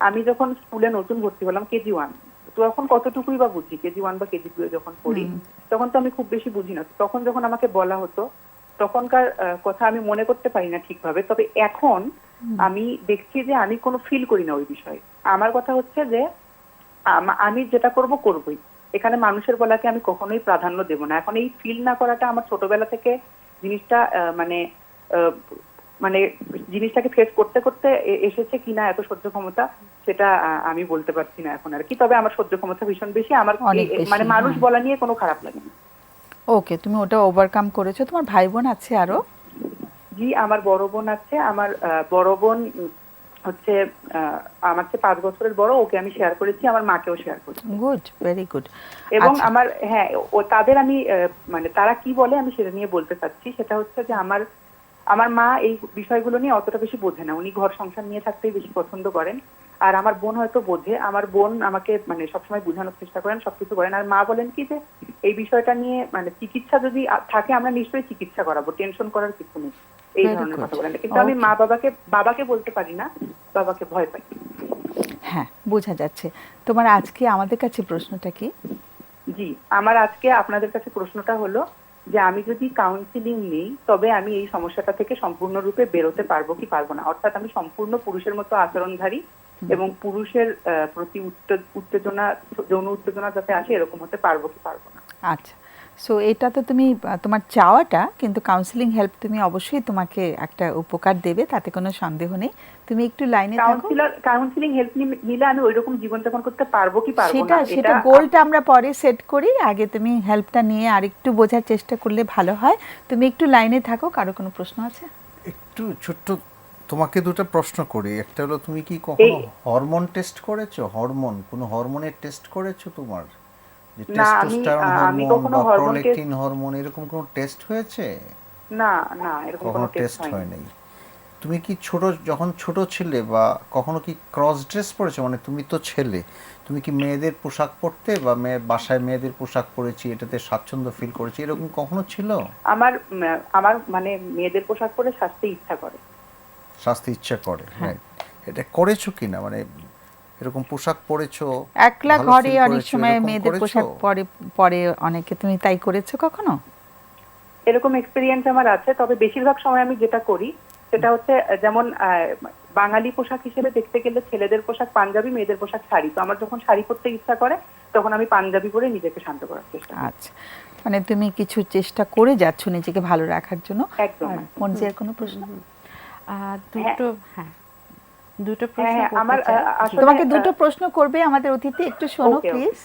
Speaker 6: আমি যখন স্কুলে নতুন ভর্তি হলাম, কেজি 1, তখন কতটুকুই বা বুঝি, কেজি 1 বা কেজি 2 যখন পড়ি, তখন তো আমি খুব বেশি বুঝি না। তখন যখন আমাকে বলা হতো, তখনকার কথা আমি মনে করতে পারি না ঠিকভাবে, তবে এখন আমি দেখছি যে আমি কোনো ফিল করি না ওই বিষয়ে। আমার কথা হচ্ছে যে আমি যেটা করবই, এখানে মানুষের বলাকে আমি কখনোই প্রাধান্য দেব না। এখন এই ফিল না করাটা আমার ছোটবেলা থেকে জিনিসটা মানে জিনিসটাকে ফেস করতে করতে এসেছে কিনা এত সহ্য ক্ষমতা, সেটা আমি বলতে পারছি না এখন আর কি। তবে আমার সহ্য ক্ষমতা ভীষণ বেশি, আমার মানে মানুষ বলা নিয়ে কোনো খারাপ লাগে না।
Speaker 1: ওকে, তুমি ওটা ওভারকাম করেছো। তোমার ভাই বোন আছে আরো?
Speaker 6: জি, আমার বড় বোন আছে। আমার বড় বোন হচ্ছে আমার চেয়ে 5 বছরের বড়, ওকে আমি শেয়ার করেছি, আমার মাকেও শেয়ার করেছি।
Speaker 1: Good, very good.
Speaker 6: এবং আমার তাদের আমি মানে তারা কি বলে আমি সেটা নিয়ে বলতে চাচ্ছি। সেটা হচ্ছে যে আমার মা এই বিষয়গুলো নিয়ে অতটা বেশি বোঝে না, উনি ঘর সংসার নিয়ে থাকতেই বেশি পছন্দ করেন। আর আমার বোন হয়তো বোঝে, আমার বোন আমাকে মানে সবসময় বোঝানোর চেষ্টা করেন, সবকিছু করেন। আর মা বলেন কি যে এই বিষয়টা নিয়ে মানে চিকিৎসা যদি থাকে আমরা নিশ্চয়ই চিকিৎসা করাবো, টেনশন করার কিছু নেই, এই ধরনের কথা বলেন। কিন্তু আমি বাবাকে বলতে পারি না, বাবাকে ভয় পাই।
Speaker 1: হ্যাঁ, বোঝা যাচ্ছে। তোমার আজকে আমাদের কাছে প্রশ্নটা কি?
Speaker 6: জি, আমার আজকে আপনাদের কাছে প্রশ্নটা হলো যে আমি যদি কাউন্সিলিং নিই, তবে আমি এই সমস্যাটা থেকে সম্পূর্ণরূপে বেরোতে পারবো কি পারবো না? অর্থাৎ আমি সম্পূর্ণ পুরুষের মতো আচরণধারী এবং পুরুষের প্রতি যৌন উত্তেজনা যাতে আসে, এরকম হতে পারবো কি পারবো না?
Speaker 1: আচ্ছা, সো এটা তো তুমি তোমার চাওয়াটা, কিন্তু কাউন্সিলিং হেল্প তুমি অবশ্যই তোমাকে একটা উপকার দেবে, তাতে কোনো সন্দেহ নেই। তুমি একটু লাইনে থাকো।
Speaker 6: কাউন্সিলিং হেল্প নিলে আমি ওইরকম জীবনযাপন করতে পারবো কি পারবো
Speaker 1: সেটা
Speaker 6: না
Speaker 1: সেটা গোলটা আমরা পরে সেট করি, আগে তুমি হেল্পটা নিয়ে আরেকটু বোঝার চেষ্টা করলে ভালো হয়। তুমি একটু লাইনে থাকো। কারো কোনো প্রশ্ন আছে?
Speaker 3: একটু ছোট্ট তোমাকে দুটো প্রশ্ন করি। একটা হলো, তুমি কি কখনো হরমোন টেস্ট করেছো? কোনো হরমোনের টেস্ট করেছো তোমার? যে
Speaker 6: না,
Speaker 3: টেস্টোস্টেরন
Speaker 6: আমি
Speaker 3: হরমোন
Speaker 6: কখনো
Speaker 3: বা
Speaker 6: হরমোন
Speaker 3: প্রোল্যাকটিন হরমোন এরকম কোনো টেস্ট হয়েছে?
Speaker 6: না না, এরকম
Speaker 3: কখনো
Speaker 6: কোনো
Speaker 3: টেস্ট
Speaker 6: টেস্ট
Speaker 3: হয়
Speaker 6: হয়নি।
Speaker 3: নাই। তুমি কি যখন ছোট ছিলে বা কখনো কি ক্রস ড্রেস পরেছো? মানে তুমি তো ছেলে, তুমি কি মেয়েদের পোশাক পরতে বা বাসায় মেয়েদের পোশাক পরেছি এটাতে স্বাচ্ছন্দ্য ফিল করেছি, এরকম কখনো ছিল?
Speaker 6: আমার মানে মেয়েদের পোশাক পরে সাজতে ইচ্ছা করে।
Speaker 3: শাস্তি ইচ্ছা করে, হ্যাঁ। এটা করেছো কিনা, মানে এরকম পোশাক পরেছো,
Speaker 1: একলা
Speaker 3: ভালো
Speaker 1: ঘরে
Speaker 3: feel
Speaker 1: অনেক
Speaker 3: করেছো,
Speaker 1: সময়
Speaker 3: এরকম
Speaker 1: মেয়েদের
Speaker 3: করেছো?
Speaker 1: পোশাক পরে পরে অনেকে, তুমি তাই করেছো কখনো?
Speaker 6: এরকম এক্সপিরিয়েন্স আমার আছে, তবে বেশিরভাগ সময় আমি যেটা করি সেটা হচ্ছে যেমন বাঙালি পোশাক হিসেবে দেখতে গেলে ছেলেদের পোশাক পাঞ্জাবি, মেয়েদের পোশাক শাড়ি। তো আমার যখন শাড়ি পরতে ইচ্ছা করে তখন আমি পাঞ্জাবি পরে নিজেকে শান্ত করার চেষ্টা করি।
Speaker 1: আচ্ছা, মানে তুমি কিছু চেষ্টা করে যাচ্ছ নিজেকে ভালো রাখার জন্য।
Speaker 6: একদম।
Speaker 1: আর মনজিয়ার কোনো প্রশ্ন?
Speaker 2: দুটো, হ্যাঁ, দুটো প্রশ্ন
Speaker 6: হ্যাঁ,
Speaker 2: করতে
Speaker 6: আমার
Speaker 2: চাই।
Speaker 6: আসলে
Speaker 1: তোমাকে দুটো প্রশ্ন করবে আমাদের অতিথি, একটু শোনো
Speaker 6: ওকে,
Speaker 1: প্লিজ।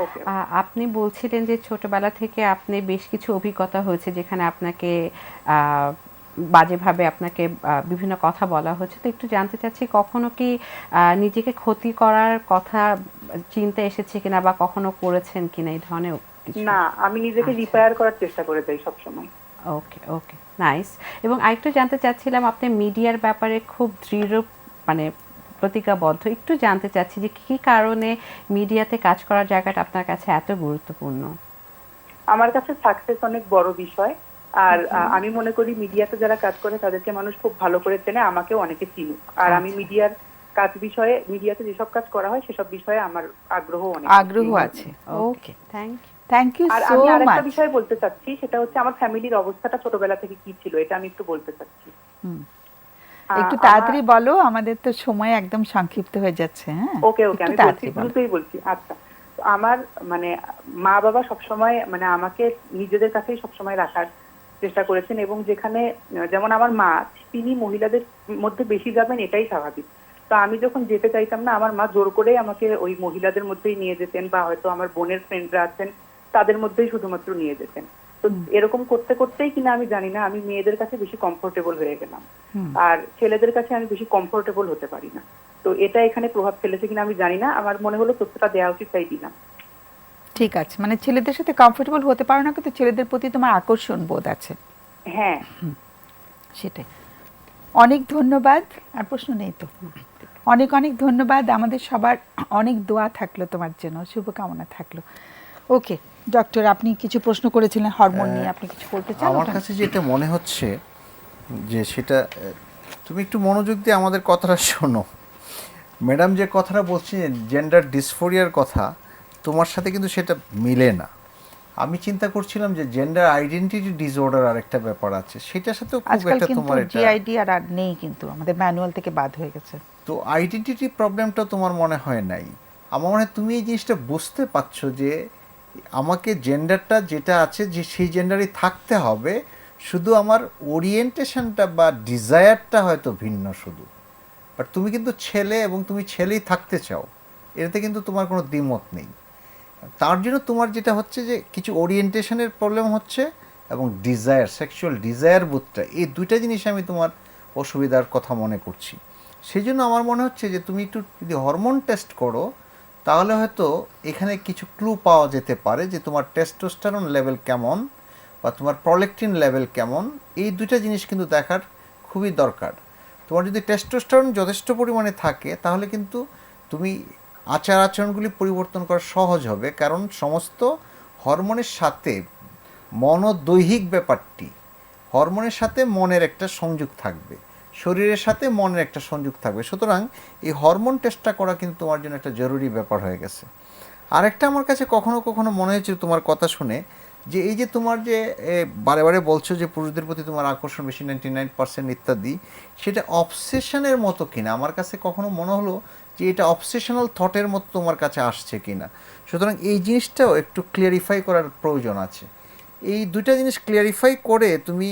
Speaker 6: ওকে।
Speaker 2: আপনি বলছিলেন যে ছোটবেলা থেকে আপনি বেশ কিছু অভিজ্ঞতা হয়েছে যেখানে আপনাকে বাজেভাবে আপনাকে বিভিন্ন কথা বলা হচ্ছে। তো একটু জানতে চাচ্ছি, কখনো কি নিজেকে ক্ষতি করার কথা চিন্তা এসেছে কিনা বা কখনো করেছেন কিনা এই ধরনের কিছু?
Speaker 6: না, আমি নিজেকে
Speaker 2: আচ্ছা।
Speaker 6: রিপেয়ার করার চেষ্টা করে যাই সবসময়।
Speaker 2: ওকে, ওকে, নাইস। এবং আরেকটু জানতে চাচ্ছিলাম, আপনি মিডিয়ার ব্যাপারে খুব দৃঢ় মানে প্রতিজ্ঞাবদ্ধ। একটু জানতে চাচ্ছি যে কী কারণে মিডিয়াতে কাজ করার জায়গাটা আপনার কাছে এত গুরুত্বপূর্ণ?
Speaker 6: আমার কাছে সাকসেস অনেক বড় বিষয়। আর আমি মনে করি মিডিয়াতে যারা কাজ করে তাদেরকে মানুষ খুব ভালো করে চেনে, আমাকেও অনেকে চিনুক। আর আমি মিডিয়ার কাজ বিষয়ে, মিডিয়াতে যেসব কাজ করা হয় সেসব বিষয়ে আমার
Speaker 1: আগ্রহ আছে।
Speaker 2: Okay, thank you.
Speaker 1: Thank you
Speaker 6: আর
Speaker 1: সো
Speaker 6: আমি আরেকটা
Speaker 1: মাচ।
Speaker 6: বিষয় বলতে চাচ্ছি, সেটা হচ্ছে আমার ফ্যামিলির অবস্থাটা ছোটবেলা থেকে কি ছিল, এটা আমি একটু বলতে চাচ্ছি।
Speaker 1: একটু তাড়াতাড়ি বলো, আমাদের তো সময় একদম সংক্ষিপ্ত হয়ে যাচ্ছে। হ্যাঁ,
Speaker 6: ওকে,
Speaker 1: একটু
Speaker 6: আমি বলছি,
Speaker 1: তাড়াতাড়ি বলো।
Speaker 6: দ্রুতই বলছি। আচ্ছা, তো আমার মানে মা বাবা সবসময় মানে আমাকে নিজেদের কাছেই সবসময় রাখার চেষ্টা করেছেন, এবং যেখানে যেমন আমার মা, তিনি মহিলাদের মধ্যে বেশি যাবেন এটাই স্বাভাবিক। তো আমি যখন যেতে চাইতাম না, আমার মা জোর করেই আমাকে ওই মহিলাদের মধ্যেই নিয়ে যেতেন, বা হয়তো আমার বোনের ফ্রেন্ডরা আছেন তাদের মধ্যেই শুধুমাত্র নিয়ে যেতেন। তো এরকম করতে করতেই কিনা আমি জানি না, আমি মেয়েদের কাছে বেশি কমফোর্টেবল হয়ে গেলাম, আর ছেলেদের কাছে আমি বেশি কমফোর্টেবল হতে পারি না। তো এটা এখানে প্রভাব ফেলেছে কিনা আমি জানি না, আমার মনে হলো তথ্যটা দেওয়া উচিত, তাই দিলাম।
Speaker 1: ঠিক আছে, মানে ছেলেদের সাথে কমফোর্টেবল হতে পারো না, কিন্তু ছেলেদের প্রতি তোমার আকর্ষণ বোধ আছে।
Speaker 6: হ্যাঁ,
Speaker 1: সেটাই। অনেক ধন্যবাদ। আর প্রশ্ন নেই তো? অনেক অনেক ধন্যবাদ। আমাদের সবার অনেক দোয়া থাকলো তোমার জন্য, শুভকামনা থাকলো। ওকে ডক্টর, আপনি কিছু প্রশ্ন করেছিলেন হরমোন নিয়ে, আপনি কিছু বলতে চান?
Speaker 3: আমার কাছে যেটা মনে হচ্ছে যে সেটা, তুমি একটু মনোযোগ দিয়ে আমাদের কথাটা শোনো। ম্যাডাম যে কথাটা বলছেন জেন্ডার ডিসফোরিয়ার কথা, তোমার সাথে কিন্তু সেটা মিলে না। আমি চিন্তা করছিলাম যে জেন্ডার আইডেন্টিটি ডিসঅর্ডার আরেকটা ব্যাপার আছে, সেটার সাথেও খুব
Speaker 1: আজকাল
Speaker 3: একটা
Speaker 1: কিন্তু
Speaker 3: তোমার এটা,
Speaker 1: জিআইডি আর নেই, কিন্তু আমাদের ম্যানুয়াল থেকে বাদ হয়ে গেছে।
Speaker 3: তো আইডেন্টিটি প্রবলেমটা তোমার মনে হয় নাই। আমার মনে হয় তুমি এই জিনিসটা বুঝতে পারছো যে আমাকে জেন্ডারটা যেটা আছে যে সেই জেন্ডারই থাকতে হবে, শুধু আমার ওরিয়েন্টেশনটা বা ডিজায়ারটা হয়তো ভিন্ন শুধু। বাট তুমি কিন্তু ছেলে এবং তুমি ছেলেই থাকতে চাও, এটাতে কিন্তু তোমার কোনো দ্বিমত নেই। তার জন্য তোমার যেটা হচ্ছে যে কিছু ওরিয়েন্টেশনের প্রবলেম হচ্ছে, এবং ডিজায়ার, সেক্সুয়াল ডিজায়ার বোধটা, এই দুইটা জিনিস আমি তোমার অসুবিধার কথা মনে করছি। সেই জন্য আমার মনে হচ্ছে যে তুমি একটু যদি হরমোন টেস্ট করো, তাহলে হয়তো এখানে কিছু ক্লু পাওয়া যেতে পারে যে তোমার টেস্টোস্টেরন লেভেল কেমন বা তোমার প্রোল্যাকটিন লেভেল কেমন। এই দুইটা জিনিস কিন্তু দেখার খুবই দরকার। তোমার যদি টেস্টোস্টেরন যথেষ্ট পরিমাণে থাকে, তাহলে কিন্তু তুমি আচার আচরণগুলি পরিবর্তন করা সহজ হবে, কারণ সমস্ত হরমোনের সাথে মনোদৈহিক ব্যাপারটি, হরমোনের সাথে মনের একটা সংযোগ থাকবে, শরীরের সাথে মনের একটা সংযোগ থাকবে। সুতরাং এই হরমোন টেস্টটা করা কিন্তু তোমার জন্য একটা জরুরি ব্যাপার হয়ে গেছে। আরেকটা আমার কাছে কখনো কখনো মনে হয়েছে তোমার কথা শুনে, যে এই যে তোমার যে বারে বারে বলছো যে পুরুষদের প্রতি তোমার আকর্ষণ বেশি 99% ইত্যাদি, সেটা অবসেশনের মতো কিনা আমার কাছে কখনো মনে হলো যে এটা অবসেশনাল থটের মতো তোমার কাছে আসছে কিনা। সুতরাং এই জিনিসটাও একটু ক্লিয়ারিফাই করার প্রয়োজন আছে। এই দুইটা জিনিস ক্লিয়ারিফাই করে তুমি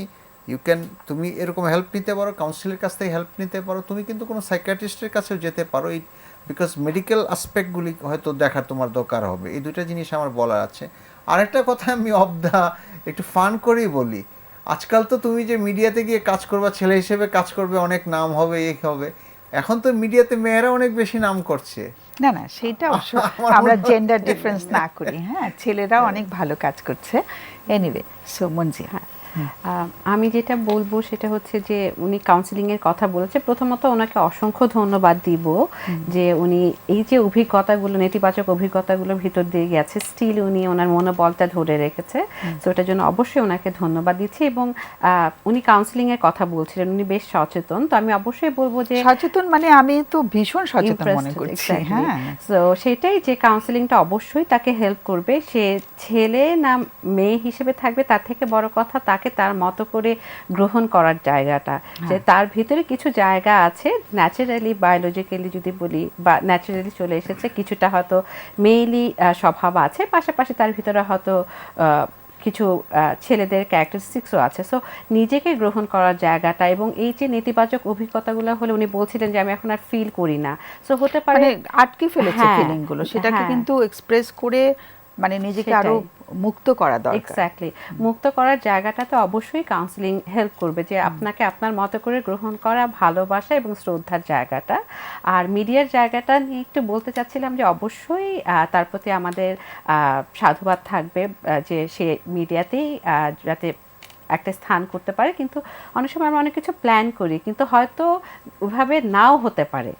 Speaker 3: তুমি এরকম হেল্প নিতে পারো, কাউন্সিলের কাছ থেকে হেল্প নিতে পারো, তুমি কিন্তু কোনো সাইকিয়াট্রিস্টের কাছেও যেতে পারো, এই বিকজ মেডিকেল আসপেক্টগুলি হয়তো দেখার তোমার দরকার হবে। এই দুইটা জিনিস আমার বলার আছে। আরেকটা কথা আমি একটু ফান করেই বলি, আজকাল তো তুমি যে মিডিয়াতে গিয়ে কাজ করবা, ছেলে হিসেবে কাজ করবে, অনেক নাম হবে, এই হবে, এখন তো মিডিয়াতে মেয়েরা অনেক বেশি নাম করছে।
Speaker 1: না না, সেইটা অবশ্য আমরা জেন্ডার ডিফারেন্স না করি, হ্যাঁ, ছেলেরাও অনেক ভালো কাজ করছে। এনিওয়ে, সো মঞ্জি,
Speaker 2: আমি যেটা বলবো সেটা হচ্ছে যে উনি কাউন্সিলিং এর কথা বলেছে, প্রথমত ওনাকে অসংখ্য ধন্যবাদ দিব যে উনি এই যে অভিজ্ঞতাগুলো, নেতিবাচক অভিজ্ঞতাগুলোর ভিতর দিয়ে গেছে, স্টিল উনি ওনার মনোবলটা ধরে রেখেছে। তো এটার জন্য অবশ্যই ওনাকে ধন্যবাদ দিচ্ছি। এবং উনি কাউন্সিলিং এর কথা বলছিলেন, উনি বেশ সচেতন। তো আমি অবশ্যই বলবো যে
Speaker 1: সচেতন মানে আমি তো ভীষণ সচেতন মনে করছি। হ্যাঁ,
Speaker 2: তো সেটাই যে কাউন্সিলিংটা অবশ্যই তাকে হেল্প করবে। সে ছেলে না মেয়ে হিসেবে থাকবে, তার থেকে বড় কথা তাকে তার মতো করে গ্রহণ করার জায়গাটা, যে তার ভিতরে কিছু জায়গা আছে ন্যাচারালি, বায়োলজিক্যালি যদি বলি, বা ন্যাচারালি চলে এসেছে, কিছুটা হয়তো মেইলি স্বভাব আছে, পাশাপাশি তার ভিতরে হয়তো কিছু ছেলেদের ক্যারেক্টারিস্টিক্সও আছে। সো নিজেকে গ্রহণ করার জায়গাটা, এবং এই যে নেতিবাচক অভিজ্ঞতাগুলো হলে উনি বলছিলেন যে আমি এখন আর ফিল করি না, সো হতে পারে
Speaker 1: মানে আটকে ফেলেছে
Speaker 2: হ্যাঁ,
Speaker 1: ফিলিং গুলো, সেটাকে
Speaker 2: হ্যাঁ।
Speaker 1: কিন্তু এক্সপ্রেস করে মানে নিজেকে আরো মুক্ত করা দরকার।
Speaker 2: এক্স্যাক্টলি, মুক্ত করার জায়গাটাতে অবশ্যই কাউন্সিলিং হেল্প করবে, যে আপনাকে আপনার মতো করে গ্রহণ করা, ভালোবাসা এবং শ্রদ্ধার জায়গাটা। আর মিডিয়ার জায়গাটা নিয়ে একটু বলতে চাচ্ছিলাম যে অবশ্যই তার প্রতি আমাদের সাধুবাদ থাকবে, যে সে মিডিয়াতেই যাতে একটা স্থান করতে পারে। কিন্তু অনেক সময় আমরা অনেক কিছু প্ল্যান করি, কিন্তু হয়তো ওভাবে নাও হতে পারে।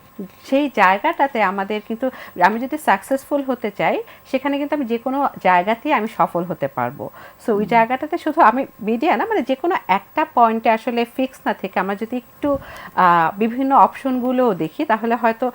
Speaker 2: সেই জায়গাটাতে আমাদের কিন্তু, আমি যদি সাকসেসফুল হতে চাই, সেখানে কিন্তু আমি যে কোনো জায়গাতেই আমি সফল হতে পারবো। সো ওই জায়গাটাতে শুধু আমি মিডিয়া না, মানে যে কোনো একটা পয়েন্টে আসলে ফিক্স না থেকে আমরা যদি একটু বিভিন্ন অপশনগুলোও দেখি, তাহলে হয়তো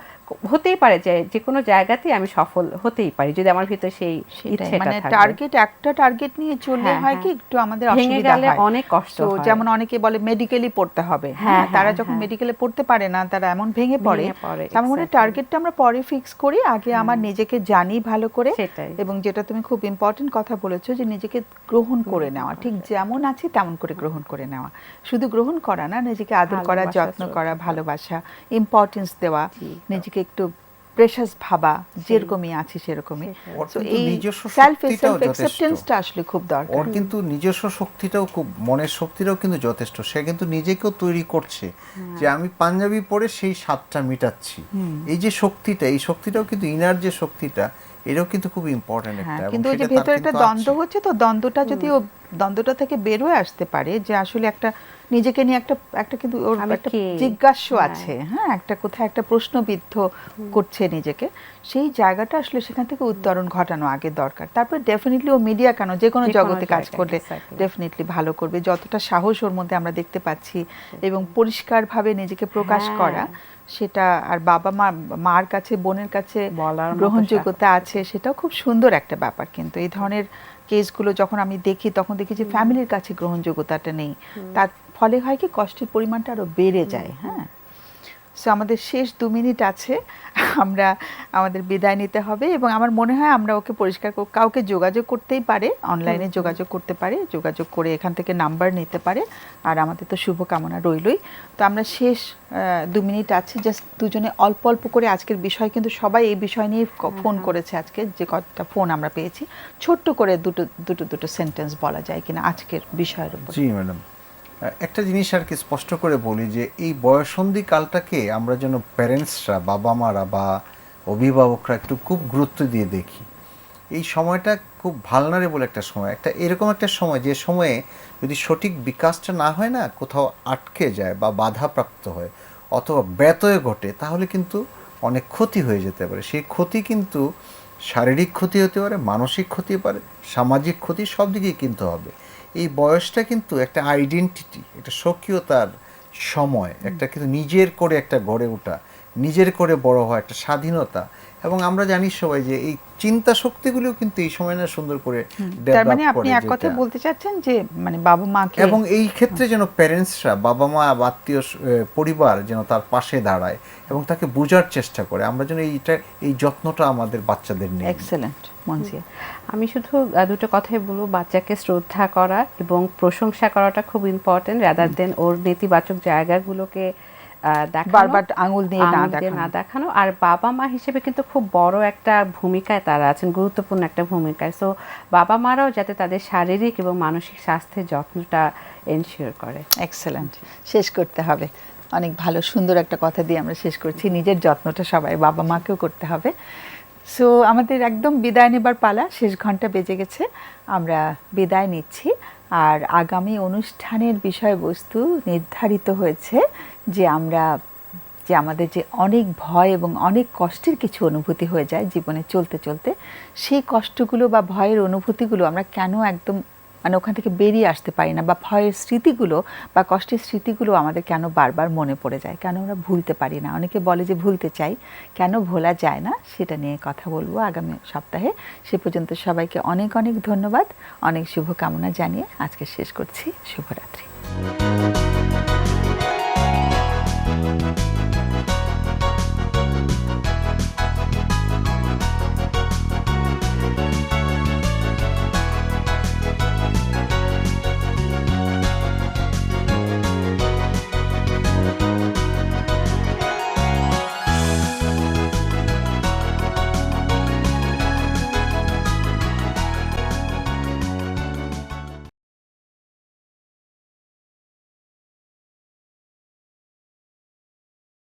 Speaker 2: হতেই পারে যে যে কোনো জায়গাতেই আমি সফল হতেই পারি, যদি আমার ভিতরে সেই ইচ্ছেটা
Speaker 1: মানে
Speaker 2: থাকে।
Speaker 1: একটা টার্গেট নিয়ে চললে
Speaker 2: হ্যাঁ,
Speaker 1: হয় কি
Speaker 2: হ্যাঁ।
Speaker 1: একটু আমাদের
Speaker 2: ভেঙে
Speaker 1: অসুবিধা
Speaker 2: গেলে
Speaker 1: হয়,
Speaker 2: অনেক কষ্ট
Speaker 1: তো
Speaker 2: হয়।
Speaker 1: যেমন অনেকে বলে মেডিকেলি পড়তে হবে,
Speaker 2: হ্যাঁ,
Speaker 1: তারা
Speaker 2: হ্যাঁ,
Speaker 1: যখন
Speaker 2: হ্যাঁ।
Speaker 1: মেডিকেলে পড়তে পারে না, তারা এমন ভেঙে পড়ে। তেমন মানে
Speaker 2: exactly.
Speaker 1: টার্গেটটা আমরা পরে ফিক্স করি, আগে আমার নিজেকে জানি ভালো করে।
Speaker 2: সেটাই।
Speaker 1: এবং যেটা তুমি খুব ইম্পর্টেন্ট কথা বলেছো, যে নিজেকে গ্রহণ করে নেওয়া, ঠিক যেমন আছে তেমন করে গ্রহণ করে নেওয়া, শুধু গ্রহণ করা না, নিজেকে আদর করা,
Speaker 2: ভালোবাসা,
Speaker 1: যত্ন
Speaker 2: শ্রদ্ধা
Speaker 1: করা,
Speaker 2: করা।
Speaker 1: ভালোবাসা, ইম্পর্টেন্স দেওয়া, নিজেকে একটু প্রেশাস ভাবা, যেরকমই আছি সেরকমই।
Speaker 3: ওর
Speaker 1: So
Speaker 3: কিন্তু
Speaker 1: এই
Speaker 3: নিজস্ব
Speaker 1: সেলফ
Speaker 3: শক্তিটাও যথেষ্ট।
Speaker 1: অ্যাকসেপ্টেন্সটা আসলে খুব দরকার।
Speaker 3: ওর কিন্তু নিজস্ব শক্তিটাও খুব, মনের শক্তিটাও কিন্তু যথেষ্ট। সে কিন্তু নিজেকেও তৈরি করছে যে আমি পাঞ্জাবি পরে সেই স্বাদটা মিটাচ্ছি। এই যে শক্তিটা, এই শক্তিটাও কিন্তু ইনার যে শক্তিটা, এটাও কিন্তু খুব ইম্পর্টেন্ট একটা।
Speaker 1: হ্যাঁ,
Speaker 3: এবং
Speaker 1: কিন্তু ওই যে
Speaker 3: সেটা তার
Speaker 1: ভেতরে একটা
Speaker 3: কিন্তু
Speaker 1: দ্বন্দ্ব
Speaker 3: আছে।
Speaker 1: হচ্ছে, তো দ্বন্দ্বটা যদি ও দ্বন্দ্বটা থেকে বের হয়ে আসতে পারে, যে আসলে একটা নিজেকে নিয়ে একটা কিন্তু ওর
Speaker 2: আমি
Speaker 1: একটা
Speaker 2: কে?
Speaker 1: জিজ্ঞাস্য
Speaker 2: হ্যাঁ।
Speaker 1: আছে, হ্যাঁ, একটা কোথায় একটা প্রশ্নবিদ্ধ করছে নিজেকে, সেই জায়গাটা আসলে সেখান থেকে উত্তরণ ঘটানো আগে দরকার। তারপর ডেফিনেটলি ও মিডিয়া কেন, যে কোনো
Speaker 2: যে কোনো
Speaker 1: জগতে কাজ
Speaker 2: জায়গায়,
Speaker 1: করলে
Speaker 2: exactly.
Speaker 1: ডেফিনেটলি ভালো করবে। যতটা সাহস ওর মধ্যে আমরা দেখতে পাচ্ছি এবং পরিষ্কারভাবে নিজেকে প্রকাশ
Speaker 2: হ্যাঁ।
Speaker 1: করা, সেটা আর বাবা মার কাছে, বোনের কাছে
Speaker 2: বলার মতো
Speaker 1: গ্রহণযোগ্যতা আছে, সেটাও খুব সুন্দর একটা ব্যাপার। কিন্তু এই ধরনের কেসগুলো যখন আমি দেখি, তখন দেখি যে ফ্যামিলির কাছে গ্রহণযোগ্যতাটা নেই, তার ফলে হয় কি কষ্টের পরিমাণটা আরো বেড়ে যায়। হ্যাঁ, সো আমাদের শেষ 2 মিনিট আছে, আমরা আমাদের বিদায় নিতে হবে। এবং আমার মনে হয় আমরা ওকে পরিষ্কার কাউকে যোগাযোগ করতেই পারে, অনলাইনে যোগাযোগ করতে পারে, যোগাযোগ করে এখান থেকে নাম্বার নিতে পারে। আর আমাদের তো শুভকামনা রইলই। তো আমরা শেষ 2 মিনিট আছে, জাস্ট দুজনে অল্প অল্প করে, আজকের বিষয় কিন্তু সবাই এই বিষয় নিয়ে ফোন করেছে আজকে, যে কতটা ফোন আমরা পেয়েছি, ছোট্ট করে দুটো সেন্টেন্স বলা যায় কিনা আজকের বিষয়ের উপর।
Speaker 3: জি ম্যাডাম, একটা জিনিস আর কি স্পষ্ট করে বলি, যে এই বয়ঃসন্ধি কালটাকে আমরা যেন প্যারেন্টসরা, বাবা মারা বা অভিভাবকরা একটু খুব গুরুত্ব দিয়ে দেখি। এই সময়টা খুব ভালনারেবল একটা সময়, একটা এরকম একটা সময় যে সময়ে যদি সঠিক বিকাশটা না হয় না, কোথাও আটকে যায় বা বাধাপ্রাপ্ত হয় অথবা ব্যতয় ঘটে, তাহলে কিন্তু অনেক ক্ষতি হয়ে যেতে পারে। সেই ক্ষতি কিন্তু শারীরিক ক্ষতি হতে পারে, মানসিক ক্ষতি হতে পারে, সামাজিক ক্ষতি, সব দিকেই কিন্তু হবে। এই বয়সটা কিন্তু একটা আইডেন্টিটি, একটা স্বকীয়তার সময়, একটা কিন্তু নিজের করে একটা গড়ে ওঠা, নিজের করে বড় হওয়া, একটা স্বাধীনতা, এবং আমরা জানি সবাই যে এই চিন্তা শক্তিগুলিও কিন্তু এই সময় না সুন্দর করে
Speaker 1: তার মানে
Speaker 3: develop
Speaker 1: আপনি
Speaker 3: করে
Speaker 1: এক কথা
Speaker 3: যেটা।
Speaker 1: বলতে চাচ্ছেন যে মানে বাবা মাকে
Speaker 3: এবং এই ক্ষেত্রে যেন প্যারেন্টসরা, বাবা মা বা আত্মীয় পরিবার যেন তার পাশে দাঁড়ায় এবং তাকে বোঝার চেষ্টা করে, আমরা যেন এই যত্নটা আমাদের বাচ্চাদের নিই।
Speaker 1: এক্সেলেন্ট মনজিয়া।
Speaker 2: আমি শুধু দুটো কথাই বলবো, বাচ্চাকে শ্রদ্ধা করা এবং প্রশংসা করাটা খুব ইম্পর্টেন্ট, রাদার দেন ওর নেতিবাচক জায়গাগুলোকে দেখানো,
Speaker 1: বারবার আঙুল দিয়ে না
Speaker 2: আঙুল দিয়ে
Speaker 1: দেখানো।
Speaker 2: না দেখানো। আর বাবা মা হিসেবে কিন্তু খুব বড় একটা ভূমিকায় তারা আছেন, গুরুত্বপূর্ণ একটা ভূমিকায়। সো বাবা মারাও যাতে তাদের শারীরিক এবং মানসিক স্বাস্থ্যের যত্নটা এনশিওর করে।
Speaker 1: এক্সেলেন্ট, শেষ করতে হবে। অনেক ভালো সুন্দর একটা কথা দিয়ে আমরা শেষ করছি। নিজের যত্নটা সবাই বাবা মাকেও করতে হবে। সো আমাদের একদম বিদায় নেবার পালা, শেষ ঘন্টা বেজে গেছে, আমরা বিদায় নিচ্ছি। আর আগামী অনুষ্ঠানের বিষয়বস্তু নির্ধারিত হয়েছে যে আমাদের যে অনেক ভয় এবং অনেক কষ্টের কিছু অনুভূতি হয়ে যায় জীবনে চলতে চলতে, সেই কষ্টগুলো বা ভয়ের অনুভূতিগুলো আমরা কেন একদম মানে ওখান থেকে বেরিয়ে আসতে পারি না, বা ভয়ের স্মৃতিগুলো বা কষ্টের স্মৃতিগুলো আমাদের কেন বারবার মনে পড়ে যায়, কেন আমরা ভুলতে পারি না। অনেকে বলে যে ভুলতে চাই, কেন ভোলা যায় না, সেটা নিয়ে কথা বলবো আগামী সপ্তাহে। সে পর্যন্ত সবাইকে অনেক অনেক ধন্যবাদ, অনেক শুভকামনা জানিয়ে আজকে শেষ করছি। শুভরাত্রি।